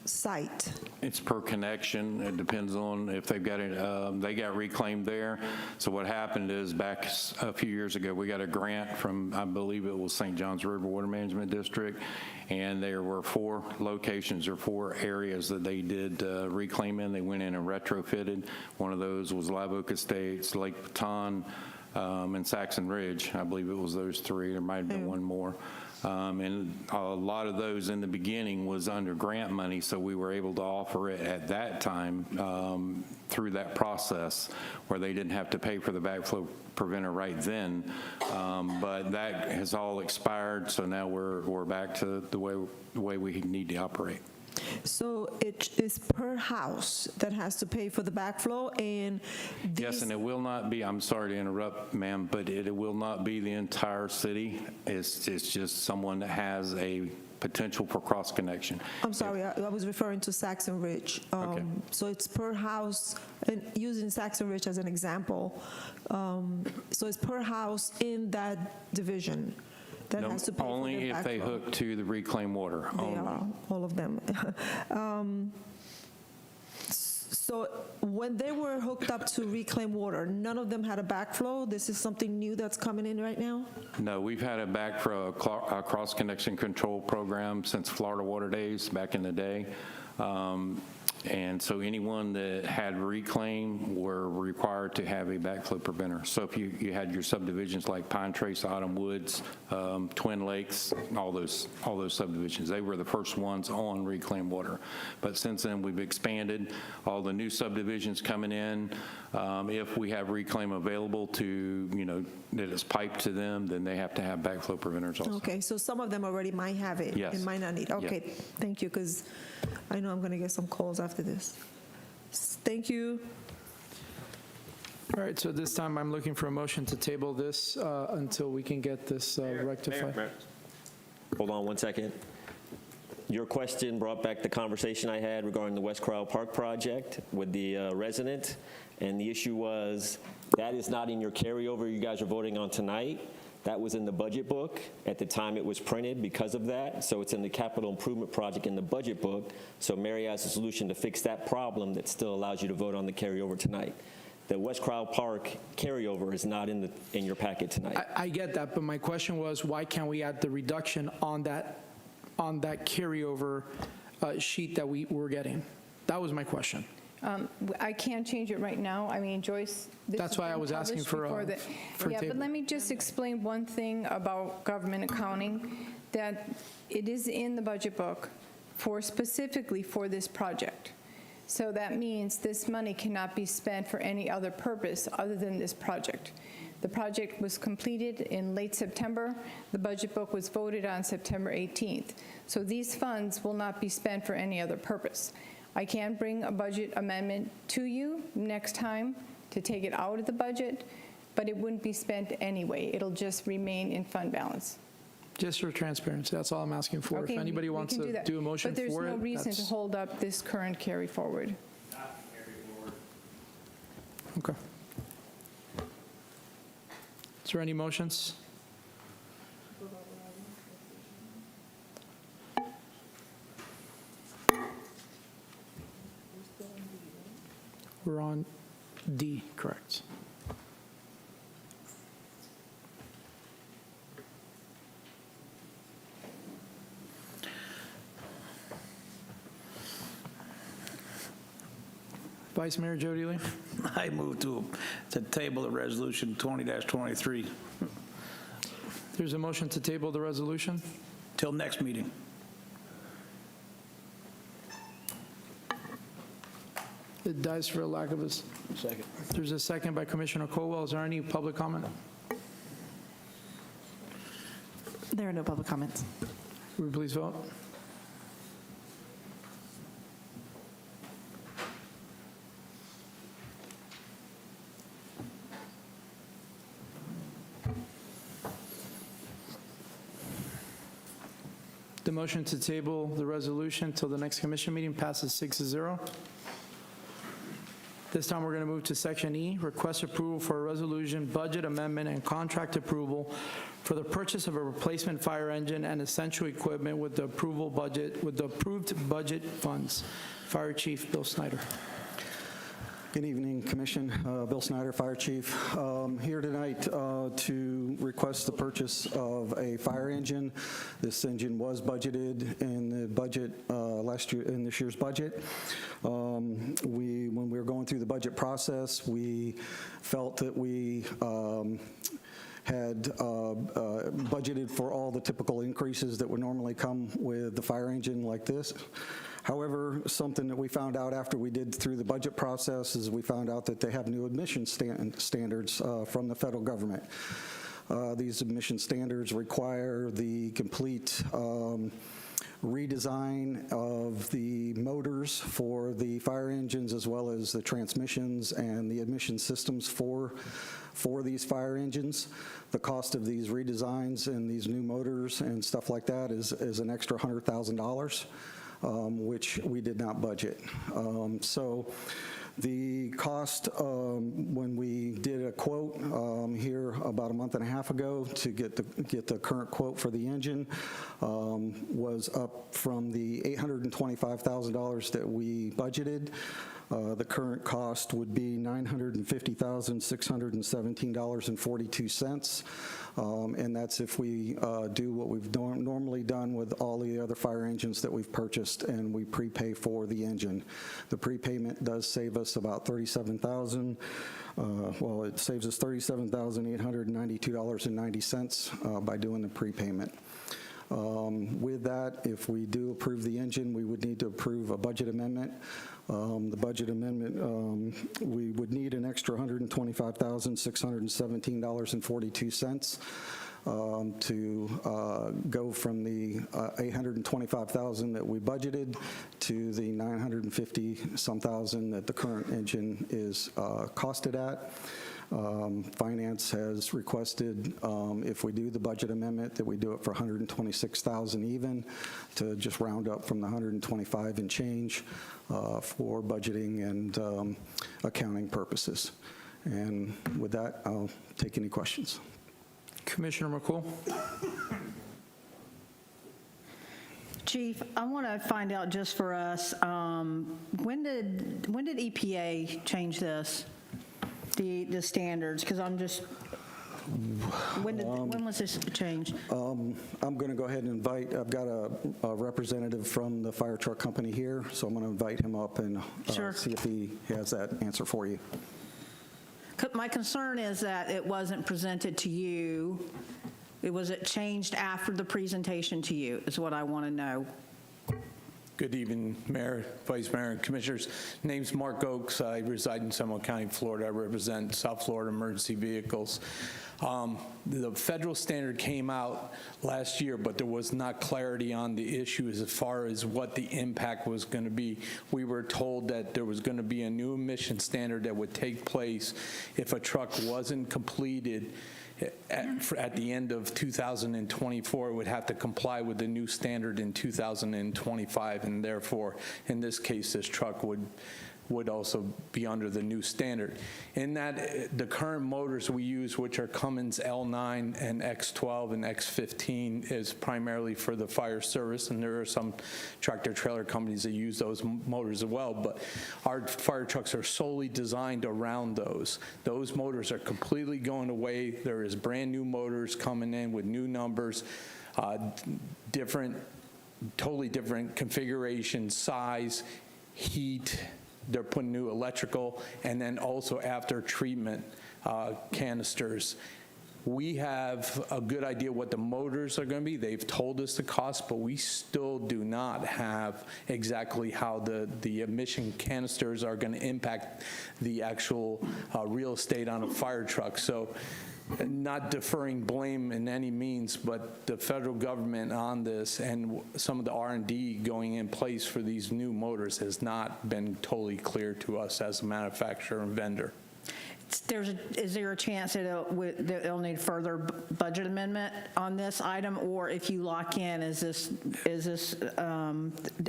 site? It's per connection. It depends on if they've got it. They got reclaimed there. So what happened is back a few years ago, we got a grant from, I believe it was St. Johns River Water Management District, and there were 4 locations or 4 areas that they did reclaim in. They went in and retrofitted. One of those was Live Oak Estates, Lake Baton, and Saxon Ridge. I believe it was those 3. There might have been one more. And a lot of those in the beginning was under grant money, so we were able to offer it at that time through that process where they didn't have to pay for the backflow preventer right then. But that has all expired, so now we're back to the way we need to operate. So it is per house that has to pay for the backflow, and yes, and it will not be, I'm sorry to interrupt, ma'am, but it will not be the entire city. It's just someone that has a potential for cross connection. I'm sorry, I was referring to Saxon Ridge. Okay. So it's per house, and using Saxon Ridge as an example. So it's per house in that division that has to pay only for the if they backflow. hook to the reclaimed water. They are, all of them. So when they were hooked up to reclaimed water, none of them had a backflow? This is something new that's coming in right now? No, we've had a cross-connection control program since Florida Water Days back in the day. And so anyone that had reclaim were required to have a backflow preventer. So if you had your subdivisions like Pine Trace, Autumn Woods, Twin Lakes, all those subdivisions, they were the first ones on reclaimed water. But since then, we've expanded. All the new subdivisions coming in, if we have reclaim available to, that is piped to them, then they have to have backflow preventers also. Okay, so some of them already might have it. Yes. They might not need. Okay, thank you, because I know I'm going to get some calls after this. Thank you. All right, so this time I'm looking for a motion to table this until we can get this rectified. Mayor. Hold on one second. Your question brought back the conversation I had regarding the West Corral Park project with the resident, and the issue was that is not in your carryover you guys are voting on tonight. That was in the budget book at the time it was printed because of that. So it's in the capital improvement project in the budget book. So Mary has a solution to fix that problem that still allows you to vote on the carryover tonight. The West Corral Park carryover is not in your packet tonight. I get that, but my question was, why can't we add the reduction on that carryover sheet that we were getting? That was my question. I can't change it right now. I mean, Joyce. That's why I was asking for Yeah, but let me just explain one thing about government accounting, that it is in the budget book specifically for this project. So that means this money cannot be spent for any other purpose other than this project. The project was completed in late September. The budget book was voted on September 18th. So these funds will not be spent for any other purpose. I can bring a budget amendment to you next time to take it out of the budget, but it wouldn't be spent anyway. It'll just remain in fund balance. Just for transparency, that's all I'm asking for. Okay, If anybody wants we can to do a motion for it. But there's no reason to hold up this current carry forward. Okay. Is there any motions? We're on D, correct. Vice Mayor Jody Lee. I move to table the resolution 20-23 There's a motion to table the resolution. till next meeting. It dies for a lack of a second. There's a second by Commissioner Colwell. Is there any public comment? There are no public comments. Will you please vote? The motion to table the resolution till the next commission meeting passes 6-0. This time, we're going to move to Section E, request approval for a resolution, budget amendment, and contract approval for the purchase of a replacement fire engine and essential equipment with the approved budget funds. Fire Chief Bill Snyder. Good evening, Commission. Bill Snyder, Fire Chief. Here tonight to request the purchase of a fire engine. This engine was budgeted in the budget last year, in this year's budget. When we were going through the budget process, we felt that we had budgeted for all the typical increases that would normally come with the fire engine like this. However, something that we found out after we did through the budget process is we found out that they have new emission standards from the federal government. These emission standards require the complete redesign of the motors for the fire engines, as well as the transmissions and the emission systems for these fire engines. The cost of these redesigns and these new motors and stuff like that is an extra $100,000. Which we did not budget. So The cost, when we did a quote here about a month and a half ago to get the current quote for the engine, was up from the $825,000 that we budgeted. The current cost would be $950,617.42, and that's if we do what we've normally done with all the other fire engines that we've purchased, and we prepay for the engine. The prepayment does save us about $37,000. Well, it saves us $37,892.90 by doing the prepayment. With that, if we do approve the engine, we would need to approve a budget amendment. The budget amendment, we would need an extra $125,617.42 to go from the $825,000 that we budgeted to the $950-some thousand that the current engine is costed at. Finance has requested, if we do the budget amendment, that we do it for $126,000 even, to just round up from the $125 and change for budgeting and accounting purposes. And with that, I'll take any questions. Commissioner McCool? Chief, I want to find out just for us, when did EPA change this? The standards, because I'm just, when was this changed? I'm going to go ahead and invite, I've got a representative from the fire truck company here, so I'm going to invite him up and see if he has that answer for you. My concern is that it wasn't presented to you. Was it changed after the presentation to you, is what I want to know. Good evening, Mayor, Vice Mayor, and Commissioners. Name's Mark Oakes. I reside in Seminole County, Florida. I represent South Florida Emergency Vehicles. The federal standard came out last year, but there was not clarity on the issue as far as what the impact was going to be. We were told that there was going to be a new emission standard that would take place if a truck wasn't completed at the end of 2024, it would have to comply with the new standard in 2025, and therefore, in this case, this truck would also be under the new standard. In that, the current motors we use, which are Cummins L9 and X12 and X15, is primarily for the fire service, and there are some tractor-trailer companies that use those motors as well, but our fire trucks are solely designed around those. Those motors are completely going away. There is brand-new motors coming in with new numbers, totally different configuration, size, heat. They're putting new electrical, and then also after treatment canisters. We have a good idea what the motors are going to be. They've told us the cost, but we still do not have exactly how the emission canisters are going to impact the actual real estate on a fire truck. So, not deferring blame in any means, but the federal government on this and some of the R&D going in place for these new motors has not been totally clear to us as a manufacturer and vendor. Is there a chance that it'll need further budget amendment on this item, or if you lock in, is this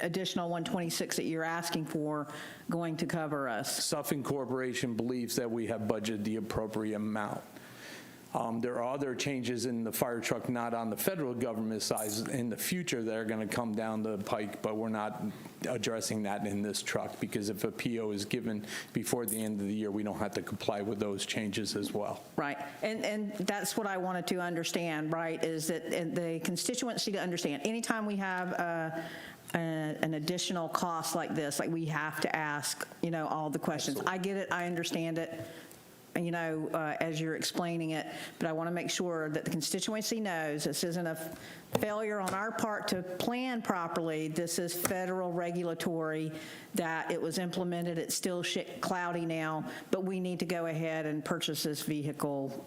additional 126 that you're asking for going to cover us? Suffolk Corporation believes that we have budgeted the appropriate amount. There are other changes in the fire truck, not on the federal government side, in the future that are going to come down the pike, but we're not addressing that in this truck, because if a PO is given before the end of the year, we don't have to comply with those changes as well. Right, and that's what I wanted to understand, right, is that the constituency to understand, anytime we have an additional cost like this, like we have to ask, all the questions. Absolutely. I get it, I understand it. As you're explaining it, but I want to make sure that the constituency knows this isn't a failure on our part to plan properly. This is federal regulatory, that it was implemented. It's still cloudy now, but we need to go ahead and purchase this vehicle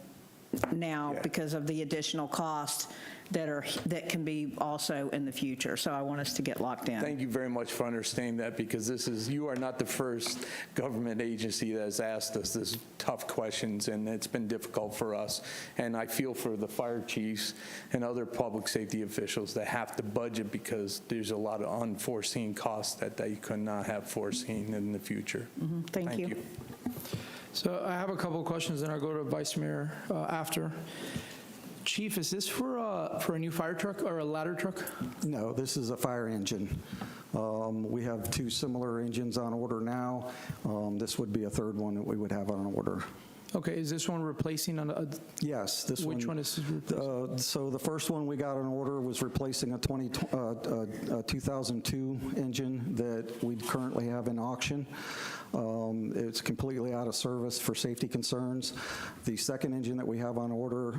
now because of the additional costs that can be also in the future. So I want us to get locked in. Thank you very much for understanding that, because you are not the first government agency that has asked us this tough questions, and it's been difficult for us. And I feel for the fire chiefs and other public safety officials that have to budget, because there's a lot of unforeseen costs that they could not have foreseen in the future. Thank you. So I have a couple of questions, and I'll go to Vice Mayor after. Chief, is this for a new fire truck or a ladder truck? No, this is a fire engine. We have 2 similar engines on order now. This would be a third one that we would have on order. Okay, is this one replacing Yes, this one. Which one is replacing? So the first one we got on order was replacing a 2002 engine that we currently have in auction. It's completely out of service for safety concerns. The second engine that we have on order,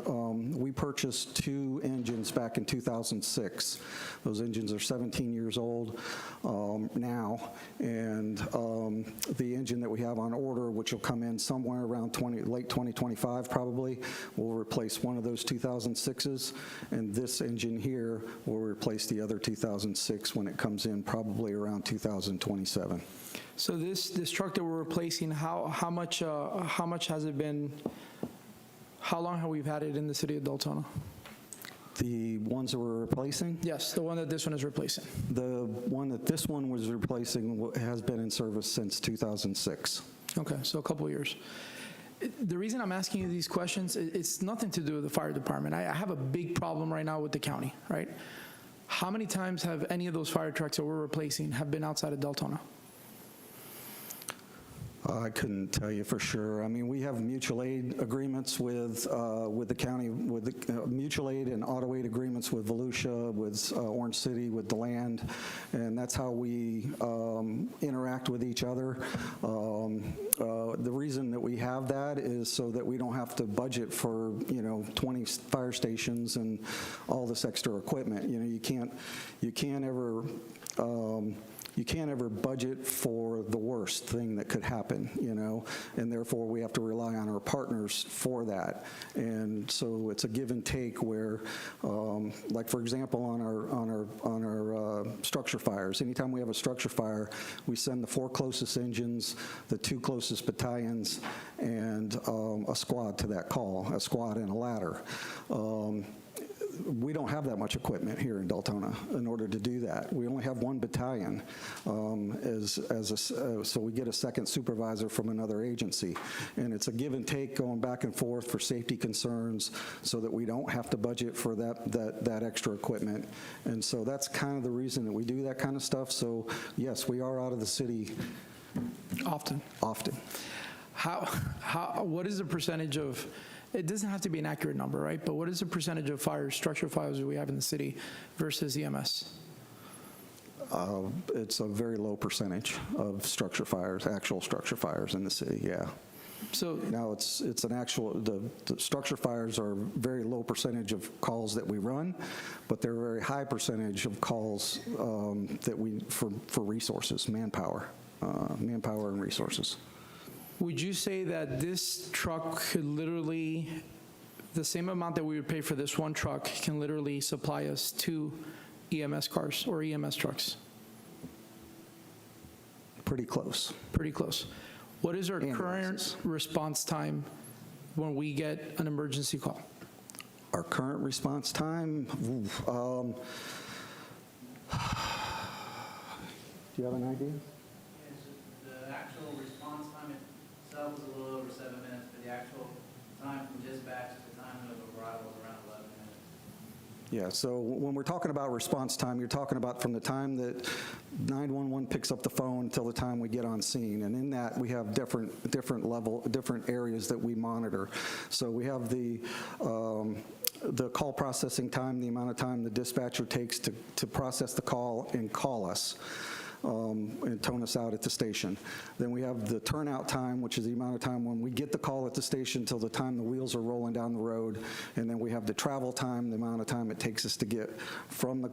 we purchased 2 engines back in 2006. Those engines are 17 years old now, and the engine that we have on order, which will come in somewhere around late 2025 probably, will replace one of those 2006s, and this engine here will replace the other 2006 when it comes in probably around 2027. So this truck that we're replacing, how much has it been? How long have we had it in the city of Deltona? The ones that we're replacing? Yes, the one that this one is replacing. The one that this one was replacing has been in service since 2006. Okay, so a couple of years. The reason I'm asking you these questions, it's nothing to do with the fire department. I have a big problem right now with the county, right? How many times have any of those fire trucks that we're replacing have been outside of Deltona? I couldn't tell you for sure. I mean, we have mutual aid agreements with the county, with the mutual aid and auto aid agreements with Volusia, with Orange City, with DeLand, and that's how we interact with each other. The reason that we have that is so that we don't have to budget for 20 fire stations and all this extra equipment. You can't ever budget for the worst thing that could happen, and therefore we have to rely on our partners for that. And so it's a give and take where, like for example, on our structure fires, anytime we have a structure fire, we send the 4 closest engines, the 2 closest battalions, and a squad to that call, a squad and a ladder. We don't have that much equipment here in Deltona in order to do that. We only have 1 battalion, so we get a second supervisor from another agency. And it's a give and take going back and forth for safety concerns so that we don't have to budget for that extra equipment. And so that's kind of the reason that we do that kind of stuff. So yes, we are out of the city often. What is the percentage of, it doesn't have to be an accurate number, right? But what is the percentage of structure fires that we have in the city versus EMS? It's a very low percentage of structure fires, actual structure fires in the city, yeah. So now it's an actual, the structure fires are a very low percentage of calls that we run, but they're a very high percentage of calls that we, for resources, manpower and resources. Would you say that this truck could literally, the same amount that we would pay for this one truck can literally supply us 2 EMS cars or EMS trucks? Pretty close. Pretty close. What is our current response time when we get an emergency call? Our current response time, do you have an idea? The actual response time itself is a little over 7 minutes, but the actual time from dispatch to the time of arrival is around 11 minutes. Yeah, so when we're talking about response time, you're talking about from the time that 911 picks up the phone till the time we get on scene. And in that, we have different areas that we monitor. So we have the call processing time, the amount of time the dispatcher takes to process the call and call us. And tone us out at the station. Then we have the turnout time, which is the amount of time when we get the call at the station till the time the wheels are rolling down the road. And then we have the travel time, the amount of time it takes us to get from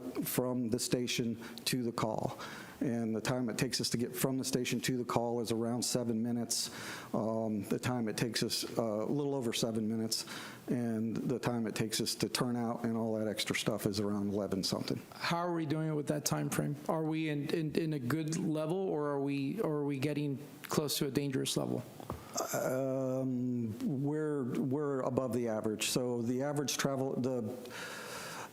the station to the call. and the time it takes us to get from the station to the call is around 7 minutes. The time it takes us, a little over 7 minutes, and the time it takes us to turn out and all that extra stuff is around 11 something. How are we doing with that time frame? Are we in a good level, or are we getting close to a dangerous level? We're above the average. So the average travel,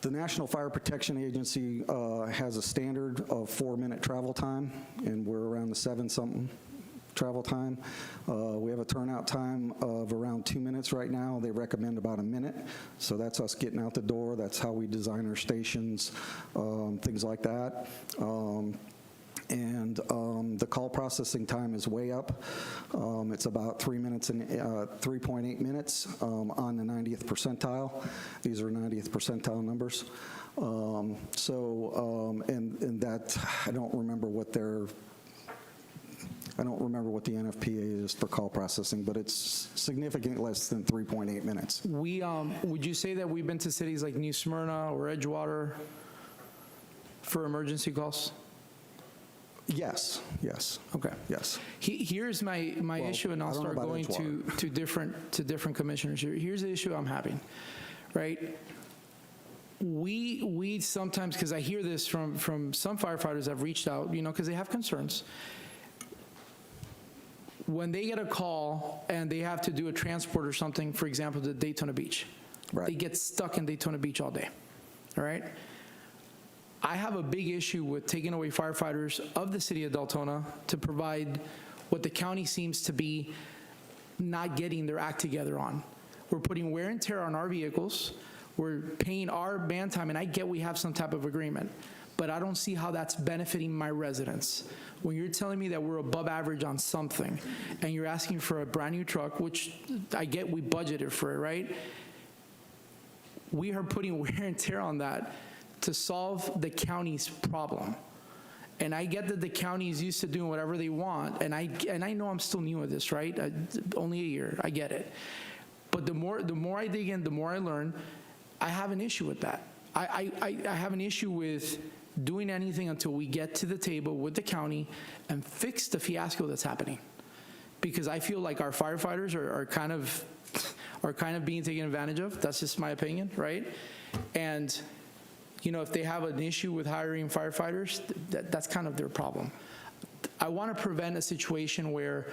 the National Fire Protection Agency has a standard of 4-minute travel time, and we're around the 7-something travel time. We have a turnout time of around 2 minutes right now. They recommend about a minute. So that's us getting out the door. That's how we design our stations, things like that. And the call processing time is way up. It's about 3 minutes and 3.8 minutes on the 90th percentile. These are 90th percentile numbers. And that, I don't remember what the NFPA is for call processing, but it's significantly less than 3.8 minutes. Would you say that we've been to cities like New Smyrna or Edgewater for emergency calls? Yes. Okay. Yes. Here's my issue, and I'll start going to different commissioners here. Here's the issue I'm having, right? We sometimes, because I hear this from some firefighters that have reached out, because they have concerns. When they get a call and they have to do a transport or something, for example, to Daytona Beach, they get stuck in Daytona Beach all day, all right? I have a big issue with taking away firefighters of the city of Deltona to provide what the county seems to be not getting their act together on. We're putting wear and tear on our vehicles. We're paying our man time, and I get we have some type of agreement, but I don't see how that's benefiting my residents. When you're telling me that we're above average on something, and you're asking for a brand new truck, which I get we budgeted for it, right? We are putting wear and tear on that to solve the county's problem. And I get that the county is used to doing whatever they want, and I know I'm still new at this, right? Only a year, I get it. But the more I dig in, the more I learn. I have an issue with that. I have an issue with doing anything until we get to the table with the county and fix the fiasco that's happening. Because I feel like our firefighters are kind of being taken advantage of. That's just my opinion, right? And if they have an issue with hiring firefighters, that's kind of their problem. I want to prevent a situation where,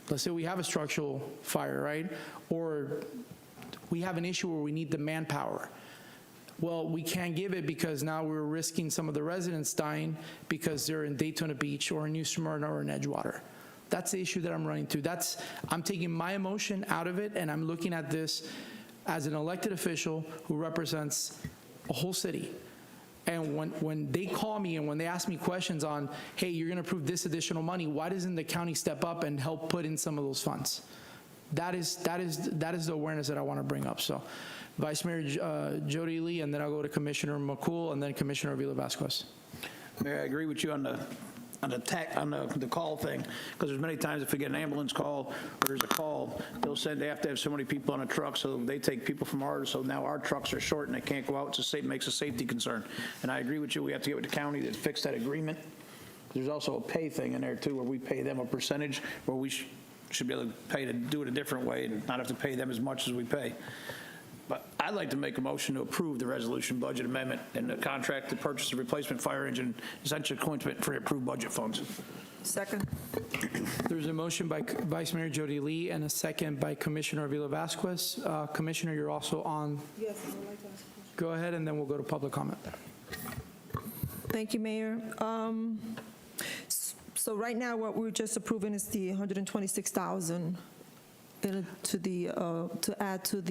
let's say we have a structural fire, right? Or we have an issue where we need the manpower. Well, we can't give it because now we're risking some of the residents dying because they're in Daytona Beach or in New Smyrna or in Edgewater. That's the issue that I'm running through. I'm taking my emotion out of it, and I'm looking at this as an elected official who represents a whole city. And when they call me and when they ask me questions on, hey, you're going to approve this additional money, why doesn't the county step up and help put in some of those funds? That is the awareness that I want to bring up. So, Vice Mayor Jody Lee, and then I'll go to Commissioner McCool, and then Commissioner Avila Vasquez. Mayor, I agree with you on the call thing, because there's many times if we get an ambulance call or there's a call, they have to have so many people on a truck, so they take people from ours, so now our trucks are short and they can't go out. It makes a safety concern. And I agree with you, we have to get with the county to fix that agreement. There's also a pay thing in there too, where we pay them a percentage, where we should be able to pay to do it a different way and not have to pay them as much as we pay. But I'd like to make a motion to approve the resolution budget amendment and the contract to purchase a replacement fire engine, essentially equipment for the approved budget funds. Second. There's a motion by Vice Mayor Jody Lee and a second by Commissioner Avila Vasquez. Commissioner, you're also on. Yes, I would like to ask a question. Go ahead, and then we'll go to public comment. Thank you, Mayor. So right now, what we're just approving is the $126,000 to add to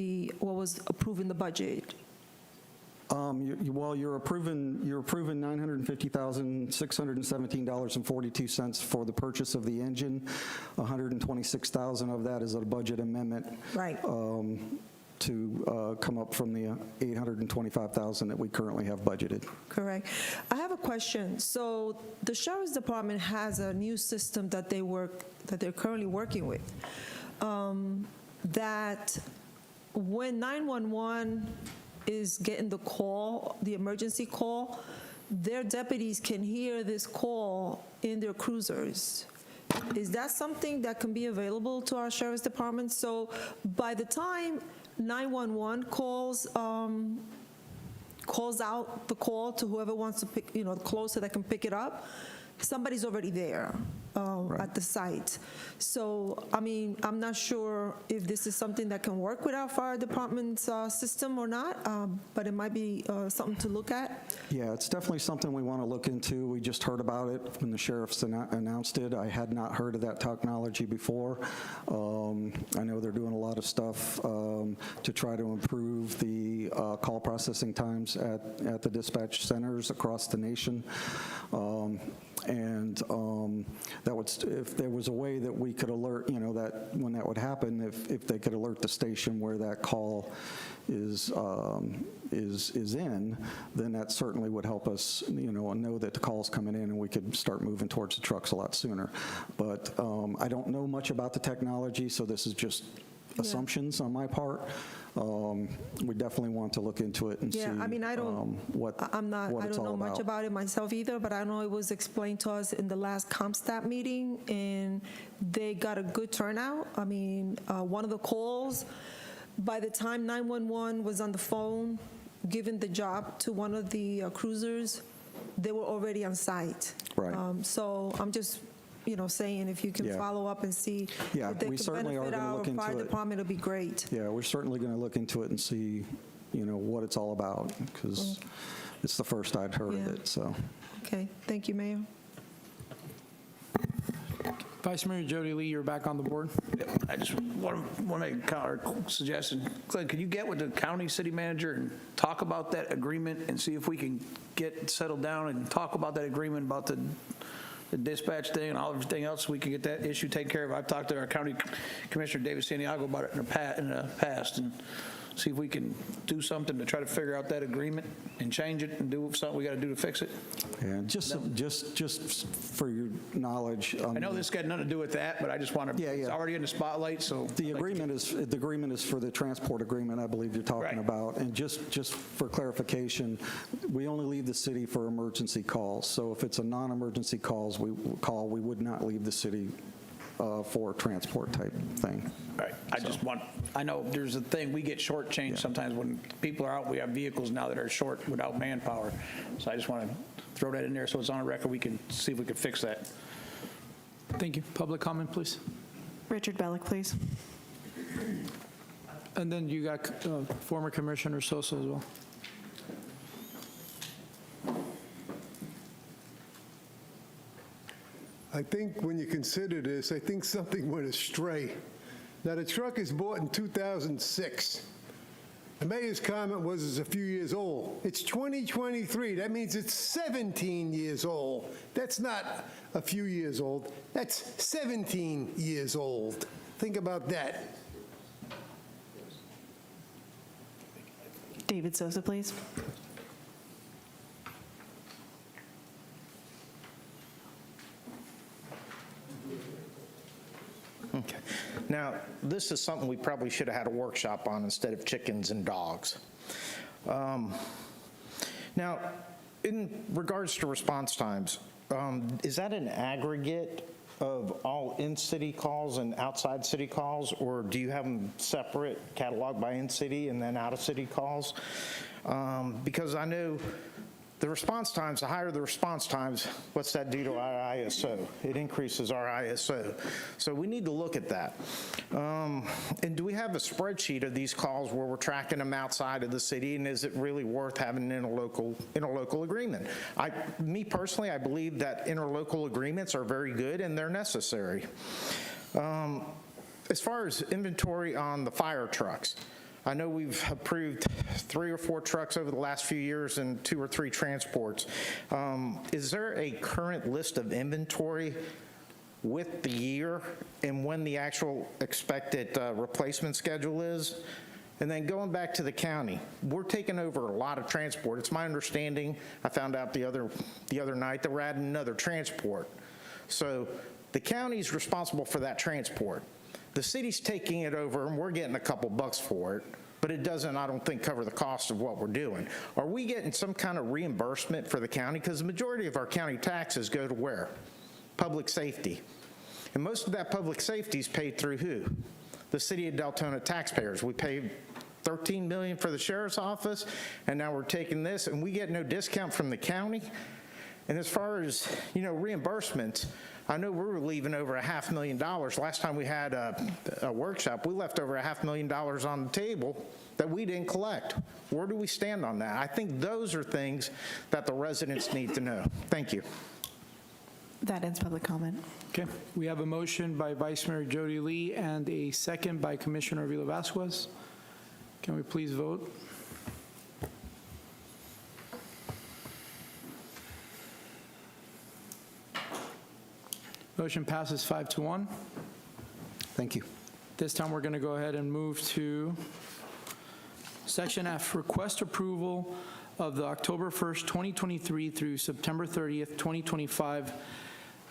what was approved in the budget. Well, you're approving $950,617.42 for the purchase of the engine. $126,000 of that is a budget amendment. Right. To come up from the $825,000 that we currently have budgeted. Correct. I have a question. So the Sheriff's Department has a new system that they're currently working with. That when 911 is getting the call, the emergency call, their deputies can hear this call in their cruisers. Is that something that can be available to our sheriff's department? So by the time 911 calls out the call to whoever wants to pick, closer that can pick it up, somebody's already there at the site. So, I mean, I'm not sure if this is something that can work with our fire department's system or not, but it might be something to look at. Yeah, it's definitely something we want to look into. We just heard about it when the sheriffs announced it. I had not heard of that technology before. I know they're doing a lot of stuff to try to improve the call processing times at the dispatch centers across the nation. And that would, if there was a way that we could alert, that when that would happen, if they could alert the station where that call is in, then that certainly would help us, know that the call's coming in and we could start moving towards the trucks a lot sooner. But I don't know much about the technology, so this is just assumptions on my part. We definitely want to look into it and see I mean, I don't, what I don't know much about it myself either, but I know it was explained to us in the last CompStat meeting, and they got a good turnout. I mean, one of the calls, by the time 911 was on the phone, giving the job to one of the cruisers, they were already on site. Right. So I'm just, saying if you can follow up and see if they we could certainly are benefit going to our look into fire it. department, it'll be great. Yeah, we're certainly going to look into it and see, what it's all about, because it's the first I'd heard of it, so. Okay, thank you, Mayor. Vice Mayor Jody Lee, you're back on the board. I just want to make a counter suggestion. Glenn, could you get with the county city manager and talk about that agreement and see if we can get settled down and talk about that agreement about the dispatch thing and everything else, we can get that issue taken care of. I've talked to our county commissioner, David Santiago, about it in the past, and see if we can do something to try to figure out that agreement and change it and do something we got to do to fix it. Yeah, just for your knowledge. I know this got nothing to do with that, but I just want to, it's already in the spotlight, so. The agreement is for the transport agreement, I believe you're talking about. And just for clarification, we only leave the city for emergency calls. So if it's a non-emergency call, we would not leave the city for transport type thing. Right. I know there's a thing, we get shortchanged sometimes when people are out. We have vehicles now that are short without manpower. So I just want to throw that in there so it's on the record. We can see if we can fix that. Thank you. Public comment, please. Richard Bellick, please. And then you got former Commissioner Sosa as well. I think when you consider this, I think something went astray. Now, the truck is bought in 2006. The mayor's comment was it's a few years old. It's 2023. That means it's 17 years old. That's not a few years old. That's 17 years old. Think about that. David Sosa, please. Okay. Now, this is something we probably should have had a workshop on instead of chickens and dogs. Now, in regards to response times, is that an aggregate of all in-city calls and outside city calls, or do you have them separate, cataloged by in-city and then out-of-city calls? Because I know the response times, the higher the response times, what's that do to our ISO? It increases our ISO. So we need to look at that. And do we have a spreadsheet of these calls where we're tracking them outside of the city, and is it really worth having an interlocal agreement? Me personally, I believe that interlocal agreements are very good and they're necessary. As far as inventory on the fire trucks, I know we've approved 3 or 4 trucks over the last few years and 2 or 3 transports. Is there a current list of inventory with the year and when the actual expected replacement schedule is? And then going back to the county, we're taking over a lot of transport. It's my understanding, I found out the other night, that we're adding another transport. So the county's responsible for that transport. The city's taking it over and we're getting a couple bucks for it. but it doesn't, I don't think, cover the cost of what we're doing. Are we getting some kind of reimbursement for the county? Because the majority of our county taxes go to where? Public safety. And most of that public safety is paid through who? The city of Deltona taxpayers. We pay $13 million for the sheriff's office, and now we're taking this, and we get no discount from the county. And as far as, reimbursements, I know we're leaving over $500,000. Last time we had a workshop, we left over $500,000 on the table that we didn't collect. Where do we stand on that? I think those are things that the residents need to know. Thank you. That ends public comment. Okay, we have a motion by Vice Mayor Jody Lee and a second by Commissioner Avila Vasquez. Can we please vote? Motion passes 5-1. Thank you. This time, we're going to go ahead and move to Section F, request approval of the October 1st, 2023 through September 30th, 2025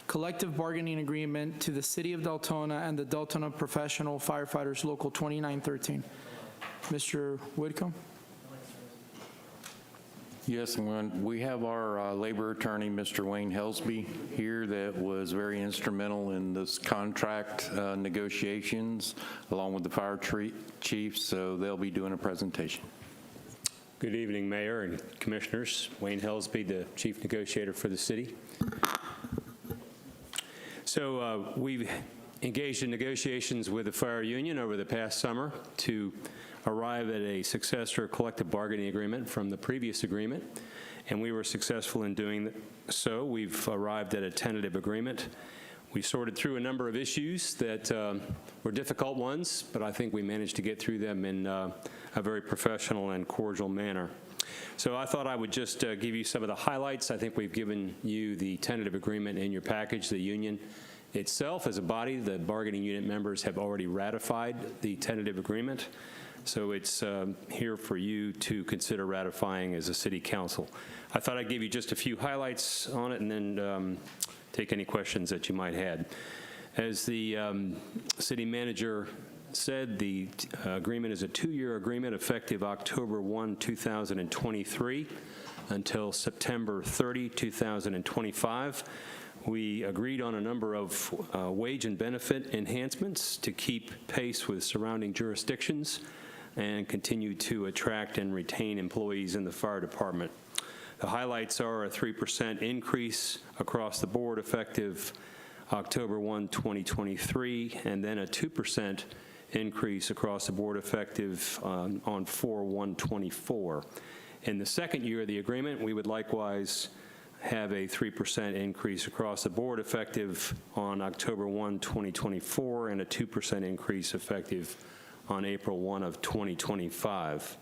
collective bargaining agreement to the City of Deltona and the Deltona Professional Firefighters Local 2913. Mr. Whitcomb? Yes, and we have our labor attorney, Mr. Wayne Helsby, here that was very instrumental in this contract negotiations, along with the fire chief, so they'll be doing a presentation. Good evening, Mayor and Commissioners. Wayne Helsby, the Chief Negotiator for the city. So we've engaged in negotiations with the fire union over the past summer to arrive at a successor collective bargaining agreement from the previous agreement, and we were successful in doing so. We've arrived at a tentative agreement. We sorted through a number of issues that were difficult ones, but I think we managed to get through them in a very professional and cordial manner. So I thought I would just give you some of the highlights. I think we've given you the tentative agreement in your package. The union itself, as a body, the bargaining unit members have already ratified the tentative agreement. So it's here for you to consider ratifying as a city council. I thought I'd give you just a few highlights on it and then take any questions that you might have. As the city manager said, the agreement is a 2-year agreement effective October 1, 2023 until September 30, 2025. We agreed on a number of wage and benefit enhancements to keep pace with surrounding jurisdictions and continue to attract and retain employees in the fire department. The highlights are a 3% increase across the board effective October 1, 2023, and then a 2% increase across the board effective on 4/1/24. In the second year of the agreement, we would likewise have a 3% increase across the board effective on October 1, 2024, and a 2% increase effective on April 1 of 2025.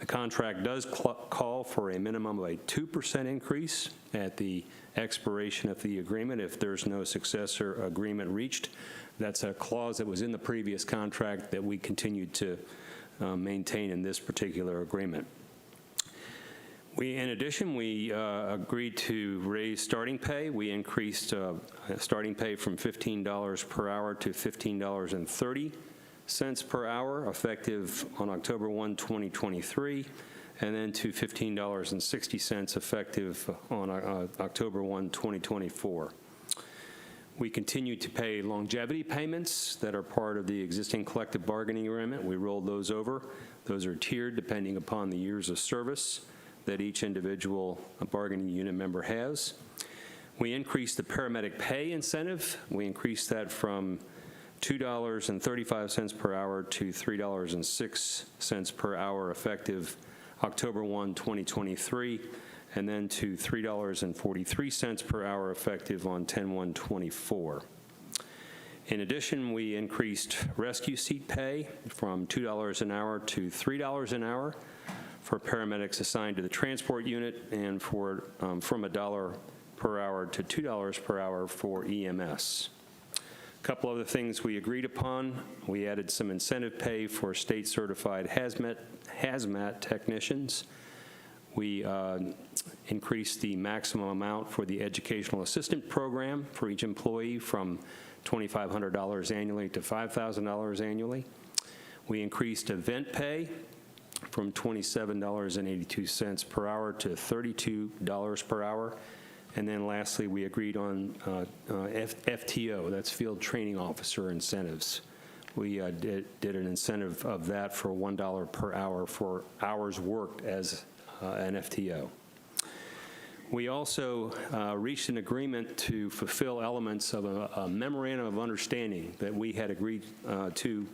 The contract does call for a minimum of a 2% increase at the expiration of the agreement if there's no successor agreement reached. That's a clause that was in the previous contract that we continued to maintain in this particular agreement. In addition, we agreed to raise starting pay. We increased starting pay from $15 per hour to $15.30 per hour, effective on October 1, 2023, and then to $15.60 effective on October 1, 2024. We continue to pay longevity payments that are part of the existing collective bargaining agreement. We rolled those over. Those are tiered depending upon the years of service that each individual bargaining unit member has. We increased the paramedic pay incentive. We increased that from $2.35 per hour to $3.06 per hour effective October 1, 2023, and then to $3.43 per hour effective on 10/1/24. In addition, we increased rescue seat pay from $2 an hour to $3 an hour for paramedics assigned to the transport unit, and for from $1 per hour to $2 per hour for EMS. A couple other things we agreed upon. We added some incentive pay for state-certified hazmat technicians. We increased the maximum amount for the educational assistant program for each employee from $2,500 annually to $5,000 annually. We increased event pay from $27.82 per hour to $32 per hour. And then lastly, we agreed on FTO, that's Field Training Officer incentives. We did an incentive of that for $1 per hour for hours worked as an FTO. We also reached an agreement to fulfill elements of a memorandum of understanding that we had agreed to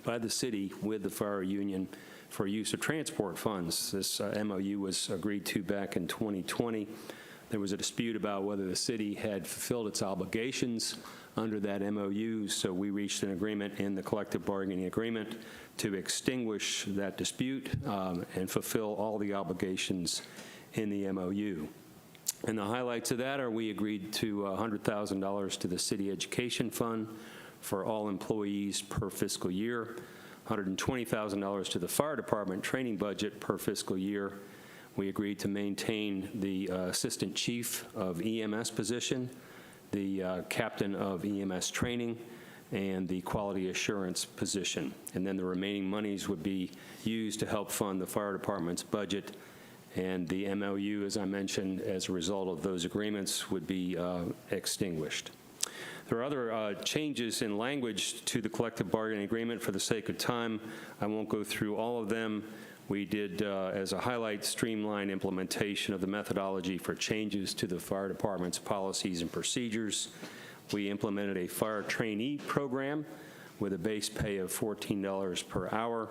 by the city with the fire union for use of transport funds. This MOU was agreed to back in 2020. There was a dispute about whether the city had fulfilled its obligations under that MOU, so we reached an agreement in the collective bargaining agreement to extinguish that dispute and fulfill all the obligations in the MOU. And the highlights of that are we agreed to $100,000 to the city education fund for all employees per fiscal year, $120,000 to the fire department training budget per fiscal year. We agreed to maintain the assistant chief of EMS position, the captain of EMS training, and the quality assurance position. And then the remaining monies would be used to help fund the fire department's budget. And the MOU, as I mentioned, as a result of those agreements, would be extinguished. There are other changes in language to the collective bargaining agreement. For the sake of time, I won't go through all of them. We did, as a highlight, streamline implementation of the methodology for changes to the fire department's policies and procedures. We implemented a fire trainee program with a base pay of $14 per hour.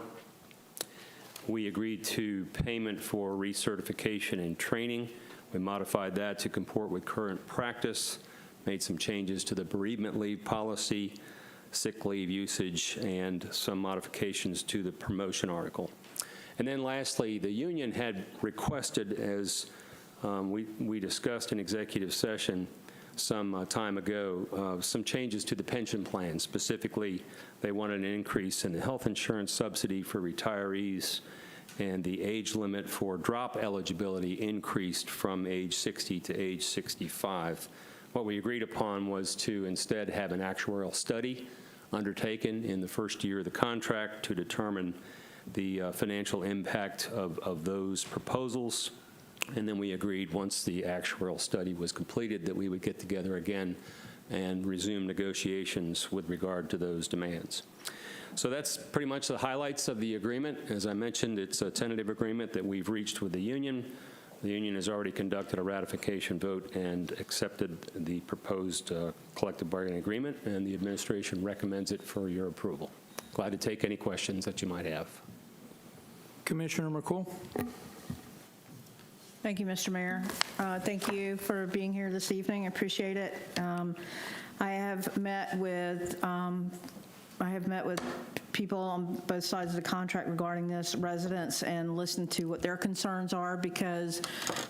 We agreed to payment for recertification and training. We modified that to comport with current practice, made some changes to the bereavement leave policy, sick leave usage, and some modifications to the promotion article. And then lastly, the union had requested, as we discussed in executive session some time ago, some changes to the pension plan. Specifically, they wanted an increase in the health insurance subsidy for retirees, and the age limit for drop eligibility increased from age 60 to age 65. What we agreed upon was to instead have an actuarial study undertaken in the first year of the contract to determine the financial impact of those proposals. And then we agreed, once the actuarial study was completed, that we would get together again and resume negotiations with regard to those demands. So that's pretty much the highlights of the agreement. As I mentioned, it's a tentative agreement that we've reached with the union. The union has already conducted a ratification vote and accepted the proposed collective bargaining agreement, and the administration recommends it for your approval. Glad to take any questions that you might have. Commissioner McCool. Thank you, Mr. Mayor. Thank you for being here this evening. I appreciate it. I have met with people on both sides of the contract regarding this, residents, and listened to what their concerns are, because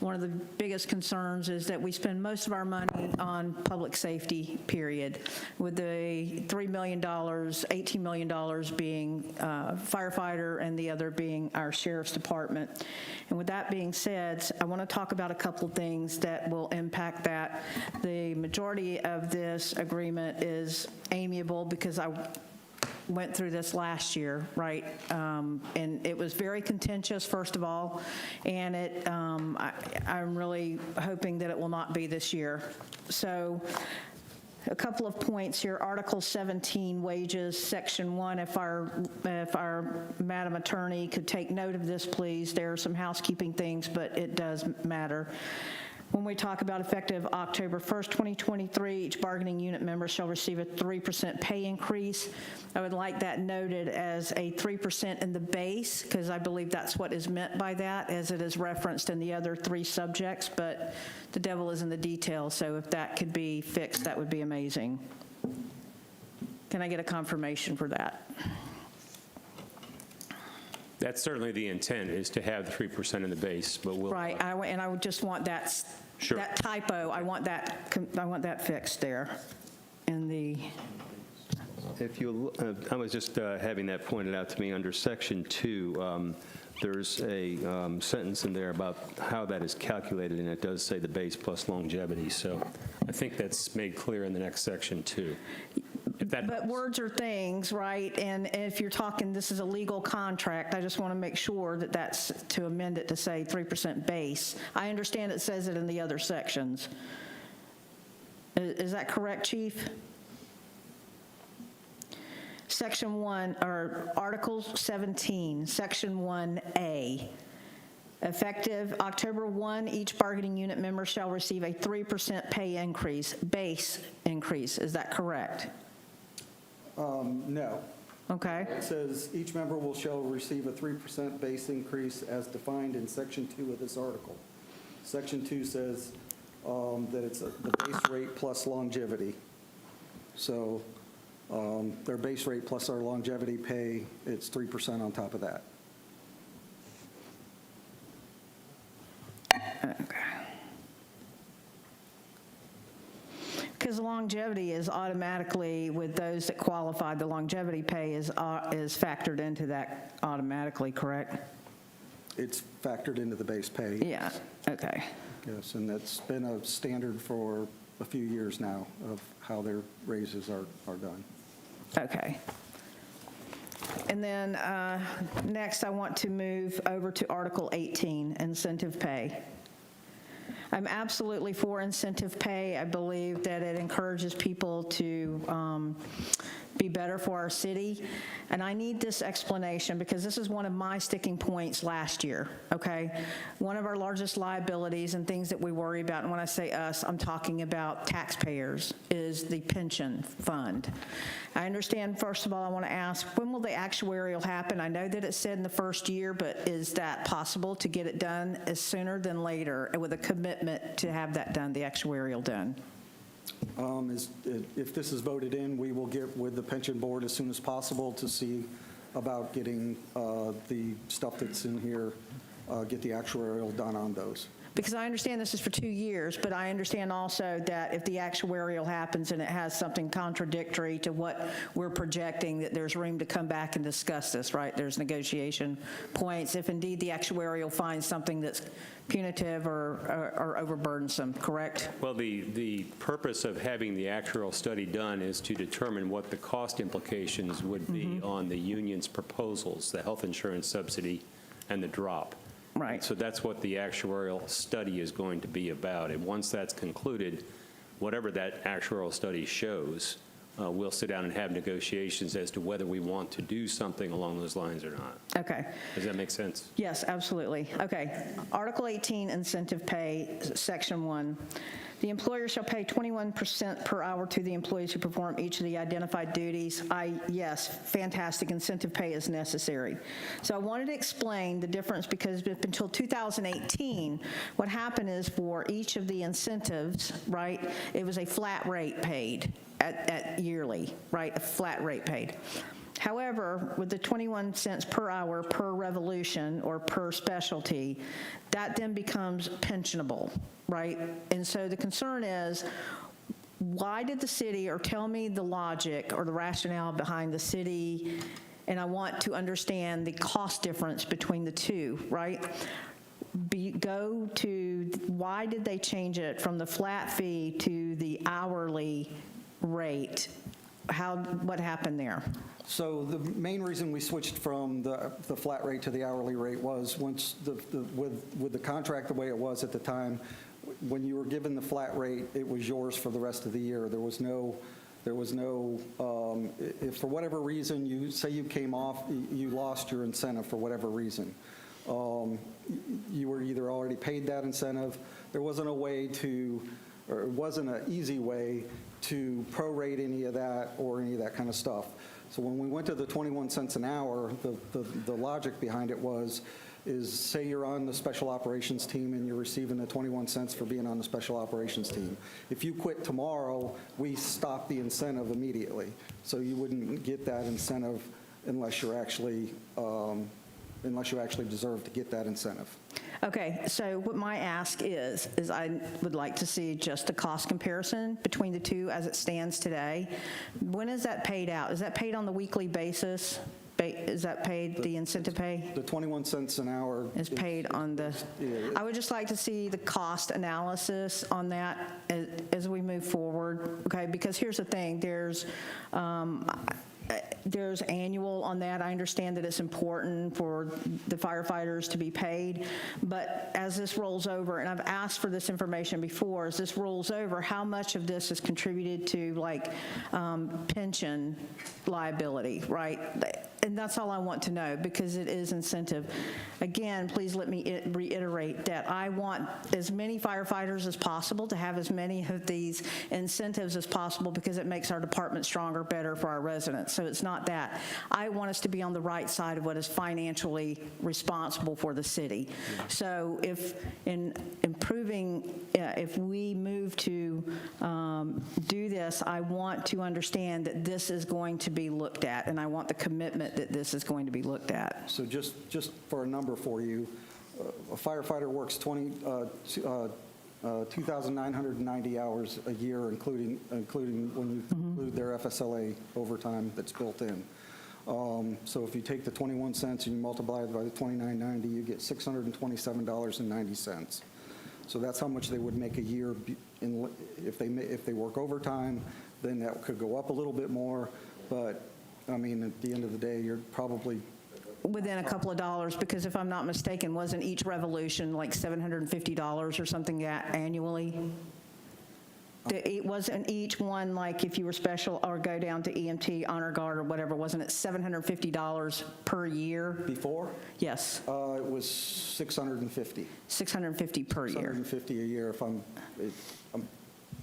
one of the biggest concerns is that we spend most of our money on public safety, period, with the $3 million, $18 million being firefighter and the other being our sheriff's department. And with that being said, I want to talk about a couple of things that will impact that. The majority of this agreement is amiable, because I went through this last year, right? And it was very contentious, first of all, and I'm really hoping that it will not be this year. So a couple of points here. Article 17, wages, Section 1. If our Madam Attorney could take note of this, please. There are some housekeeping things, but it does matter. When we talk about effective October 1st, 2023, each bargaining unit member shall receive a 3% pay increase. I would like that noted as a 3% in the base, because I believe that's what is meant by that, as it is referenced in the other three subjects, but the devil is in the details, so if that could be fixed, that would be amazing. Can I get a confirmation for that? That's certainly the intent, is to have the 3% in the base, but we'll... Right, and I would just want that, Sure. that typo, I want that fixed there in the... If you, I was just having that pointed out to me under Section 2. There's a sentence in there about how that is calculated, and it does say the base plus longevity. So I think that's made clear in the next Section 2. if that But helps. words are things, right? And if you're talking, this is a legal contract, I just want to make sure that that's to amend it to say 3% base. I understand it says it in the other sections. Is that correct, Chief? Section 1, or Article 17, Section 1A. Effective October 1, each bargaining unit member shall receive a 3% pay increase, base increase. Is that correct? No. Okay. It says each member shall receive a 3% base increase as defined in Section 2 of this article. Section 2 says that it's the base rate plus longevity. So their base rate plus our longevity pay, it's 3% on top of that. Because longevity is automatically, with those that qualify, the longevity pay is factored into that automatically, correct? It's factored into the base pay. Yeah, okay. Yes, and that's been a standard for a few years now of how their raises are done. Okay. And then next, I want to move over to Article 18, incentive pay. I'm absolutely for incentive pay. I believe that it encourages people to be better for our city. And I need this explanation because this is one of my sticking points last year, okay? One of our largest liabilities and things that we worry about, and when I say us, I'm talking about taxpayers, is the pension fund. I understand, first of all, I want to ask, when will the actuarial happen? I know that it said in the first year, but is that possible to get it done as sooner than later with a commitment to have that done, the actuarial done? If this is voted in, we will get with the pension board as soon as possible to see about getting the stuff that's in here, get the actuarial done on those. Because I understand this is for 2 years, but I understand also that if the actuarial happens and it has something contradictory to what we're projecting, that there's room to come back and discuss this, right? There's negotiation points if indeed the actuarial finds something that's punitive or overburdensome, correct? Well, the purpose of having the actuarial study done is to determine what the cost implications would be on the union's proposals, the health insurance subsidy and the drop. Right. So that's what the actuarial study is going to be about. And once that's concluded, whatever that actuarial study shows, we'll sit down and have negotiations as to whether we want to do something along those lines or not. Okay. Does that make sense? Yes, absolutely. Okay. Article 18, incentive pay, Section 1. The employer shall pay 21% per hour to the employees who perform each of the identified duties. Yes, fantastic. Incentive pay is necessary. So I wanted to explain the difference because up until 2018, what happened is for each of the incentives, right, it was a flat rate paid at yearly, right, a flat rate paid. However, with the 21 cents per hour per revolution or per specialty, that then becomes pensionable, right? And so the concern is, why did the city, or tell me the logic or the rationale behind the city, and I want to understand the cost difference between the two, right? Go to, why did they change it from the flat fee to the hourly rate? What happened there? So the main reason we switched from the flat rate to the hourly rate was once with the contract the way it was at the time, when you were given the flat rate, it was yours for the rest of the year. There was no, if for whatever reason you say you came off, you lost your incentive for whatever reason. You were either already paid that incentive. There wasn't a way to, or it wasn't an easy way to prorate any of that or any of that kind of stuff. So when we went to the 21 cents an hour, the logic behind it is say you're on the special operations team and you're receiving the 21 cents for being on the special operations team. If you quit tomorrow, we stop the incentive immediately. So you wouldn't get that incentive unless you actually deserve to get that incentive. Okay, so what my ask is I would like to see just a cost comparison between the two as it stands today. When is that paid out? Is that paid on the weekly basis? is that paid, the incentive pay? The 21 cents an hour Is paid on the, I would just like to see the cost analysis on that as we move forward, okay? Because here's the thing, there's annual on that. I understand that it's important for the firefighters to be paid, but as this rolls over, and I've asked for this information before, as this rolls over, how much of this is contributed to like pension liability, right? And that's all I want to know, because it is incentive. Again, please let me reiterate that I want as many firefighters as possible to have as many of these incentives as possible, because it makes our department stronger, better for our residents. So it's not that. I want us to be on the right side of what is financially responsible for the city. So if in improving, if we move to do this, I want to understand that this is going to be looked at, and I want the commitment that this is going to be looked at. So just for a number for you, a firefighter works 2,990 hours a year, including when you include their FSLA overtime that's built in. So if you take the 21 cents and you multiply it by the 29.90, you get $627.90. So that's how much they would make a year if they work overtime. Then that could go up a little bit more, but I mean, at the end of the day, you're probably Within a couple of dollars, because if I'm not mistaken, wasn't each revolution like $750 or something annually? It wasn't each one, like if you were special or go down to EMT, Honor Guard or whatever, wasn't it $750 per year? Before? Yes. It was $650. $650 per year. $650 a year, if I'm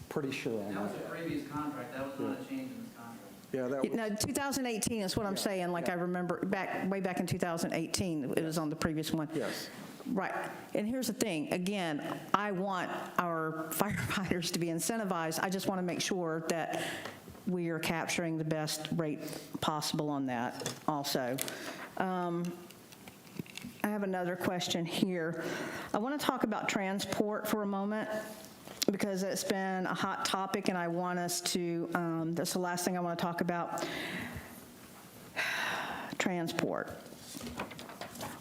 pretty sure on That was that. a previous contract, that was not a change in this contract. Yeah, that was, No, 2018 is what I'm saying, like I remember way back in 2018, it was on the previous one. yes. Right. And here's the thing, again, I want our firefighters to be incentivized. I just want to make sure that we are capturing the best rate possible on that also. I have another question here. I want to talk about transport for a moment, because it's been a hot topic, and I want us to, that's the last thing I want to talk about, transport.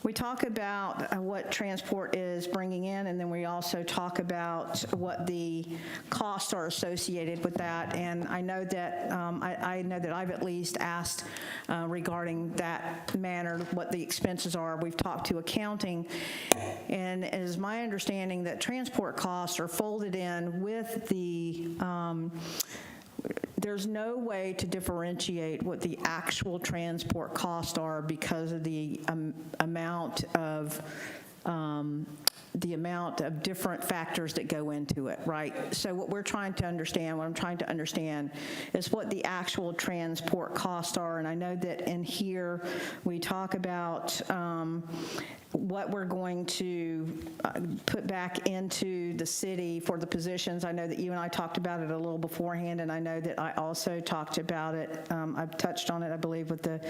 We talk about what transport is bringing in, and then we also talk about what the costs are associated with that. And I know that I know that I've at least asked regarding that manner what the expenses are. We've talked to accounting, and it is my understanding that transport costs are folded in with the there's no way to differentiate what the actual transport costs are because of the amount of different factors that go into it, right? So what we're trying to understand, what I'm trying to understand, is what the actual transport costs are. And I know that in here we talk about what we're going to put back into the city for the positions. I know that you and I talked about it a little beforehand, and I know that I also talked about it. I've touched on it, I believe, with the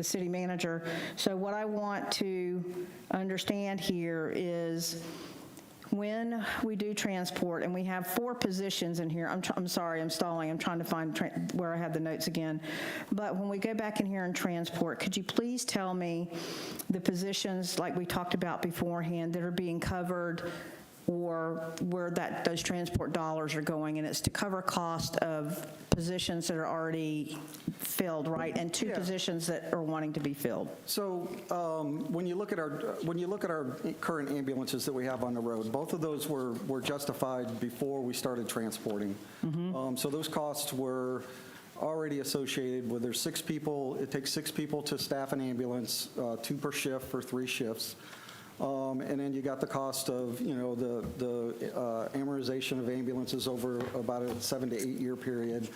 city manager. So what I want to understand here is when we do transport, and we have 4 positions in here, I'm sorry, I'm stalling, I'm trying to find where I have the notes again, but when we go back in here and transport, could you please tell me the positions like we talked about beforehand that are being covered, or where those transport dollars are going, and it's to cover cost of positions that are already filled, right, and 2 positions that are wanting to be filled. So when you look at our current ambulances that we have on the road, both of those were justified before we started transporting. So those costs were already associated with, there's 6 people, it takes 6 people to staff an ambulance, 2 per shift for 3 shifts. And then you got the cost of, the amortization of ambulances over about a 7 to 8 year period,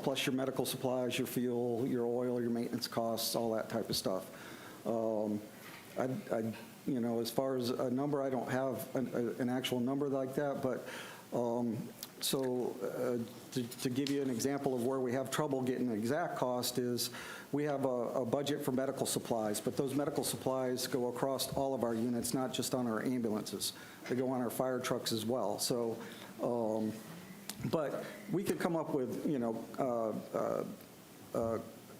plus your medical supplies, your fuel, your oil, your maintenance costs, all that type of stuff. As far as a number, I don't have an actual number like that, but to give you an example of where we have trouble getting an exact cost is, we have a budget for medical supplies, but those medical supplies go across all of our units, not just on our ambulances. They go on our fire trucks as well. So, but we could come up with,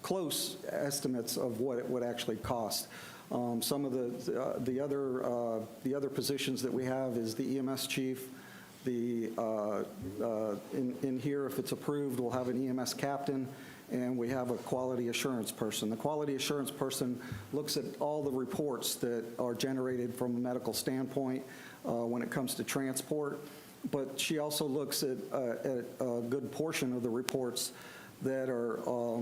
close estimates of what it would actually cost. Some of the other positions that we have is the EMS chief. In here, if it's approved, we'll have an EMS captain, and we have a quality assurance person. The quality assurance person looks at all the reports that are generated from a medical standpoint when it comes to transport, but she also looks at a good portion of the reports that are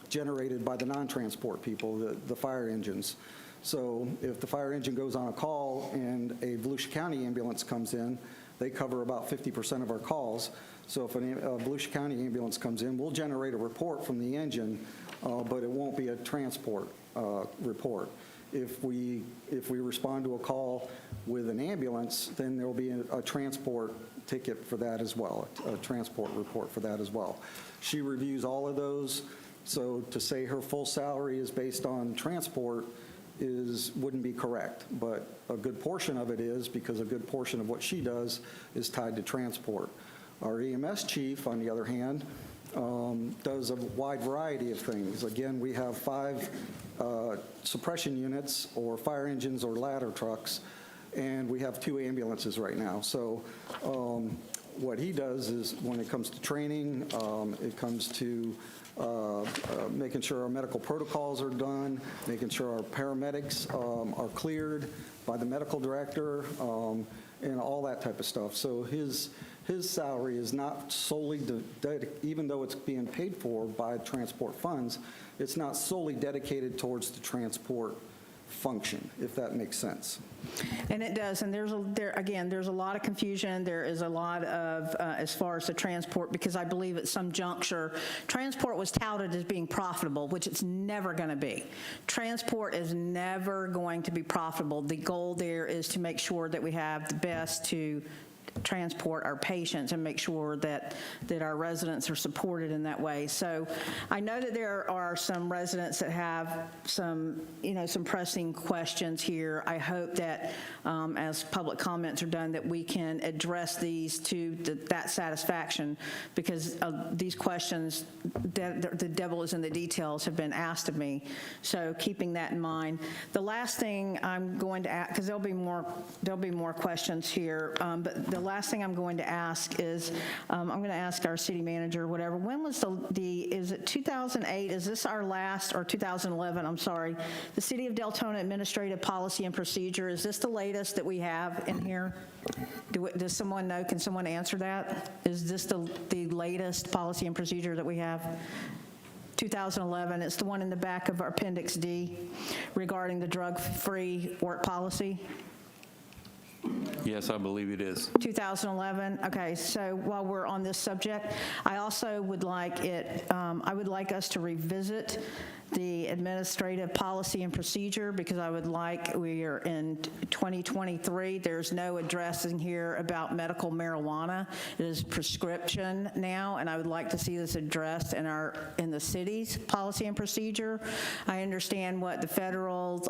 generated by the non-transport people, the fire engines. So if the fire engine goes on a call and a Volusia County ambulance comes in, they cover about 50% of our calls. So if a Volusia County ambulance comes in, we'll generate a report from the engine, but it won't be a transport report. If we respond to a call with an ambulance, then there will be a transport ticket for that as well, a transport report for that as well. She reviews all of those. So to say her full salary is based on transport wouldn't be correct, but a good portion of it is, because a good portion of what she does is tied to transport. Our EMS chief, on the other hand, does a wide variety of things. Again, we have 5 suppression units or fire engines or ladder trucks, and we have 2 ambulances right now. So what he does is, when it comes to training, it comes to making sure our medical protocols are done, making sure our paramedics are cleared by the medical director, and all that type of stuff. So his salary is not solely, even though it's being paid for by transport funds, it's not solely dedicated towards the transport function, if that makes sense. And it does, and there's a lot of confusion. There is a lot of, as far as the transport, because I believe at some juncture, transport was touted as being profitable, which it's never going to be. Transport is never going to be profitable. The goal there is to make sure that we have the best to transport our patients and make sure that our residents are supported in that way. So I know that there are some residents that have some pressing questions here. I hope that as public comments are done, that we can address these to that satisfaction, because these questions, the devil is in the details, have been asked of me. So keeping that in mind, the last thing I'm going to ask, because there'll be more questions here, but the last thing I'm going to ask is, I'm going to ask our city manager, whatever, when was is it 2008, is this our last, or 2011, I'm sorry, the City of Deltona Administrative Policy and Procedure, is this the latest that we have in here? Does someone know, can someone answer that? Is this the latest policy and procedure that we have? 2011, it's the one in the back of our Appendix D regarding the drug-free work policy? Yes, I believe it is. 2011. Okay, so while we're on this subject, I also would like I would like us to revisit the administrative policy and procedure, because we are in 2023. There's no addressing here about medical marijuana. It is prescription now, and I would like to see this addressed in the city's policy and procedure. I understand what the federal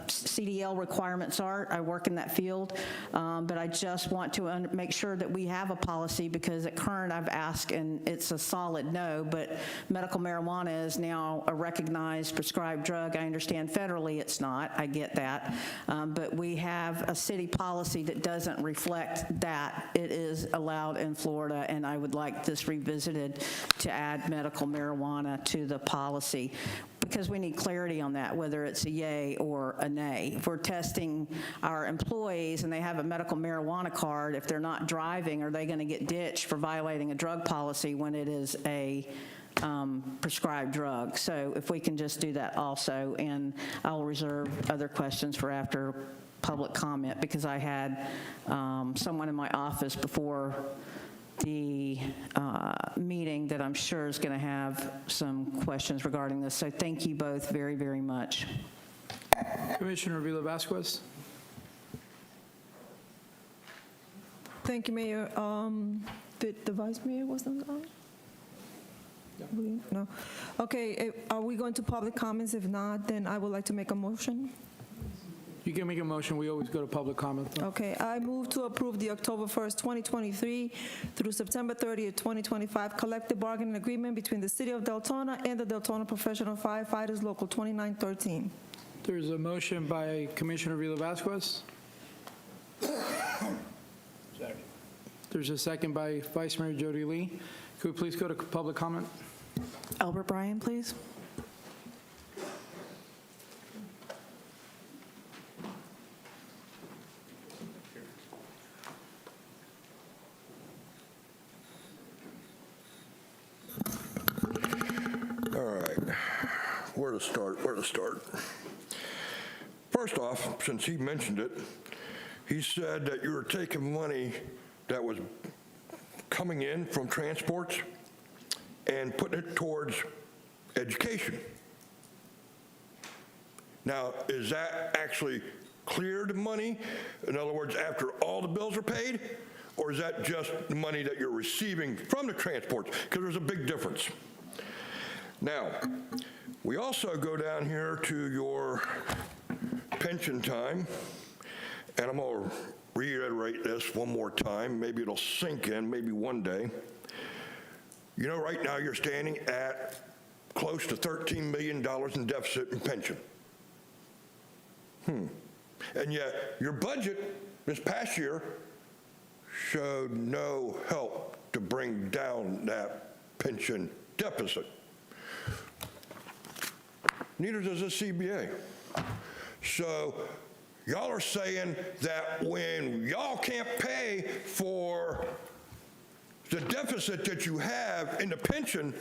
CDL requirements are. I work in that field, but I just want to make sure that we have a policy, because at current I've asked and it's a solid no, but medical marijuana is now a recognized prescribed drug. I understand federally it's not, I get that, but we have a city policy that doesn't reflect that. It is allowed in Florida, and I would like this revisited to add medical marijuana to the policy, because we need clarity on that, whether it's a yay or a nay. If we're testing our employees and they have a medical marijuana card, if they're not driving, are they going to get ditched for violating a drug policy when it is a prescribed drug? So if we can just do that also, and I'll reserve other questions for after public comment, because I had someone in my office before the meeting that I'm sure is going to have some questions regarding this. So thank you both very, very much. Commissioner Villa-Vasquez. Thank you, Mayor. The Vice Mayor was on the line? No. Okay, are we going to public comments? If not, then I would like to make a motion. You can make a motion. We always go to public comment, though. Okay, I move to approve the October 1st, 2023 through September 30th, 2025 collective bargaining agreement between the City of Deltona and the Deltona Professional Firefighters Local 2913. There's a motion by Commissioner Vila Vasquez. There's a second by Vice Mayor Jody Lee. Could we please go to public comment? Albert Bryan, please. All right, where to start? First off, since he mentioned it, he said that you were taking money that was coming in from transports and putting it towards education. Now, is that actually cleared money? In other words, after all the bills are paid? Or is that just the money that you're receiving from the transports? Because there's a big difference. Now, we also go down here to your pension time, and I'm going to reiterate this one more time. Maybe it'll sink in, maybe one day. You know, right now you're standing at close to $13 million in deficit in pension. And yet your budget this past year showed no help to bring down that pension deficit. Neither does the CBA. So y'all are saying that when y'all can't pay for the deficit that you have in the pension,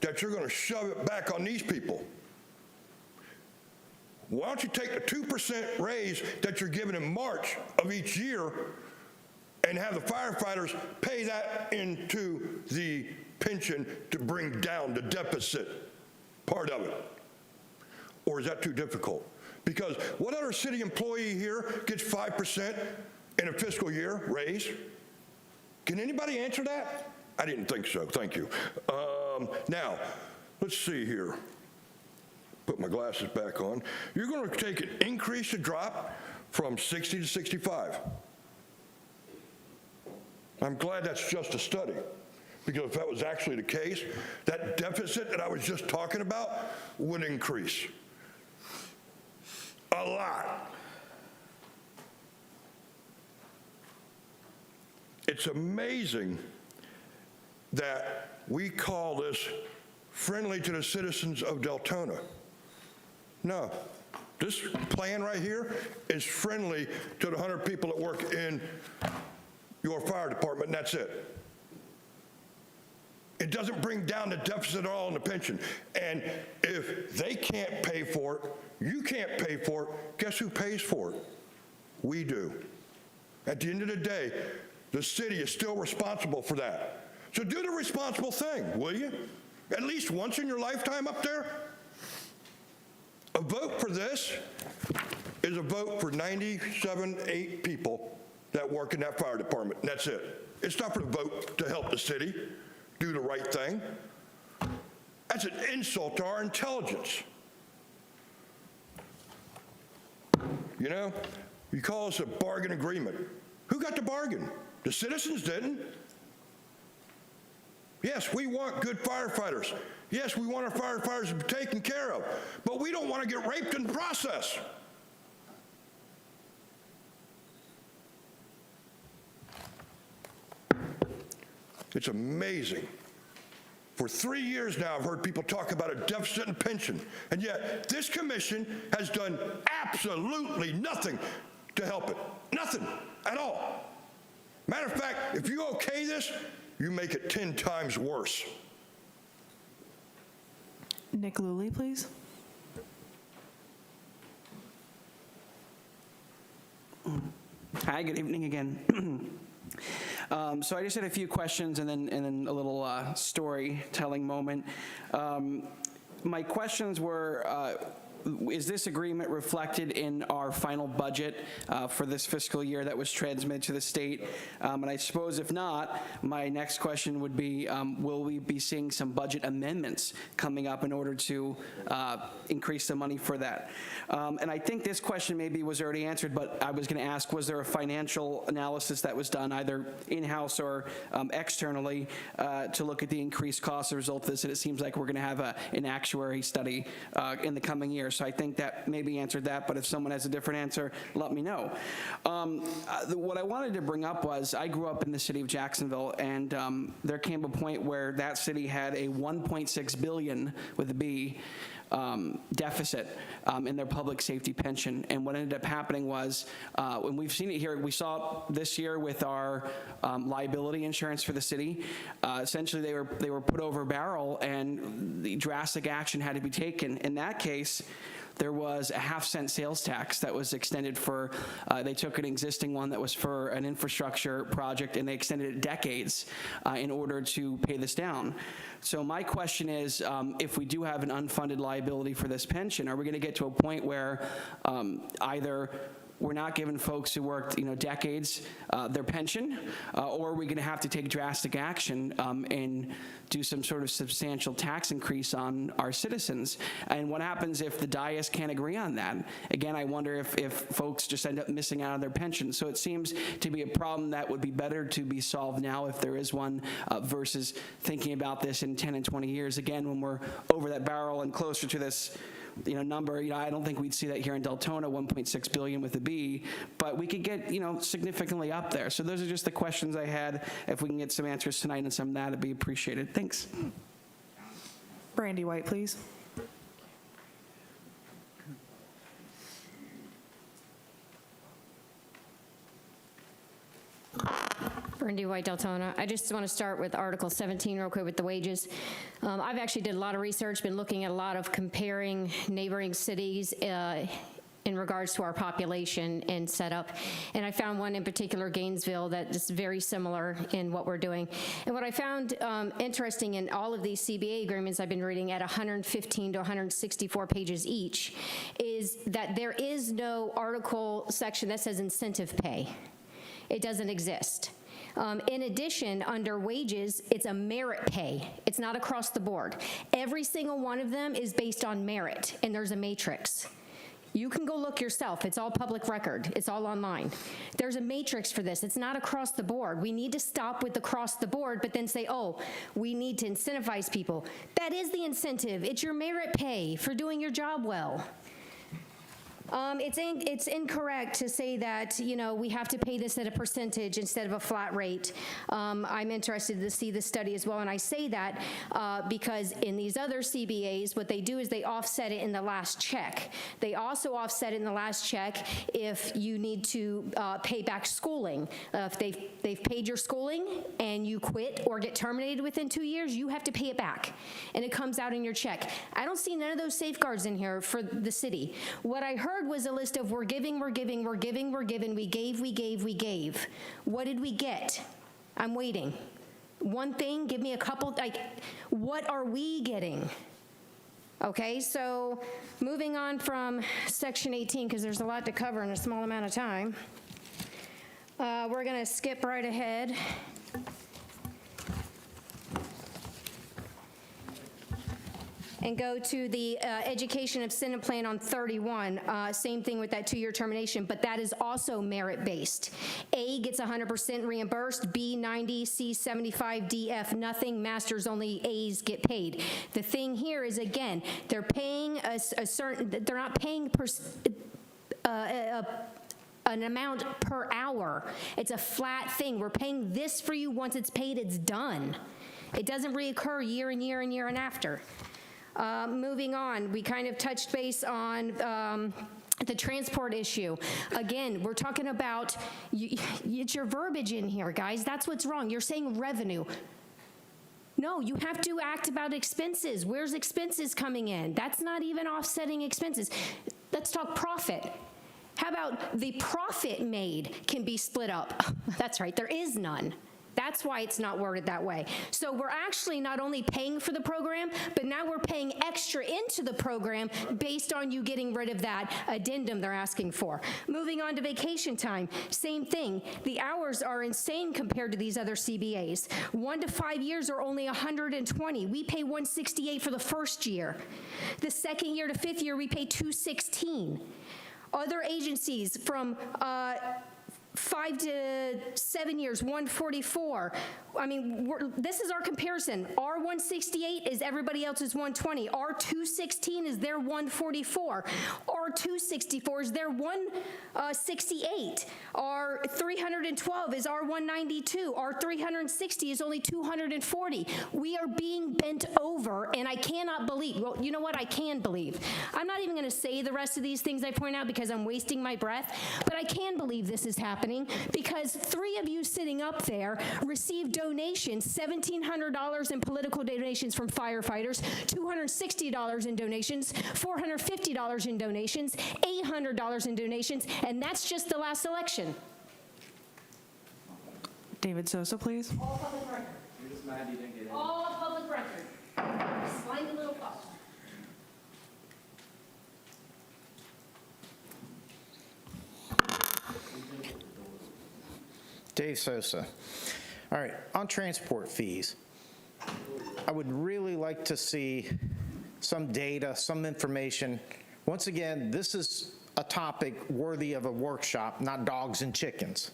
that you're going to shove it back on these people. Why don't you take the 2% raise that you're giving in March of each year and have the firefighters pay that into the pension to bring down the deficit part of it? Or is that too difficult? Because what other city employee here gets 5% in a fiscal year raise? Can anybody answer that? I didn't think so. Thank you. Now, let's see here. Put my glasses back on. You're going to take an increase to drop from 60 to 65. I'm glad that's just a study, because if that was actually the case, that deficit that I was just talking about would increase a lot. It's amazing that we call this friendly to the citizens of Deltona. No, this plan right here is friendly to the 100 people that work in your fire department, and that's it. It doesn't bring down the deficit at all in the pension. And if they can't pay for it, you can't pay for it, guess who pays for it? We do. At the end of the day, the city is still responsible for that. So do the responsible thing, will you? At least once in your lifetime up there. A vote for this is a vote for 8 people that work in that fire department, and that's it. It's not for the vote to help the city do the right thing. That's an insult to our intelligence. You know, you call us a bargain agreement. Who got the bargain? The citizens didn't. Yes, we want good firefighters. Yes, we want our firefighters to be taken care of, but we don't want to get raped in the process. It's amazing. For 3 years now, I've heard people talk about a deficit in pension, and yet this commission has done absolutely nothing to help it. Nothing at all. Matter of fact, if you okay this, you make it 10 times worse. Nick Luley, please. Hi, good evening again. So I just had a few questions and then a little storytelling moment. My questions were, is this agreement reflected in our final budget for this fiscal year that was transmitted to the state? And I suppose if not, my next question would be, will we be seeing some budget amendments coming up in order to increase the money for that? And I think this question maybe was already answered, but I was going to ask, was there a financial analysis that was done either in-house or externally to look at the increased cost as a result of this? And it seems like we're going to have an actuary study in the coming year. So I think that maybe answered that, but if someone has a different answer, let me know. What I wanted to bring up was I grew up in the city of Jacksonville, and there came a point where that city had a $1.6 billion with a B deficit in their public safety pension. And what ended up happening was, when we've seen it here, we saw this year with our liability insurance for the city, essentially they were put over a barrel and the drastic action had to be taken. In that case, there was a half-cent sales tax that was extended for, they took an existing one that was for an infrastructure project and they extended it decades in order to pay this down. So my question is, if we do have an unfunded liability for this pension, are we going to get to a point where either we're not giving folks who worked, decades their pension, or are we going to have to take drastic action and do some sort of substantial tax increase on our citizens? And what happens if the dais can't agree on that? Again, I wonder if folks just end up missing out on their pension. So it seems to be a problem that would be better to be solved now, if there is one, versus thinking about this in 10 and 20 years. Again, when we're over that barrel and closer to this number, I don't think we'd see that here in Deltona, 1.6 billion with a B, but we could get, significantly up there. So those are just the questions I had. If we can get some answers tonight and some of that, it'd be appreciated. Thanks. Brandy White, please. Brandy White, Deltona. I just want to start with Article 17 real quick with the wages. I've actually did a lot of research, been looking at a lot of comparing neighboring cities in regards to our population and setup. And I found one in particular, Gainesville, that is very similar in what we're doing. And what I found interesting in all of these CBA agreements I've been reading at 115 to 164 pages each is that there is no article section that says incentive pay. It doesn't exist. In addition, under wages, it's a merit pay. It's not across the board. Every single one of them is based on merit, and there's a matrix. You can go look yourself. It's all public record. It's all online. There's a matrix for this. It's not across the board. We need to stop with across the board, but then say, oh, we need to incentivize people. That is the incentive. It's your merit pay for doing your job well. It's incorrect to say that, we have to pay this at a percentage instead of a flat rate. I'm interested to see the study as well, and I say that because in these other CBAs, what they do is they offset it in the last check. They also offset it in the last check if you need to pay back schooling. If they've paid your schooling and you quit or get terminated within 2 years, you have to pay it back, and it comes out in your check. I don't see none of those safeguards in here for the city. What I heard was a list of we're giving, we gave, we gave. What did we get? I'm waiting. One thing, give me a couple, what are we getting? Okay, so moving on from section 18, because there's a lot to cover in a small amount of time. We're gonna skip right ahead. And go to the education incentive plan on 31. Same thing with that 2-year termination, but that is also merit-based. A gets 100% reimbursed, B 90, C 75, D, F nothing, masters only A's get paid. The thing here is, again, they're paying a certain, they're not paying an amount per hour. It's a flat thing. We're paying this for you. Once it's paid, it's done. It doesn't reoccur year and year and year and after. Moving on, we kind of touched base on the transport issue. Again, we're talking about, it's your verbiage in here, guys. That's what's wrong. You're saying revenue. No, you have to act about expenses. Where's expenses coming in? That's not even offsetting expenses. Let's talk profit. How about the profit made can be split up? That's right, there is none. That's why it's not worded that way. So we're actually not only paying for the program, but now we're paying extra into the program based on you getting rid of that addendum they're asking for. Moving on to vacation time, same thing. The hours are insane compared to these other CBAs. 1 to 5 years are only 120. We pay 168 for the first year. The second year to fifth year, we pay 216. Other agencies from 5 to 7 years, 144. I mean, this is our comparison. Our 168 is everybody else's 120. Our 216 is their 144. Our 264 is their 168. Our 312 is our 192. Our 360 is only 240. We are being bent over, and I cannot believe, well, you know what? I can believe. I'm not even going to say the rest of these things I point out because I'm wasting my breath, but I can believe this is happening because 3 of you sitting up there received donations, $1,700 in political donations from firefighters, $260 in donations, $450 in donations, $800 in donations, and that's just the last election. David Sosa, please. All public record. All public record. Slimy little pup. Dave Sosa. All right, on transport fees, I would really like to see some data, some information. Once again, this is a topic worthy of a workshop, not dogs and chickens.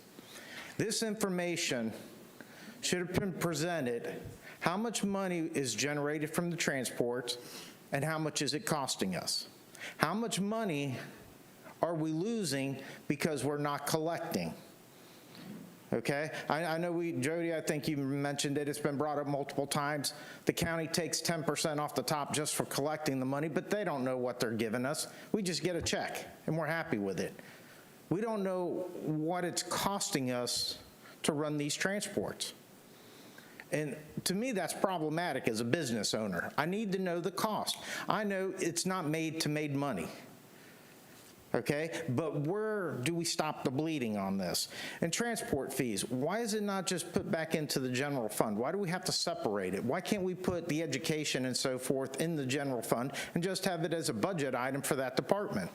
This information should have been presented. How much money is generated from the transport, and how much is it costing us? How much money are we losing because we're not collecting? Okay, I know Jody, I think you mentioned it, it's been brought up multiple times. The county takes 10% off the top just for collecting the money, but they don't know what they're giving us. We just get a check, and we're happy with it. We don't know what it's costing us to run these transports. And to me, that's problematic as a business owner. I need to know the cost. I know it's not made to make money. Okay, but where do we stop the bleeding on this? And transport fees, why is it not just put back into the general fund? Why do we have to separate it? Why can't we put the education and so forth in the general fund and just have it as a budget item for that department?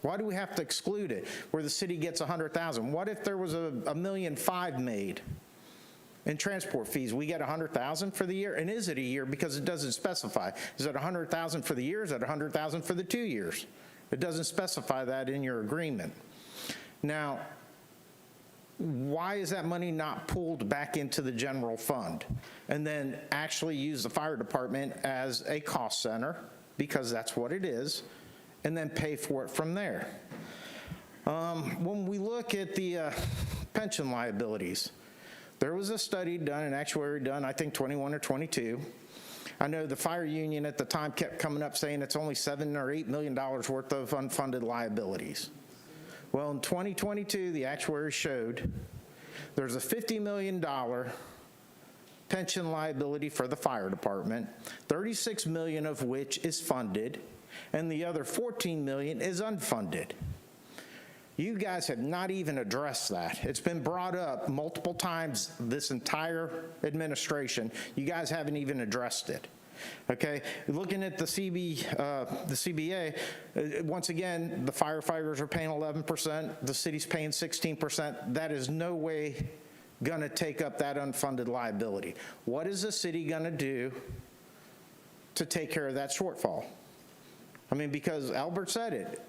Why do we have to exclude it where the city gets $100,000? What if there was $1.5 million made in transport fees? We get $100,000 for the year, and is it a year because it doesn't specify? Is it $100,000 for the year? Is it $100,000 for the 2 years? It doesn't specify that in your agreement. Now, why is that money not pulled back into the general fund and then actually use the fire department as a cost center, because that's what it is, and then pay for it from there? When we look at the pension liabilities, there was a study done, an actuary done, I think 21 or 22. I know the fire union at the time kept coming up saying it's only $7 or $8 million worth of unfunded liabilities. Well, in 2022, the actuary showed there's a $50 million pension liability for the fire department, $36 million of which is funded, and the other $14 million is unfunded. You guys have not even addressed that. It's been brought up multiple times this entire administration. You guys haven't even addressed it. Okay, looking at the CBA, once again, the firefighters are paying 11%, the city's paying 16%. That is no way going to take up that unfunded liability. What is the city going to do to take care of that shortfall? I mean, because Albert said it,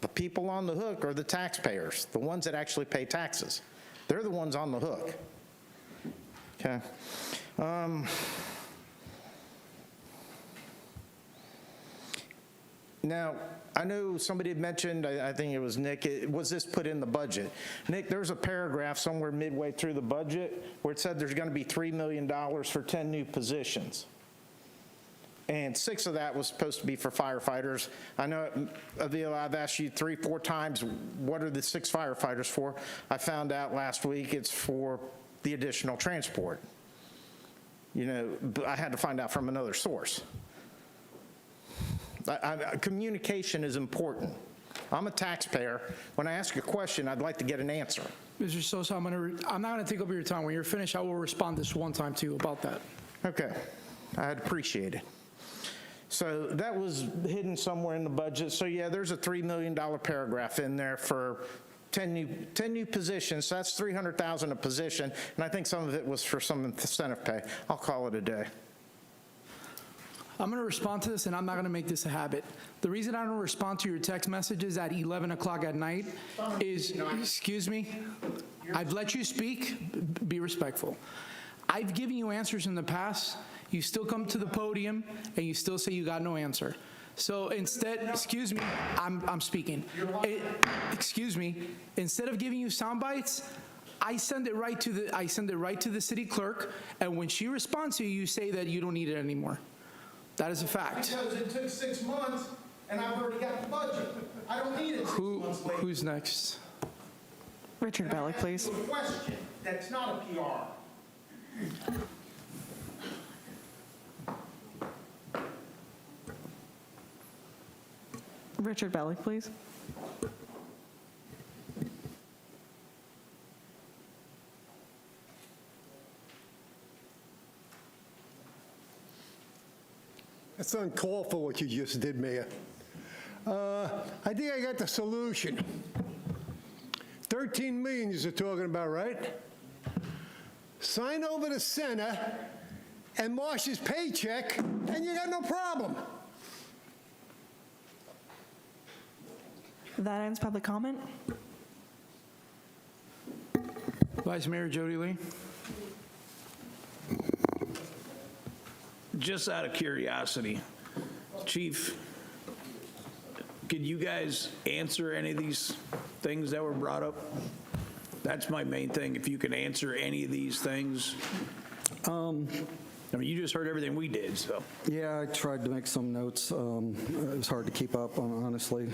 the people on the hook are the taxpayers, the ones that actually pay taxes. They're the ones on the hook. Okay. Now, I know somebody had mentioned, I think it was Nick, was this put in the budget? Nick, there's a paragraph somewhere midway through the budget where it said there's going to be $3 million for 10 new positions. And 6 of that was supposed to be for firefighters. I know, Avila, I've asked you 3-4 times, what are the 6 firefighters for? I found out last week it's for the additional transport. You know, but I had to find out from another source. Communication is important. I'm a taxpayer. When I ask a question, I'd like to get an answer. Mr. Sosa, I'm not going to take up your time. When you're finished, I will respond this one time too about that. Okay, I'd appreciate it. So that was hidden somewhere in the budget. So yeah, there's a $3 million paragraph in there for 10 new positions. So that's $300,000 a position, and I think some of it was for some incentive pay. I'll call it a day. I'm going to respond to this, and I'm not going to make this a habit. The reason I don't respond to your text messages at 11 o'clock at night is, excuse me, I've let you speak. Be respectful. I've given you answers in the past. You still come to the podium, and you still say you got no answer. So instead, excuse me, I'm speaking. Excuse me. Instead of giving you sound bites, I send it right to the city clerk, and when she responds to you, you say that you don't need it anymore. That is a fact. Because it took 6 months, and I've already got the budget. I don't need it 6 months later. Who's next? Richard Bellick, please. A question that's not a PR. Richard Bellick, please. That's uncalled for what you just did, Mayor. I think I got the solution. 13 million you're talking about, right? Sign over the center and Marsh's paycheck, and you got no problem. That ends public comment. Vice Mayor Jody Lee. Just out of curiosity, Chief, could you guys answer any of these things that were brought up? That's my main thing, if you can answer any of these things. I mean, you just heard everything we did, so. Yeah, I tried to make some notes. It was hard to keep up, honestly.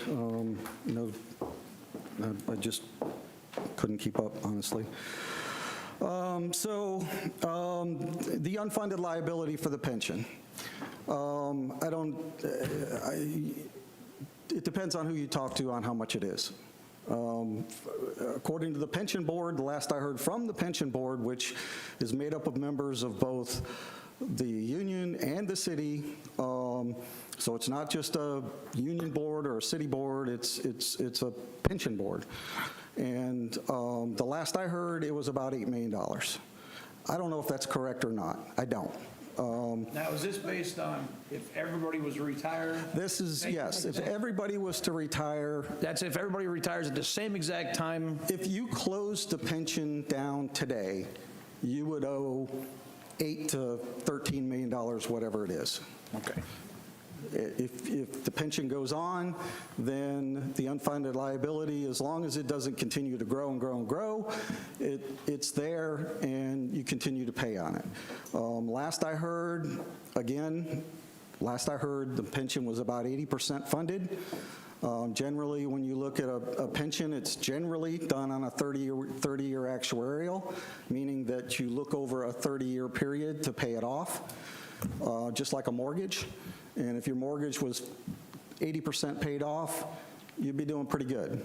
I just couldn't keep up, honestly. The unfunded liability for the pension. It depends on who you talk to on how much it is. According to the pension board, the last I heard from the pension board, which is made up of members of both the union and the city, so it's not just a union board or a city board, it's a pension board. And the last I heard, it was about $8 million. I don't know if that's correct or not. I don't. Now, is this based on if everybody was retired? This is, yes, if everybody was to retire. That's if everybody retires at the same exact time? If you closed the pension down today, you would owe $8 to $13 million, whatever it is. Okay. If the pension goes on, then the unfunded liability, as long as it doesn't continue to grow and grow and grow, it's there and you continue to pay on it. Last I heard, the pension was about 80% funded. Generally, when you look at a pension, it's generally done on a 30-year actuarial, meaning that you look over a 30-year period to pay it off, just like a mortgage. And if your mortgage was 80% paid off, you'd be doing pretty good.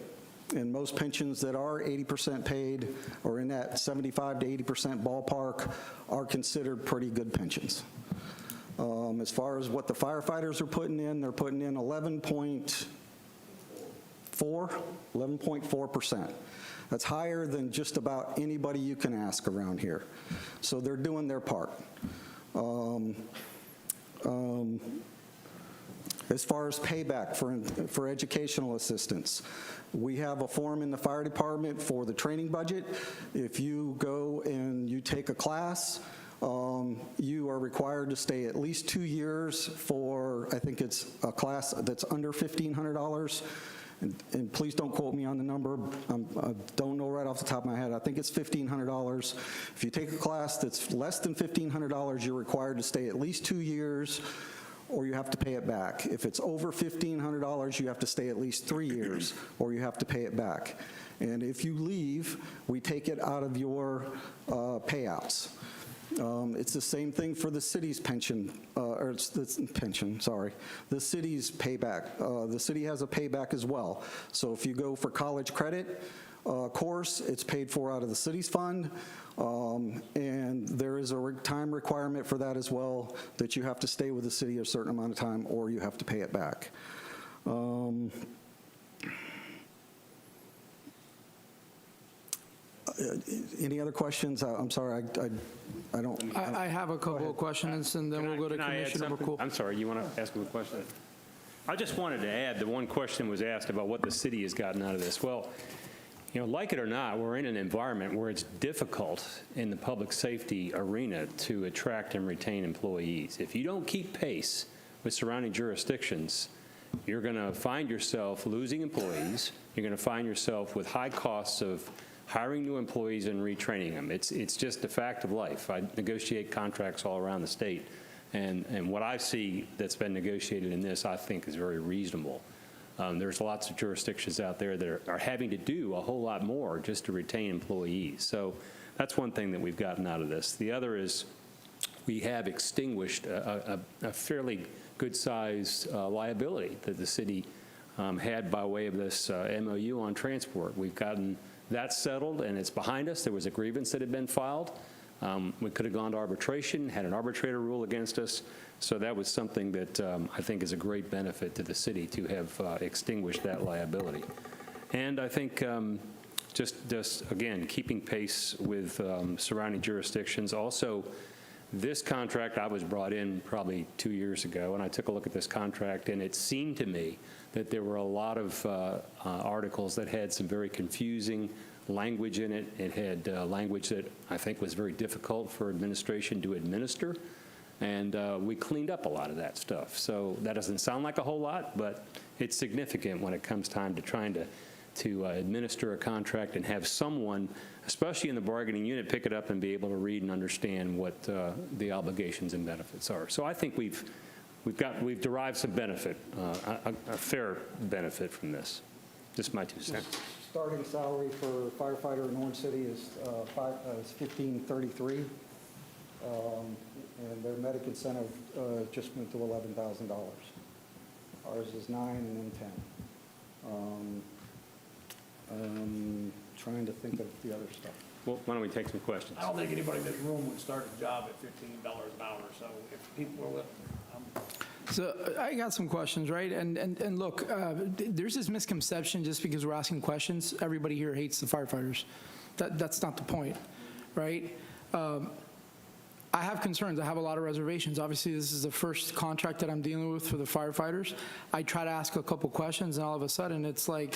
And most pensions that are 80% paid or in that 75 to 80% ballpark are considered pretty good pensions. As far as what the firefighters are putting in, they're putting in 11.4%. That's higher than just about anybody you can ask around here. So they're doing their part. As far as payback for educational assistance, we have a form in the fire department for the training budget. If you go and you take a class, you are required to stay at least 2 years for, I think it's a class that's under $1,500. And please don't quote me on the number. I don't know right off the top of my head. I think it's $1,500. If you take a class that's less than $1,500, you're required to stay at least 2 years, or you have to pay it back. If it's over $1,500, you have to stay at least 3 years, or you have to pay it back. And if you leave, we take it out of your payouts. It's the same thing for the city's pension, the city's payback. The city has a payback as well. So if you go for college credit, course. It's paid for out of the city's fund, and there is a time requirement for that as well, that you have to stay with the city a certain amount of time or you have to pay it back. Any other questions? I'm sorry, I don't. I have a couple of questions, and then we'll go to Can I add Commissioner something? McCool. I'm sorry, you want to ask him a question? I just wanted to add, the one question was asked about what the city has gotten out of this. Well, like it or not, we're in an environment where it's difficult in the public safety arena to attract and retain employees. If you don't keep pace with surrounding jurisdictions, you're going to find yourself losing employees. You're going to find yourself with high costs of hiring new employees and retraining them. It's just a fact of life. I negotiate contracts all around the state, and what I see that's been negotiated in this, I think, is very reasonable. There's lots of jurisdictions out there that are having to do a whole lot more just to retain employees. So that's one thing that we've gotten out of this. The other is we have extinguished a fairly good-sized liability that the city had by way of this MOU on transport. We've gotten that settled, and it's behind us. There was a grievance that had been filed. We could have gone to arbitration, had an arbitrator rule against us. So that was something that I think is a great benefit to the city to have extinguished that liability. And I think just again, keeping pace with surrounding jurisdictions. Also, this contract, I was brought in probably 2 years ago, and I took a look at this contract, and it seemed to me that there were a lot of articles that had some very confusing language in it. It had language that I think was very difficult for administration to administer, and we cleaned up a lot of that stuff. So that doesn't sound like a whole lot, but it's significant when it comes time to trying to administer a contract and have someone, especially in the bargaining unit, pick it up and be able to read and understand what the obligations and benefits are. So I think we've derived some benefit, a fair benefit from this. Just my 2 cents. Starting salary for firefighter in Orange City is $1533, and their medic incentive just went to $11,000. Ours is 9 and then 10. Trying to think of the other stuff. Well, why don't we take some questions? I don't think anybody in this room would start a job at $15 an hour, so if people are So I got some questions, right? And look, there's this misconception just because we're asking questions, everybody here hates the firefighters. That's not the point, right? I have concerns. I have a lot of reservations. Obviously, this is the first contract that I'm dealing with for the firefighters. I try to ask a couple questions, and all of a sudden, it's like,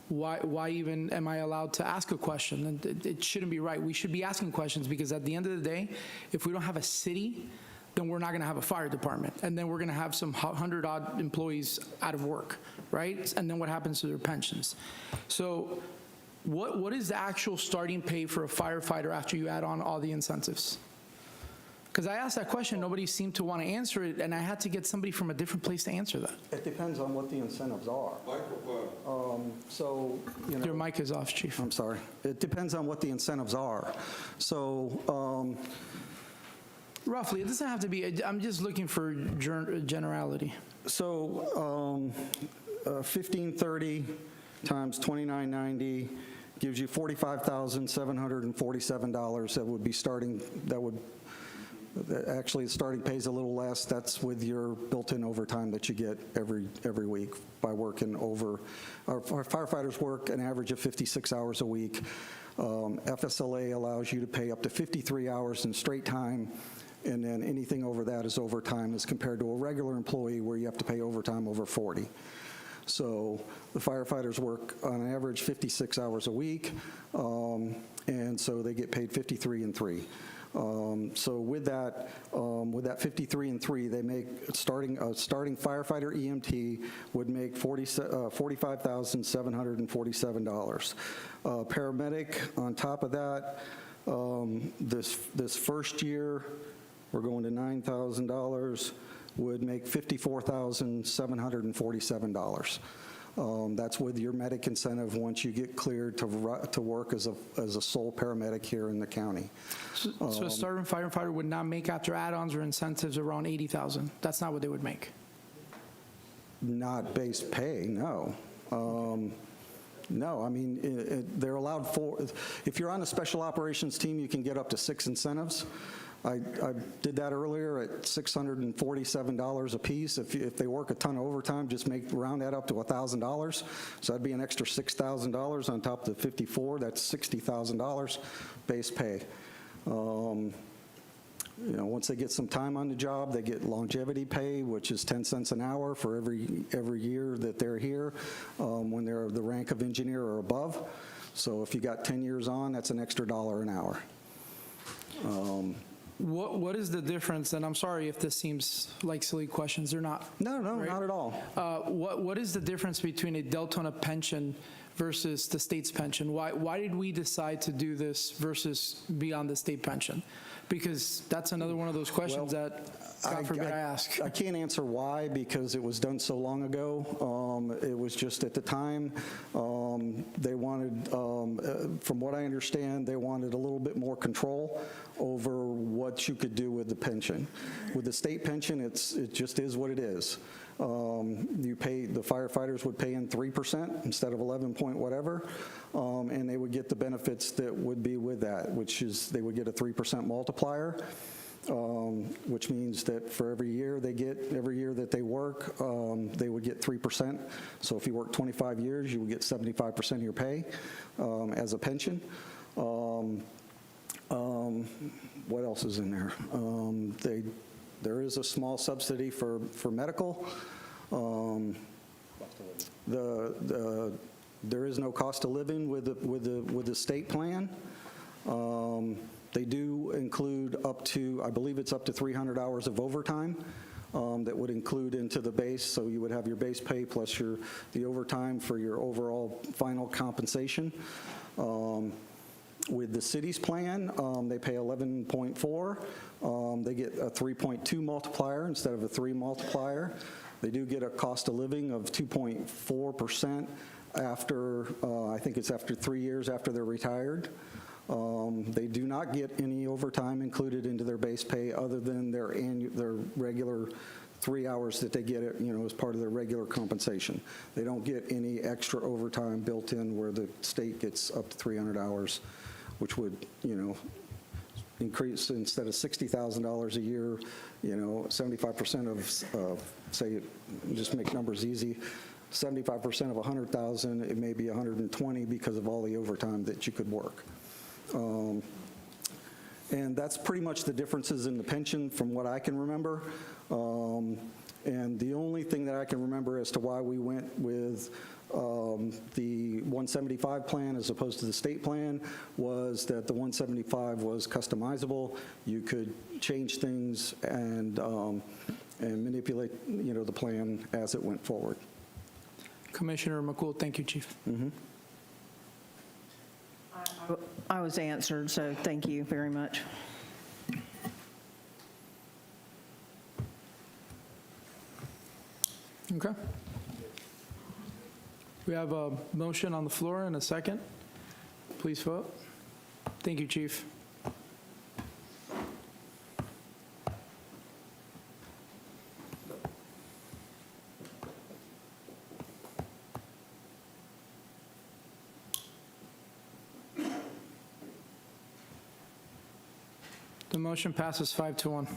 why even am I allowed to ask a question? And it shouldn't be right. We should be asking questions because at the end of the day, if we don't have a city, then we're not going to have a fire department. And then we're going to have some 100-odd employees out of work, right? And then what happens to their pensions? So what is the actual starting pay for a firefighter after you add on all the incentives? Because I asked that question, nobody seemed to want to answer it, and I had to get somebody from a different place to answer that. It depends on what the incentives are. So, Your mic is off, Chief. I'm sorry. It depends on what the incentives are. So, roughly, it doesn't have to be, I'm just looking for generality. So 1530 times 2990 gives you $45,747. That would be starting, actually the starting pay is a little less. That's with your built-in overtime that you get every week by working over. Our firefighters work an average of 56 hours a week. FSLA allows you to pay up to 53 hours in straight time, and then anything over that is overtime as compared to a regular employee where you have to pay overtime over 40. So the firefighters work on average 56 hours a week, and so they get paid 53 and 3. So with that 53 and 3, they make starting firefighter EMT would make $45,747. Paramedic on top of that, this first year, we're going to $9,000, would make $54,747. That's with your medic incentive once you get cleared to work as a sole paramedic here in the county. So a starting firefighter would not make, after add-ons or incentives, around $80,000. That's not what they would make. Not base pay, no. No, I mean, they're allowed for, if you're on a special operations team, you can get up to 6 incentives. I did that earlier at $647 a piece. If they work a ton of overtime, just round that up to $1,000. So that'd be an extra $6,000 on top of the 54. That's $60,000 base pay. You know, once they get some time on the job, they get longevity pay, which is 10 cents an hour for every year that they're here when they're the rank of engineer or above. So if you got 10 years on, that's an extra $1 an hour. What is the difference, and I'm sorry if this seems like silly questions, they're not. No, right? not at all. What is the difference between a Deltona pension versus the state's pension? Why did we decide to do this versus be on the state pension? Because that's another one of those questions that, God forbid, I ask. I can't answer why, because it was done so long ago. It was just at the time, they wanted, from what I understand, they wanted a little bit more control over what you could do with the pension. With the state pension, it just is what it is. You pay, the firefighters would pay in 3% instead of 11 point whatever, and they would get the benefits that would be with that, which is they would get a 3% multiplier, which means that for every year that they work, they would get 3%. So if you work 25 years, you would get 75% of your pay as a pension. What else is in there? There is a small subsidy for medical. There is no cost of living with the state plan. They do include up to, I believe it's up to 300 hours of overtime that would include into the base. So you would have your base pay plus the overtime for your overall final compensation. With the city's plan, they pay 11.4. They get a 3.2 multiplier instead of a 3 multiplier. They do get a cost of living of 2.4% after, I think it's after 3 years after they're retired. They do not get any overtime included into their base pay other than their regular 3 hours that they get, as part of their regular compensation. They don't get any extra overtime built in where the state gets up to 300 hours, which would, increase instead of $60,000 a year, 75% of, say, just make numbers easy, 75% of 100,000, it may be 120 because of all the overtime that you could work. And that's pretty much the differences in the pension from what I can remember. And the only thing that I can remember as to why we went with the 175 plan as opposed to the state plan was that the 175 was customizable. You could change things and manipulate, the plan as it went forward. Commissioner McCool, thank you, Chief. Mm-hmm. I was answered, so thank you very much. Okay. We have a motion on the floor and a second. Please vote. Thank you, Chief. The motion passes 5-1.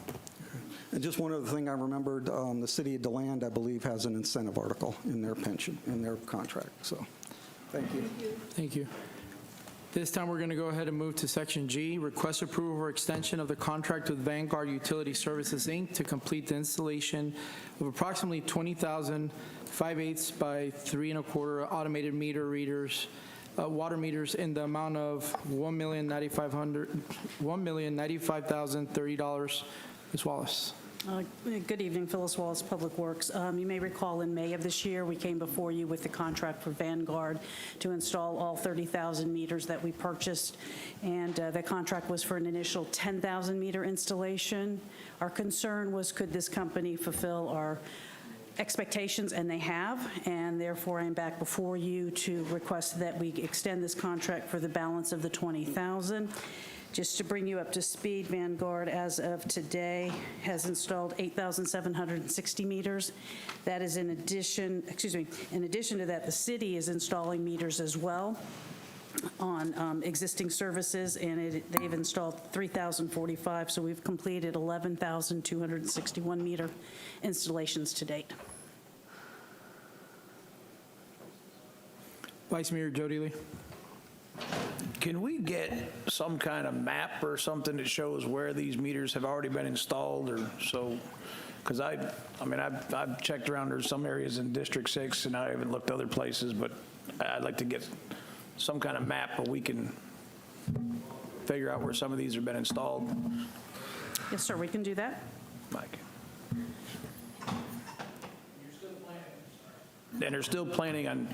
And just one other thing I remembered, the city of DeLand, I believe, has an incentive article in their pension, in their contract. So, thank you. Thank you. This time, we're going to go ahead and move to Section G, request approval for extension of the contract with Vanguard Utility Services, Inc. to complete the installation of approximately 20,000 5/8 by 3 1/4 automated water meters in the amount of $1,095,030. Ms. Wallace. Good evening, Phyllis Wallace, Public Works. You may recall in May of this year, we came before you with the contract for Vanguard to install all 30,000 meters that we purchased, and the contract was for an initial 10,000 meter installation. Our concern was, could this company fulfill our expectations, and they have, and therefore I'm back before you to request that we extend this contract for the balance of the 20,000. Just to bring you up to speed, Vanguard, as of today, has installed 8,760 meters. That is in addition to that, the city is installing meters as well on existing services, and they've installed 3,045, so we've completed 11,261 meter installations to date. Vice Mayor Jody Lee. Can we get some kind of map or something that shows where these meters have already been installed, or so? Because I've checked around, there's some areas in District 6, and I haven't looked other places, but I'd like to get some kind of map where we can figure out where some of these have been installed. Yes, sir, we can do that. Mike. And they're still planning on,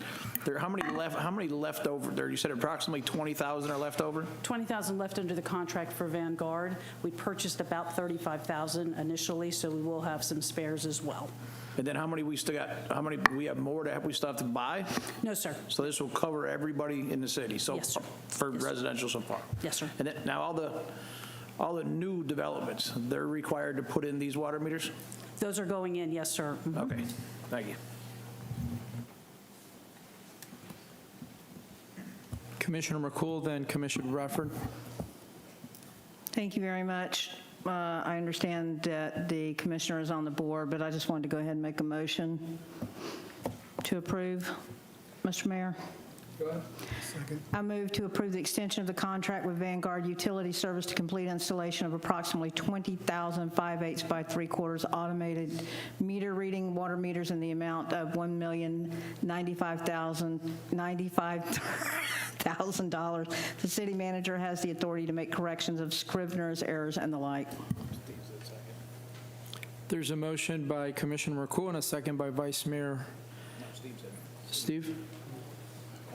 how many left over there? You said approximately 20,000 are left over? 20,000 left under the contract for Vanguard. We purchased about 35,000 initially, so we will have some spares as well. And then how many we still got, how many, we have more we still have to buy? No, sir. So this will cover everybody in the city, so Yes, sir. for residential so far? Yes, sir. And then, now all the new developments, they're required to put in these water meters? Those are going in, yes, sir. Mhm. Okay, thank you. Commissioner McCool, then Commissioner Bradford. Thank you very much. I understand that the commissioner is on the board, but I just wanted to go ahead and make a motion to approve. Mr. Mayor? Go ahead. Second. I move to approve the extension of the contract with Vanguard Utility Service to complete installation of approximately 20,000 5/8 by 3/4 automated meter reading water meters in the amount of $1,095,000. The city manager has the authority to make corrections of scrivener's errors and the like. There's a motion by Commissioner McCool and a second by Vice Mayor Steve.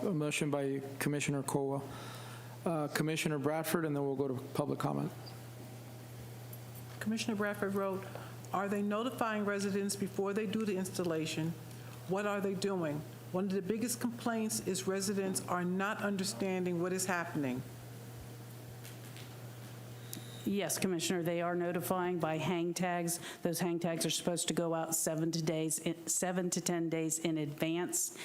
A motion by Commissioner Colwell. Commissioner Bradford, and then we'll go to public comment. Commissioner Bradford wrote, are they notifying residents before they do the installation? What are they doing? One of the biggest complaints is residents are not understanding what is happening. Yes, Commissioner, they are notifying by hang tags. Those hang tags are supposed to go out 7 to 10 days in advance.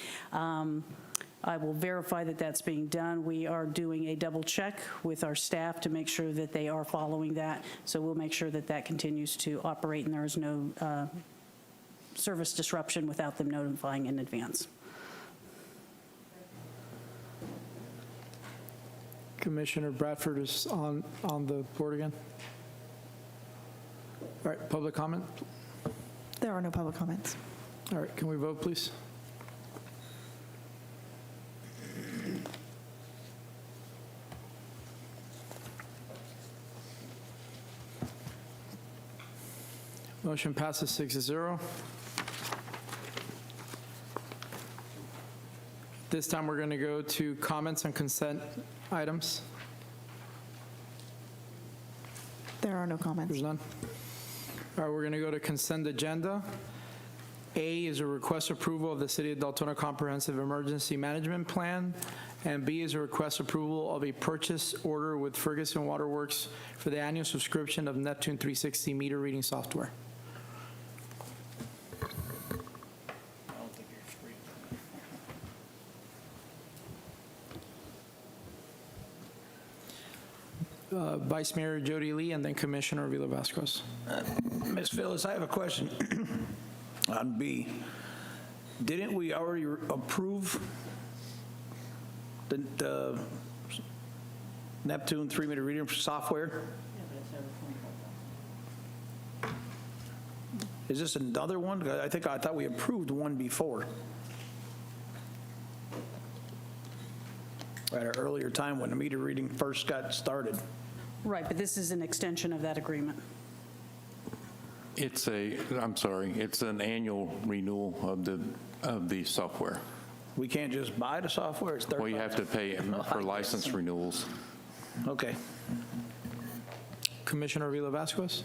I will verify that that's being done. We are doing a double check with our staff to make sure that they are following that. So we'll make sure that that continues to operate and there is no service disruption without them notifying in advance. Commissioner Bradford is on the board again. All right, public comment? There are no public comments. All right, can we vote, please? Motion passes 6-0. This time, we're going to go to comments on consent items. There are no comments. There's none. All right, we're going to go to consent agenda. A is a request approval of the City of Deltona Comprehensive Emergency Management Plan, and B is a request approval of a purchase order with Ferguson Waterworks for the annual subscription of Neptune 360 meter reading software. Vice Mayor Jody Lee, and then Commissioner Avila Vasquez. Ms. Phyllis, I have a question on B. Didn't we already approve the Neptune 3-meter reading software? Is this another one? I thought we approved one before. At an earlier time when the meter reading first got started. Right, but this is an extension of that agreement. It's an annual renewal of the software. We can't just buy the software? It's Well, you have to pay for license renewals. Okay. Commissioner Avila Vasquez.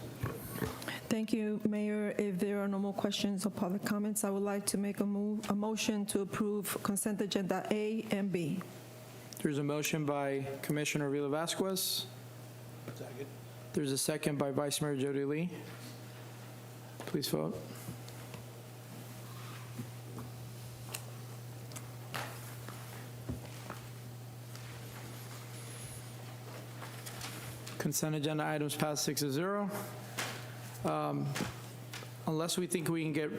Thank you, Mayor. If there are no more questions or public comments, I would like to make a motion to approve consent agenda A and B. There's a motion by Commissioner Avila Vasquez There's a second by Vice Mayor Jody Lee. Please vote. Consent agenda items pass 6-0. Unless we think we can get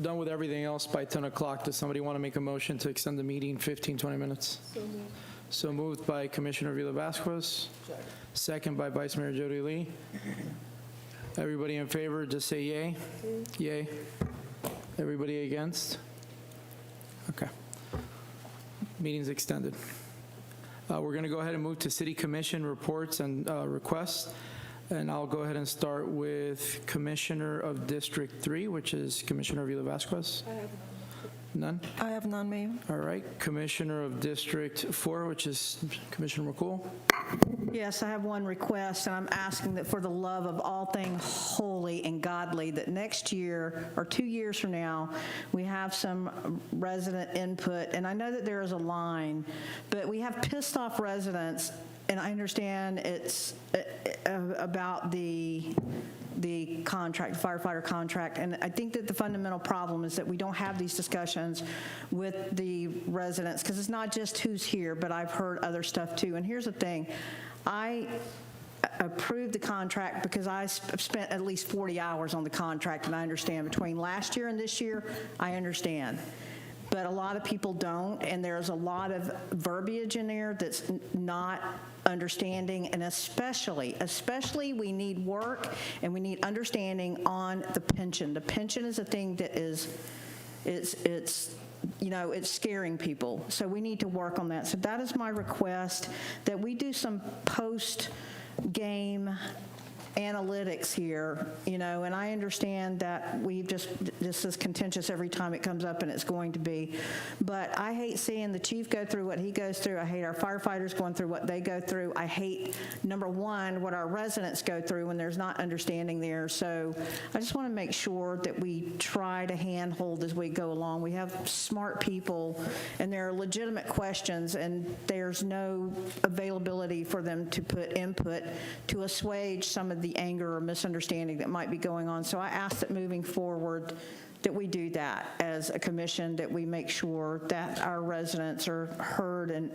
done with everything else by 10 o'clock, does somebody want to make a motion to extend the meeting 15, 20 minutes? So moved by Commissioner Villa-Vasquez. Second by Vice Mayor Jody Lee. Everybody in favor, just say yay. Yay. Everybody against? Okay. Meeting's extended. We're going to go ahead and move to City Commission reports and requests. And I'll go ahead and start with Commissioner of District 3, which is Commissioner Villa-Vasquez. None? I have none, Mayor. All right. Commissioner of District 4, which is Commissioner McCool. Yes, I have one request, and I'm asking that for the love of all things holy and godly, that next year, or 2 years from now, we have some resident input. And I know that there is a line, but we have pissed off residents, and I understand it's about the contract, firefighter contract, and I think that the fundamental problem is that we don't have these discussions with the residents, because it's not just who's here, but I've heard other stuff too. And here's the thing, I approved the contract because I spent at least 40 hours on the contract, and I understand between last year and this year, I understand. But a lot of people don't, and there's a lot of verbiage in there that's not understanding, and especially we need work and we need understanding on the pension. The pension is a thing that is, it's scaring people. So we need to work on that. So that is my request, that we do some post-game analytics here, and I understand that this is contentious every time it comes up, and it's going to be, but I hate seeing the chief go through what he goes through. I hate our firefighters going through what they go through. I hate, number one, what our residents go through when there's not understanding there. So I just want to make sure that we try to handhold as we go along. We have smart people, and there are legitimate questions, and there's no availability for them to put input to assuage some of the anger or misunderstanding that might be going on. So I ask that moving forward that we do that as a commission, that we make sure that our residents are heard and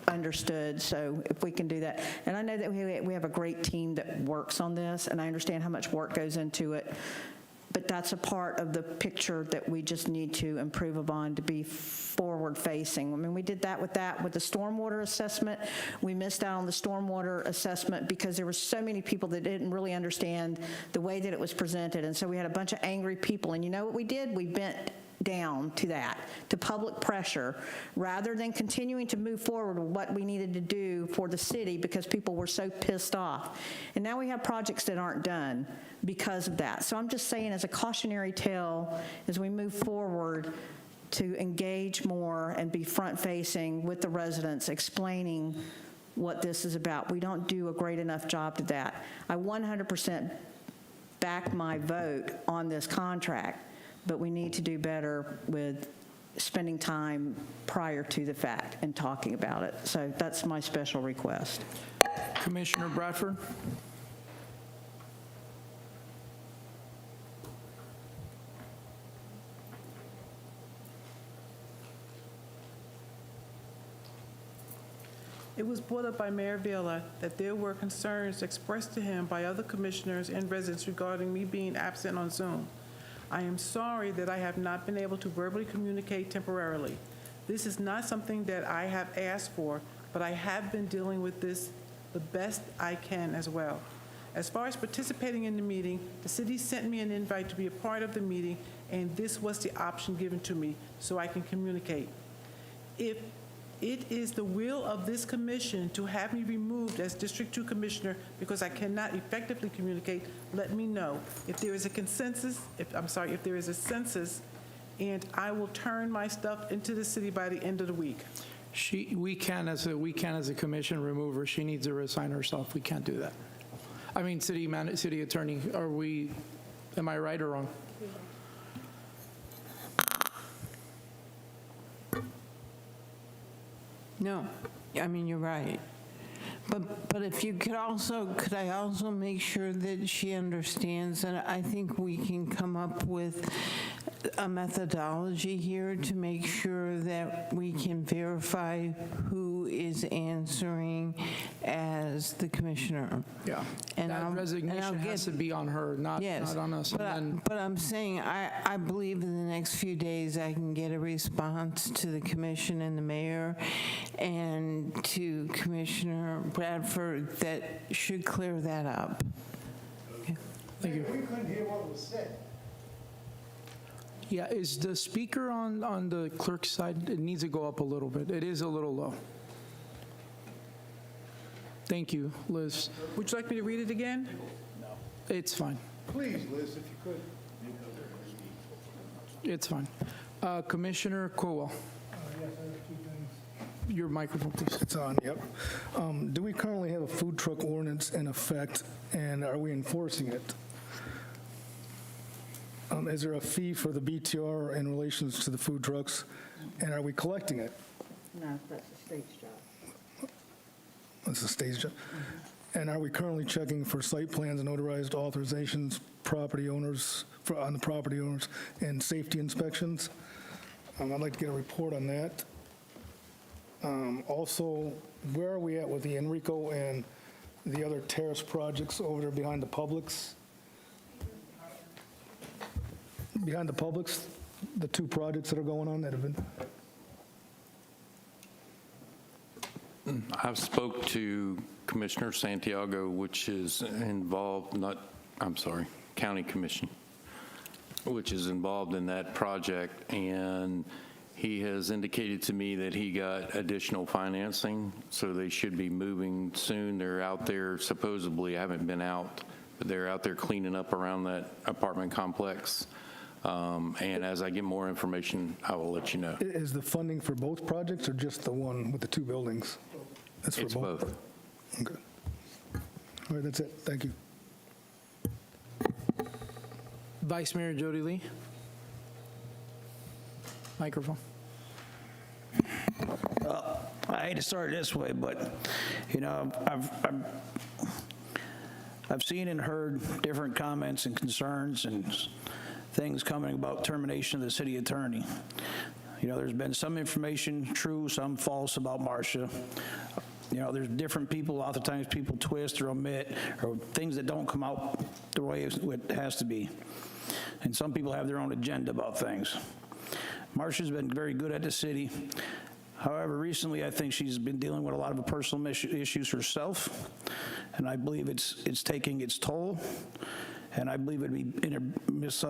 understood. So if we can do that. And I know that we have a great team that works on this, and I understand how much work goes into it. But that's a part of the picture that we just need to improve upon to be forward-facing. I mean, we did that with the stormwater assessment. We missed out on the stormwater assessment because there were so many people that didn't really understand the way that it was presented. And so we had a bunch of angry people. And you know what we did? We bent down to that, to public pressure, rather than continuing to move forward with what we needed to do for the city because people were so pissed off. And now we have projects that aren't done because of that. So I'm just saying, as a cautionary tale, as we move forward, to engage more and be front-facing with the residents, explaining what this is about. We don't do a great enough job to that. I 100% back my vote on this contract, but we need to do better with spending time prior to the fact and talking about it. So that's my special request. Commissioner Bradford. It was brought up by Mayor Villa that there were concerns expressed to him by other commissioners and residents regarding me being absent on Zoom. I am sorry that I have not been able to verbally communicate temporarily. This is not something that I have asked for, but I have been dealing with this the best I can as well. As far as participating in the meeting, the city sent me an invite to be a part of the meeting, and this was the option given to me so I can communicate. If it is the will of this commission to have me removed as District 2 Commissioner because I cannot effectively communicate, let me know. If there is a consensus, if there is a census, and I will turn my stuff into the city by the end of the week. We can, as a commission, remove her. She needs to resign herself. We can't do that. I mean, city attorney, am I right or wrong? No, I mean, you're right. But if you could I also make sure that she understands that I think we can come up with a methodology here to make sure that we can verify who is answering as the commissioner. Yeah. And That resignation has to be on her, not on us. But I'm saying, I believe in the next few days I can get a response to the commission and the mayor and to Commissioner Bradford that should clear that up. Thank you. We couldn't hear what was said. Yeah, is the speaker on the clerk's side? It needs to go up a little bit. It is a little low. Thank you, Liz. Would you like me to read it again? It's fine. Please, Liz, if you could. It's fine. Commissioner Cowell. Yes, I have 2 things. Your microphone, please. It's on, yep. Do we currently have a food truck ordinance in effect, and are we enforcing it? Is there a fee for the BTR in relations to the food trucks, and are we collecting it? No, that's the state's job. That's the state's job. And are we currently checking for site plans and notarized authorizations, property owners, on the property owners, and safety inspections? I'd like to get a report on that. Also, where are we at with the Enrico and the other terrace projects over there behind the Publix? Behind the Publix, the 2 projects that are going on that have been... I've spoke to Commissioner Santiago, which is involved, County Commission, which is involved in that project, and he has indicated to me that he got additional financing, so they should be moving soon. They're out there, supposedly, I haven't been out, but they're out there cleaning up around that apartment complex. And as I get more information, I will let you know. Is the funding for both projects or just the one with the 2 buildings? That's for It's both. Okay. All right, that's it. Thank you. Vice Mayor Jody Lee. Microphone. I hate to start this way, but, you know, I've seen and heard different comments and concerns and things coming about termination of the city attorney. You know, there's been some information true, some false about Marcia. You know, there's different people, a lot of times people twist or omit, or things that don't come out the way it has to be. And some people have their own agenda about things. Marcia's been very good at the city. However, recently I think she's been dealing with a lot of personal issues herself, and I believe it's taking its toll. And I believe it'd be in Miss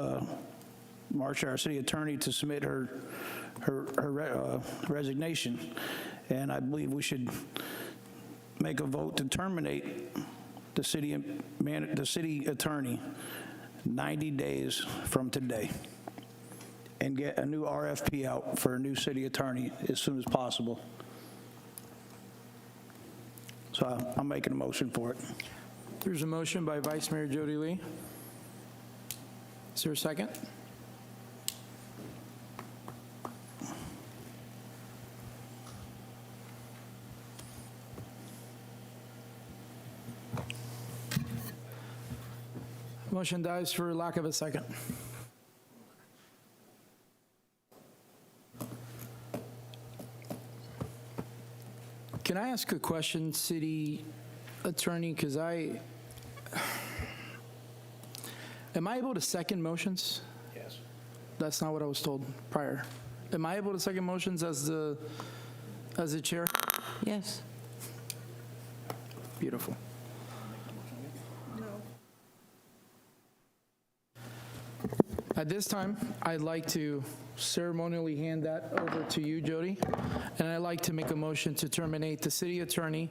Marcia, our city attorney, to submit her resignation. And I believe we should make a vote to terminate the city attorney 90 days from today and get a new RFP out for a new city attorney as soon as possible. So I'm making a motion for it. There's a motion by Vice Mayor Jody Lee. Is there a second? Motion dies for lack of a second. Can I ask a question, City Attorney? Because am I able to second motions? Yes. That's not what I was told prior. Am I able to second motions as the chair? Yes. Beautiful. At this time, I'd like to ceremonially hand that over to you, Jody, and I'd like to make a motion to terminate the city attorney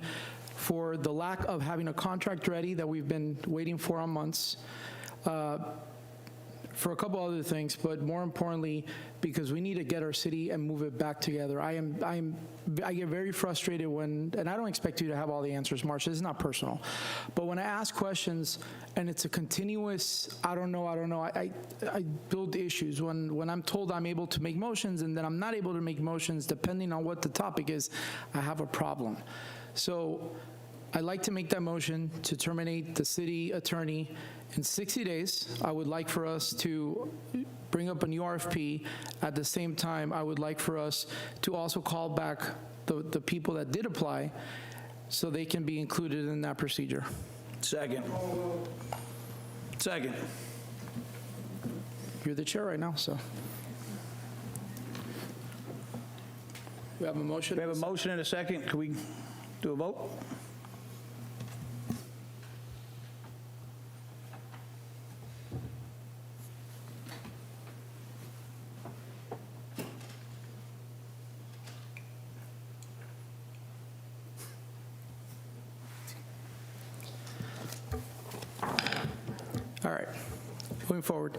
for the lack of having a contract ready that we've been waiting for months, for a couple other things, but more importantly, because we need to get our city and move it back together. I get very frustrated when, and I don't expect you to have all the answers, Marcia, this is not personal, but when I ask questions and it's a continuous, I don't know, I build issues. When I'm told I'm able to make motions and then I'm not able to make motions depending on what the topic is, I have a problem. So I'd like to make that motion to terminate the city attorney in 60 days. I would like for us to bring up a new RFP. At the same time, I would like for us to also call back the people that did apply so they can be included in that procedure. Second. Second. You're the chair right now, so. We have a motion? We have a motion and a second. Can we do a vote? All right, moving forward.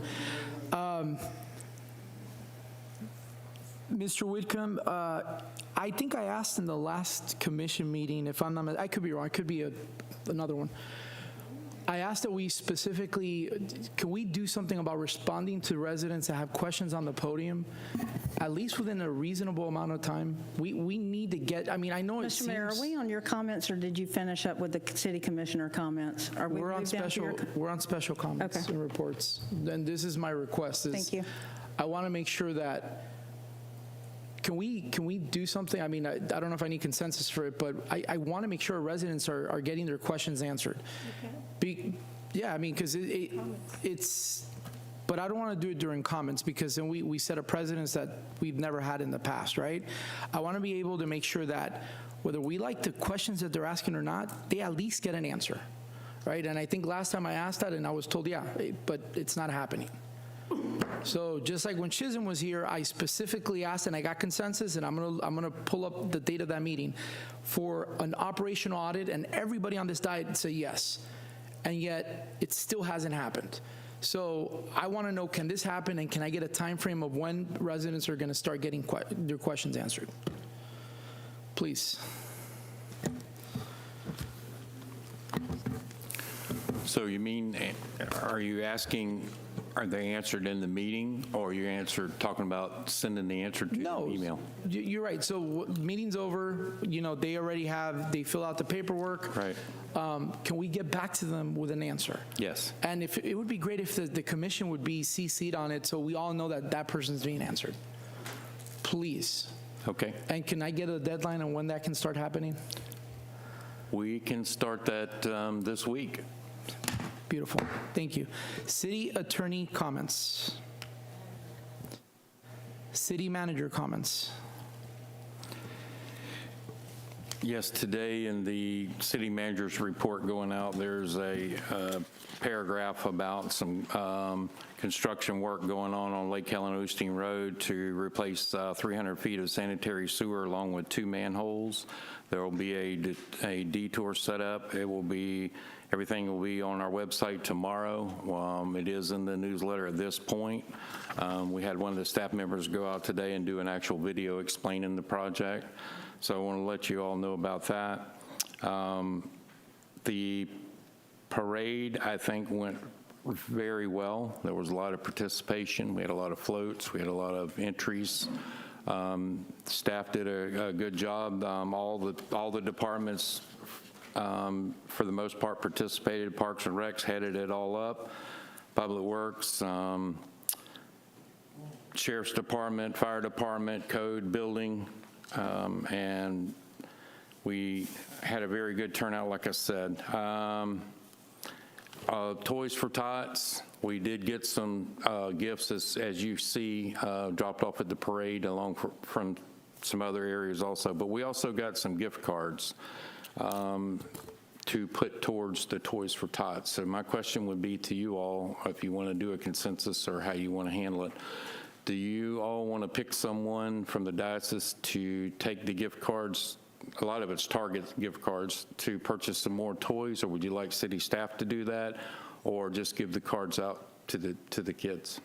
Mr. Whitcomb, I think I asked in the last commission meeting, if I'm not, I could be wrong, it could be another one. I asked that we specifically, can we do something about responding to residents that have questions on the podium, at least within a reasonable amount of time? We need to get, I mean, I know it seems. Mr. Mayor, are we on your comments, or did you finish up with the city commissioner comments? Are we We're on moved down to special, your we're on special comments Okay. and reports. And this is my request. Thank you. I want to make sure that, can we do something? I mean, I don't know if I need consensus for it, but I want to make sure residents are getting their questions answered. Yeah, I mean, because it's, but I don't want to do it during comments, because then we set a precedence that we've never had in the past, right? I want to be able to make sure that whether we like the questions that they're asking or not, they at least get an answer, right? And I think last time I asked that and I was told, yeah, but it's not happening. So just like when Chisholm was here, I specifically asked, and I got consensus, and I'm gonna pull up the date of that meeting for an operational audit, and everybody on this diet said yes, and yet it still hasn't happened. So I want to know, can this happen, and can I get a time frame of when residents are going to start getting their questions answered? Please. So you mean, are you asking, are they answered in the meeting, or are you talking about sending the answer to the email? You're right. So meeting's over, they already they fill out the paperwork. Right. Can we get back to them with an answer? Yes. And if it would be great if the commission would be CC'd on it, so we all know that person's being answered. Please. Okay. And can I get a deadline on when that can start happening? We can start that this week. Beautiful. Thank you. City attorney comments. City manager comments. Yes, today in the city manager's report going out, there's a paragraph about some construction work going on Lake Helen Osteen Road to replace 300 feet of sanitary sewer along with 2 manholes. There will be a detour set up. Everything will be on our website tomorrow. It is in the newsletter at this point. We had one of the staff members go out today and do an actual video explaining the project. So I want to let you all know about that. The parade, I think, went very well. There was a lot of participation. We had a lot of floats. We had a lot of entries. Staff did a good job. All the departments, for the most part, participated. Parks and Recs headed it all up. Public Works, Sheriff's Department, Fire Department, Code, Building, and we had a very good turnout, like I said. Toys for Tots, we did get some gifts, as you see, dropped off at the parade along from some other areas also. But we also got some gift cards to put towards the Toys for Tots. So my question would be to you all, if you want to do a consensus or how you want to handle it. Do you all want to pick someone from the diocese to take the gift cards? A lot of it's Target gift cards to purchase some more toys, or would you like city staff to do that, or just give the cards out to the kids?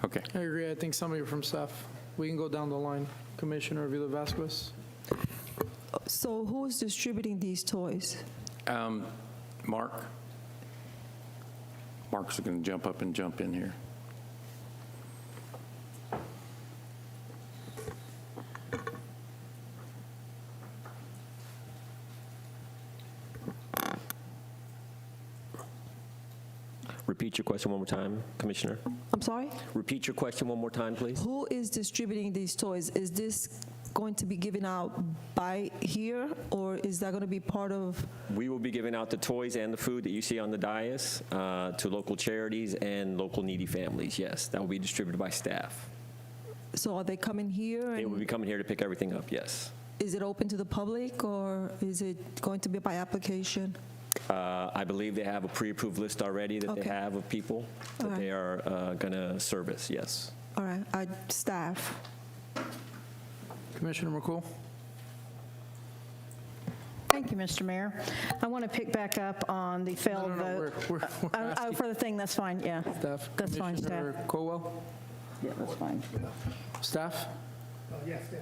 Okay. I agree. I think somebody from staff. We can go down the line. Commissioner Vila Vasquez. So who is distributing these toys? Mark. Mark's going to jump up and jump in here. repeat your question one more time, Commissioner? I'm sorry? Repeat your question one more time, please. Who is distributing these toys? Is this going to be given out by here, or is that going to be part of? We will be giving out the toys and the food that you see on the dais to local charities and local needy families, yes. That will be distributed by staff. So are they coming here? They will be coming here to pick everything up, yes. Is it open to the public, or is it going to be by application? I believe they have a pre-approved list already that they Okay. have of people that they are going to service, yes. All right, staff. Commissioner McCool? Thank you, Mr. Mayor. I want to pick back up on the failed vote. We're asking For the thing, that's fine, yeah. staff. That's fine, staff. Commissioner Colwell? Yeah, that's fine. Staff? Yes, staff,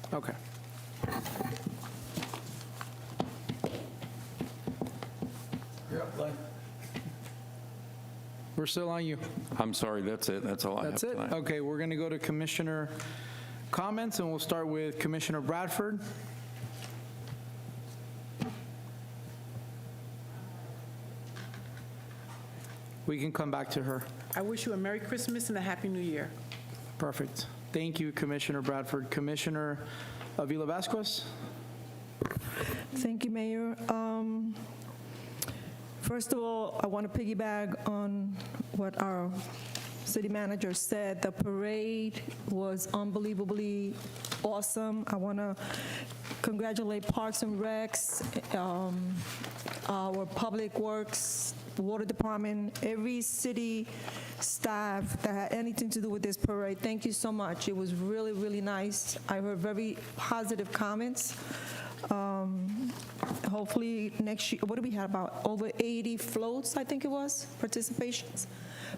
I'm sorry. Okay. We're still on you. I'm sorry, that's it. That's all I have That's it? tonight. Okay, we're going to go to Commissioner comments, and we'll start with Commissioner Bradford. We can come back to her. I wish you a Merry Christmas and a Happy New Year. Perfect. Thank you, Commissioner Bradford. Commissioner Avila Vasquez? Thank you, Mayor. First of all, I want to piggyback on what our city manager said. The parade was unbelievably awesome. I want to congratulate Parks and Recs, our Public Works, the Water Department, every city staff that had anything to do with this parade. Thank you so much. It was really, really nice. I heard very positive comments. Hopefully next year, what do we have, about over 80 floats, I think it was, participations.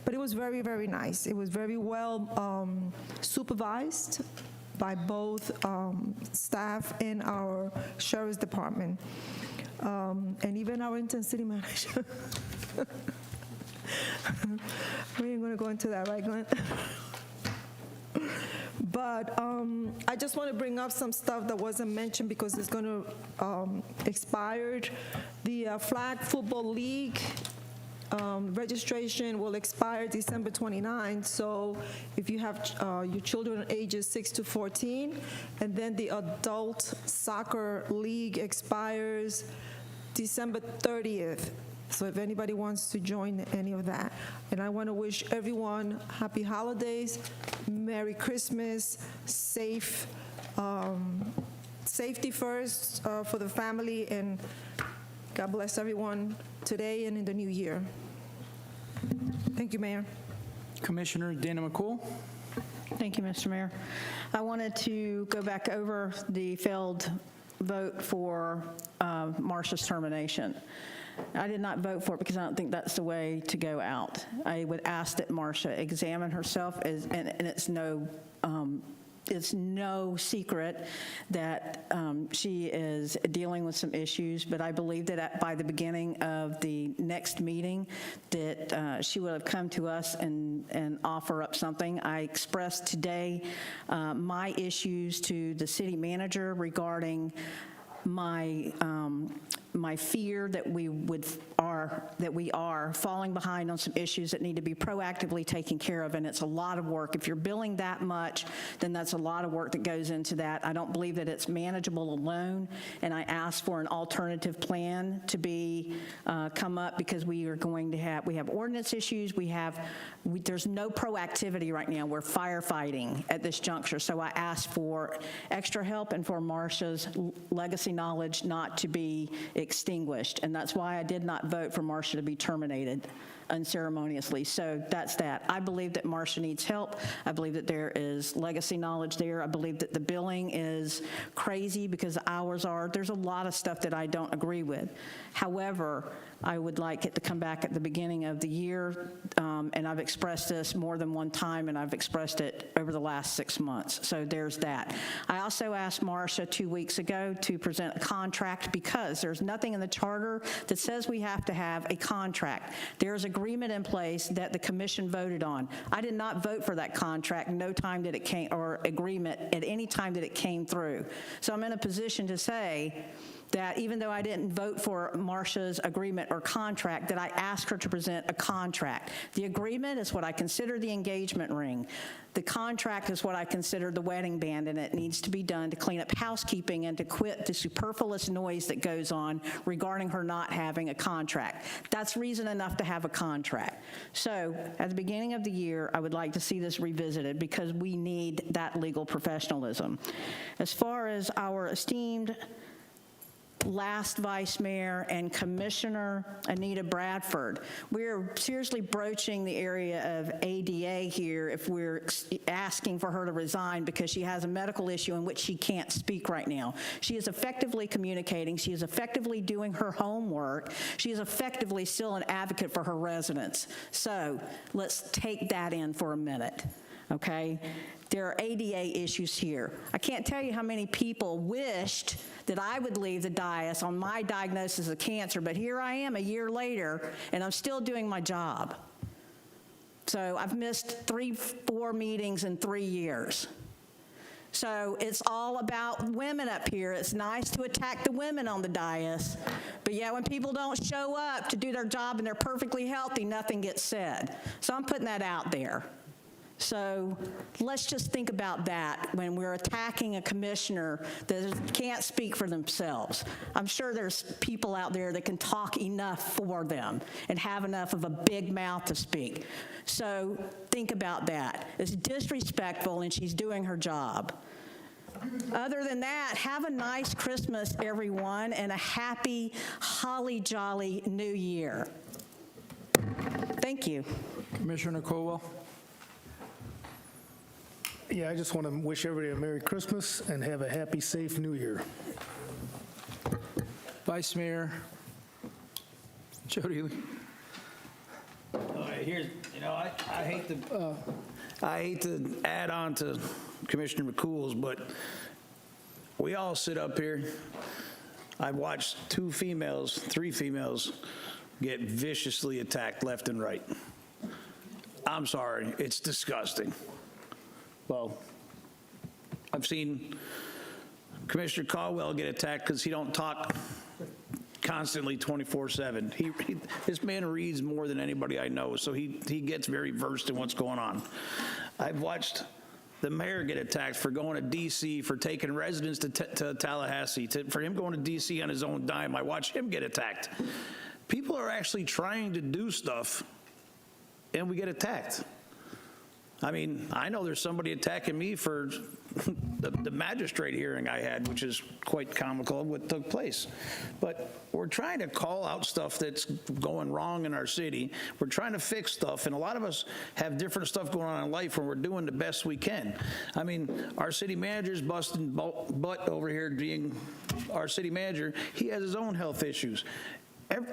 But it was very, very nice. It was very well supervised by both staff and our sheriff's department, and even our intern city manager. We ain't gonna go into that, right, Glenn? But I just want to bring up some stuff that wasn't mentioned because it's going to expire. The Flag Football League registration will expire December 29. So if you have your children ages 6 to 14, and then the Adult Soccer League expires December 30th. So if anybody wants to join any of that. And I want to wish everyone happy holidays, Merry Christmas, safe, safety first for the family, and God bless everyone today and in the new year. Thank you, Mayor. Commissioner Dana McCool? Thank you, Mr. Mayor. I wanted to go back over the failed vote for Marcia's termination. I did not vote for it because I don't think that's the way to go out. I would ask that Marcia examine herself, and it's no secret that she is dealing with some issues, but I believe that by the beginning of the next meeting that she would have come to us and offer up something. I expressed today my issues to the city manager regarding my fear that we are falling behind on some issues that need to be proactively taken care of, and it's a lot of work. If you're billing that much, then that's a lot of work that goes into that. I don't believe that it's manageable alone, and I asked for an alternative plan to be come up because we have ordinance issues. There's no proactivity right now. We're firefighting at this juncture, so I asked for extra help and for Marcia's legacy knowledge not to be extinguished, and that's why I did not vote for Marcia to be terminated unceremoniously. So that's that. I believe that Marcia needs help. I believe that there is legacy knowledge there. I believe that the billing is crazy because the hours there's a lot of stuff that I don't agree with. However, I would like it to come back at the beginning of the year, and I've expressed this more than one time, and I've expressed it over the last 6 months. So there's that. I also asked Marcia 2 weeks ago to present a contract because there's nothing in the charter that says we have to have a contract. There's agreement in place that the commission voted on. I did not vote for that contract no time that it came, or agreement at any time that it came through. So I'm in a position to say that even though I didn't vote for Marcia's agreement or contract, that I asked her to present a contract. The agreement is what I consider the engagement ring. The contract is what I consider the wedding band, and it needs to be done to clean up housekeeping and to quit the superfluous noise that goes on regarding her not having a contract. That's reason enough to have a contract. So at the beginning of the year, I would like to see this revisited because we need that legal professionalism. As far as our esteemed last Vice Mayor and Commissioner Anita Bradford, we're seriously broaching the area of ADA here if we're asking for her to resign because she has a medical issue in which she can't speak right now. She is effectively communicating. She is effectively doing her homework. She is effectively still an advocate for her residents. So let's take that in for a minute, okay? There are ADA issues here. I can't tell you how many people wished that I would leave the dais on my diagnosis of cancer, but here I am a year later, and I'm still doing my job. So I've missed 3-4 meetings in 3 years. So it's all about women up here. It's nice to attack the women on the dais, but yet when people don't show up to do their job and they're perfectly healthy, nothing gets said. So I'm putting that out there. So let's just think about that when we're attacking a commissioner that can't speak for themselves. I'm sure there's people out there that can talk enough for them and have enough of a big mouth to speak. So think about that. It's disrespectful, and she's doing her job. Other than that, have a nice Christmas, everyone, and a happy, holly jolly New Year. Thank you. Commissioner Colwell. Yeah, I just want to wish everybody a Merry Christmas and have a happy, safe New Year. Vice Mayor Jody. All right, here's, I hate to add on to Commissioner McCool's, but we all sit up here. I've watched 3 females get viciously attacked left and right. I'm sorry, it's disgusting. Well, I've seen Commissioner Caldwell get attacked because he don't talk constantly 24/7. This man reads more than anybody I know, so he gets very versed in what's going on. I've watched the mayor get attacked for going to D.C., for taking residents to Tallahassee, for him going to D.C. on his own dime. I watched him get attacked. People are actually trying to do stuff, and we get attacked. I mean, I know there's somebody attacking me for the magistrate hearing I had, which is quite comical what took place. But we're trying to call out stuff that's going wrong in our city. We're trying to fix stuff, and a lot of us have different stuff going on in life, and we're doing the best we can. I mean, our city manager's busting butt over here being our city manager. He has his own health issues.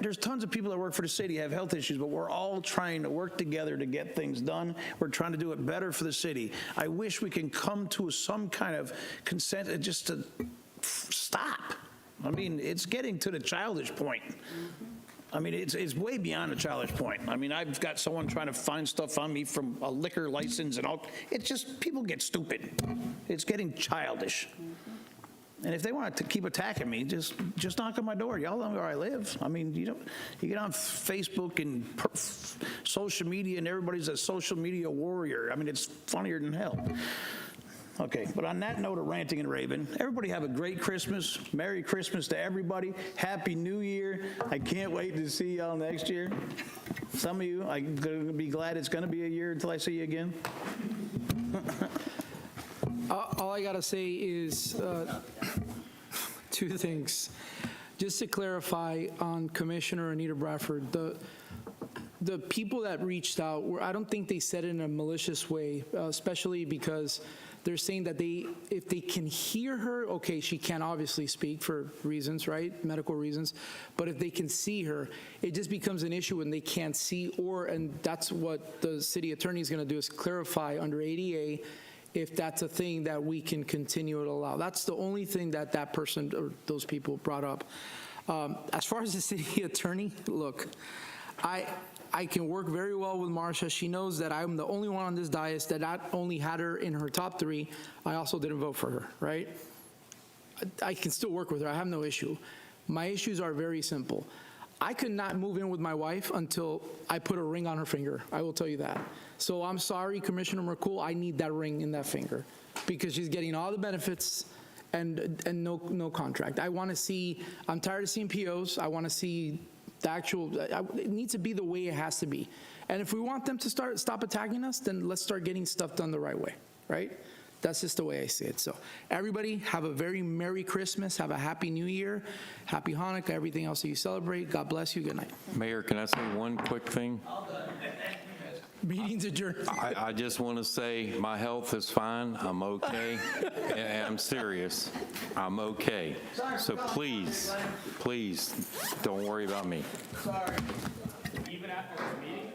There's tons of people that work for the city have health issues, but we're all trying to work together to get things done. We're trying to do it better for the city. I wish we can come to some kind of consent just to stop. I mean, it's getting to the childish point. I mean, it's way beyond a childish point. I mean, I've got someone trying to find stuff on me from a liquor license and all. It's just, people get stupid. It's getting childish. And if they want to keep attacking me, just knock on my door. Y'all know where I live. I mean, you get on Facebook and social media, and everybody's a social media warrior. I mean, it's funnier than hell. Okay, but on that note of ranting and raving, everybody have a great Christmas. Merry Christmas to everybody. Happy New Year. I can't wait to see y'all next year. Some of you, I'm going to be glad it's going to be a year until I see you again. All I got to say is 2 things. Just to clarify on Commissioner Anita Bradford, the people that reached out, I don't think they said it in a malicious way, especially because they're saying that if they can hear her, okay, she can't obviously speak for reasons, right? Medical reasons. But if they can see her, it just becomes an issue when they can't see, and that's what the city attorney is going to do, is clarify under ADA if that's a thing that we can continue to allow. That's the only thing that person or those people brought up. As far as the city attorney, look, I can work very well with Marcia. She knows that I'm the only one on this dais that not only had her in her top 3, I also didn't vote for her, right? I can still work with her. I have no issue. My issues are very simple. I could not move in with my wife until I put a ring on her finger. I will tell you that. So I'm sorry, Commissioner McCool, I need that ring in that finger because she's getting all the benefits and no contract. I want to see, I'm tired of seeing POs. I want to see the actual, it needs to be the way it has to be. And if we want them to stop attacking us, then let's start getting stuff done the right way, right? That's just the way I see it. So everybody have a very Merry Christmas. Have a Happy New Year. Happy Hanukkah, everything else that you celebrate. God bless you. Good night. Mayor, can I say one quick thing? Meeting's adjourned. I just want to say my health is fine. I'm okay. And I'm serious. I'm okay. So please, please don't worry about me. Even after the meeting?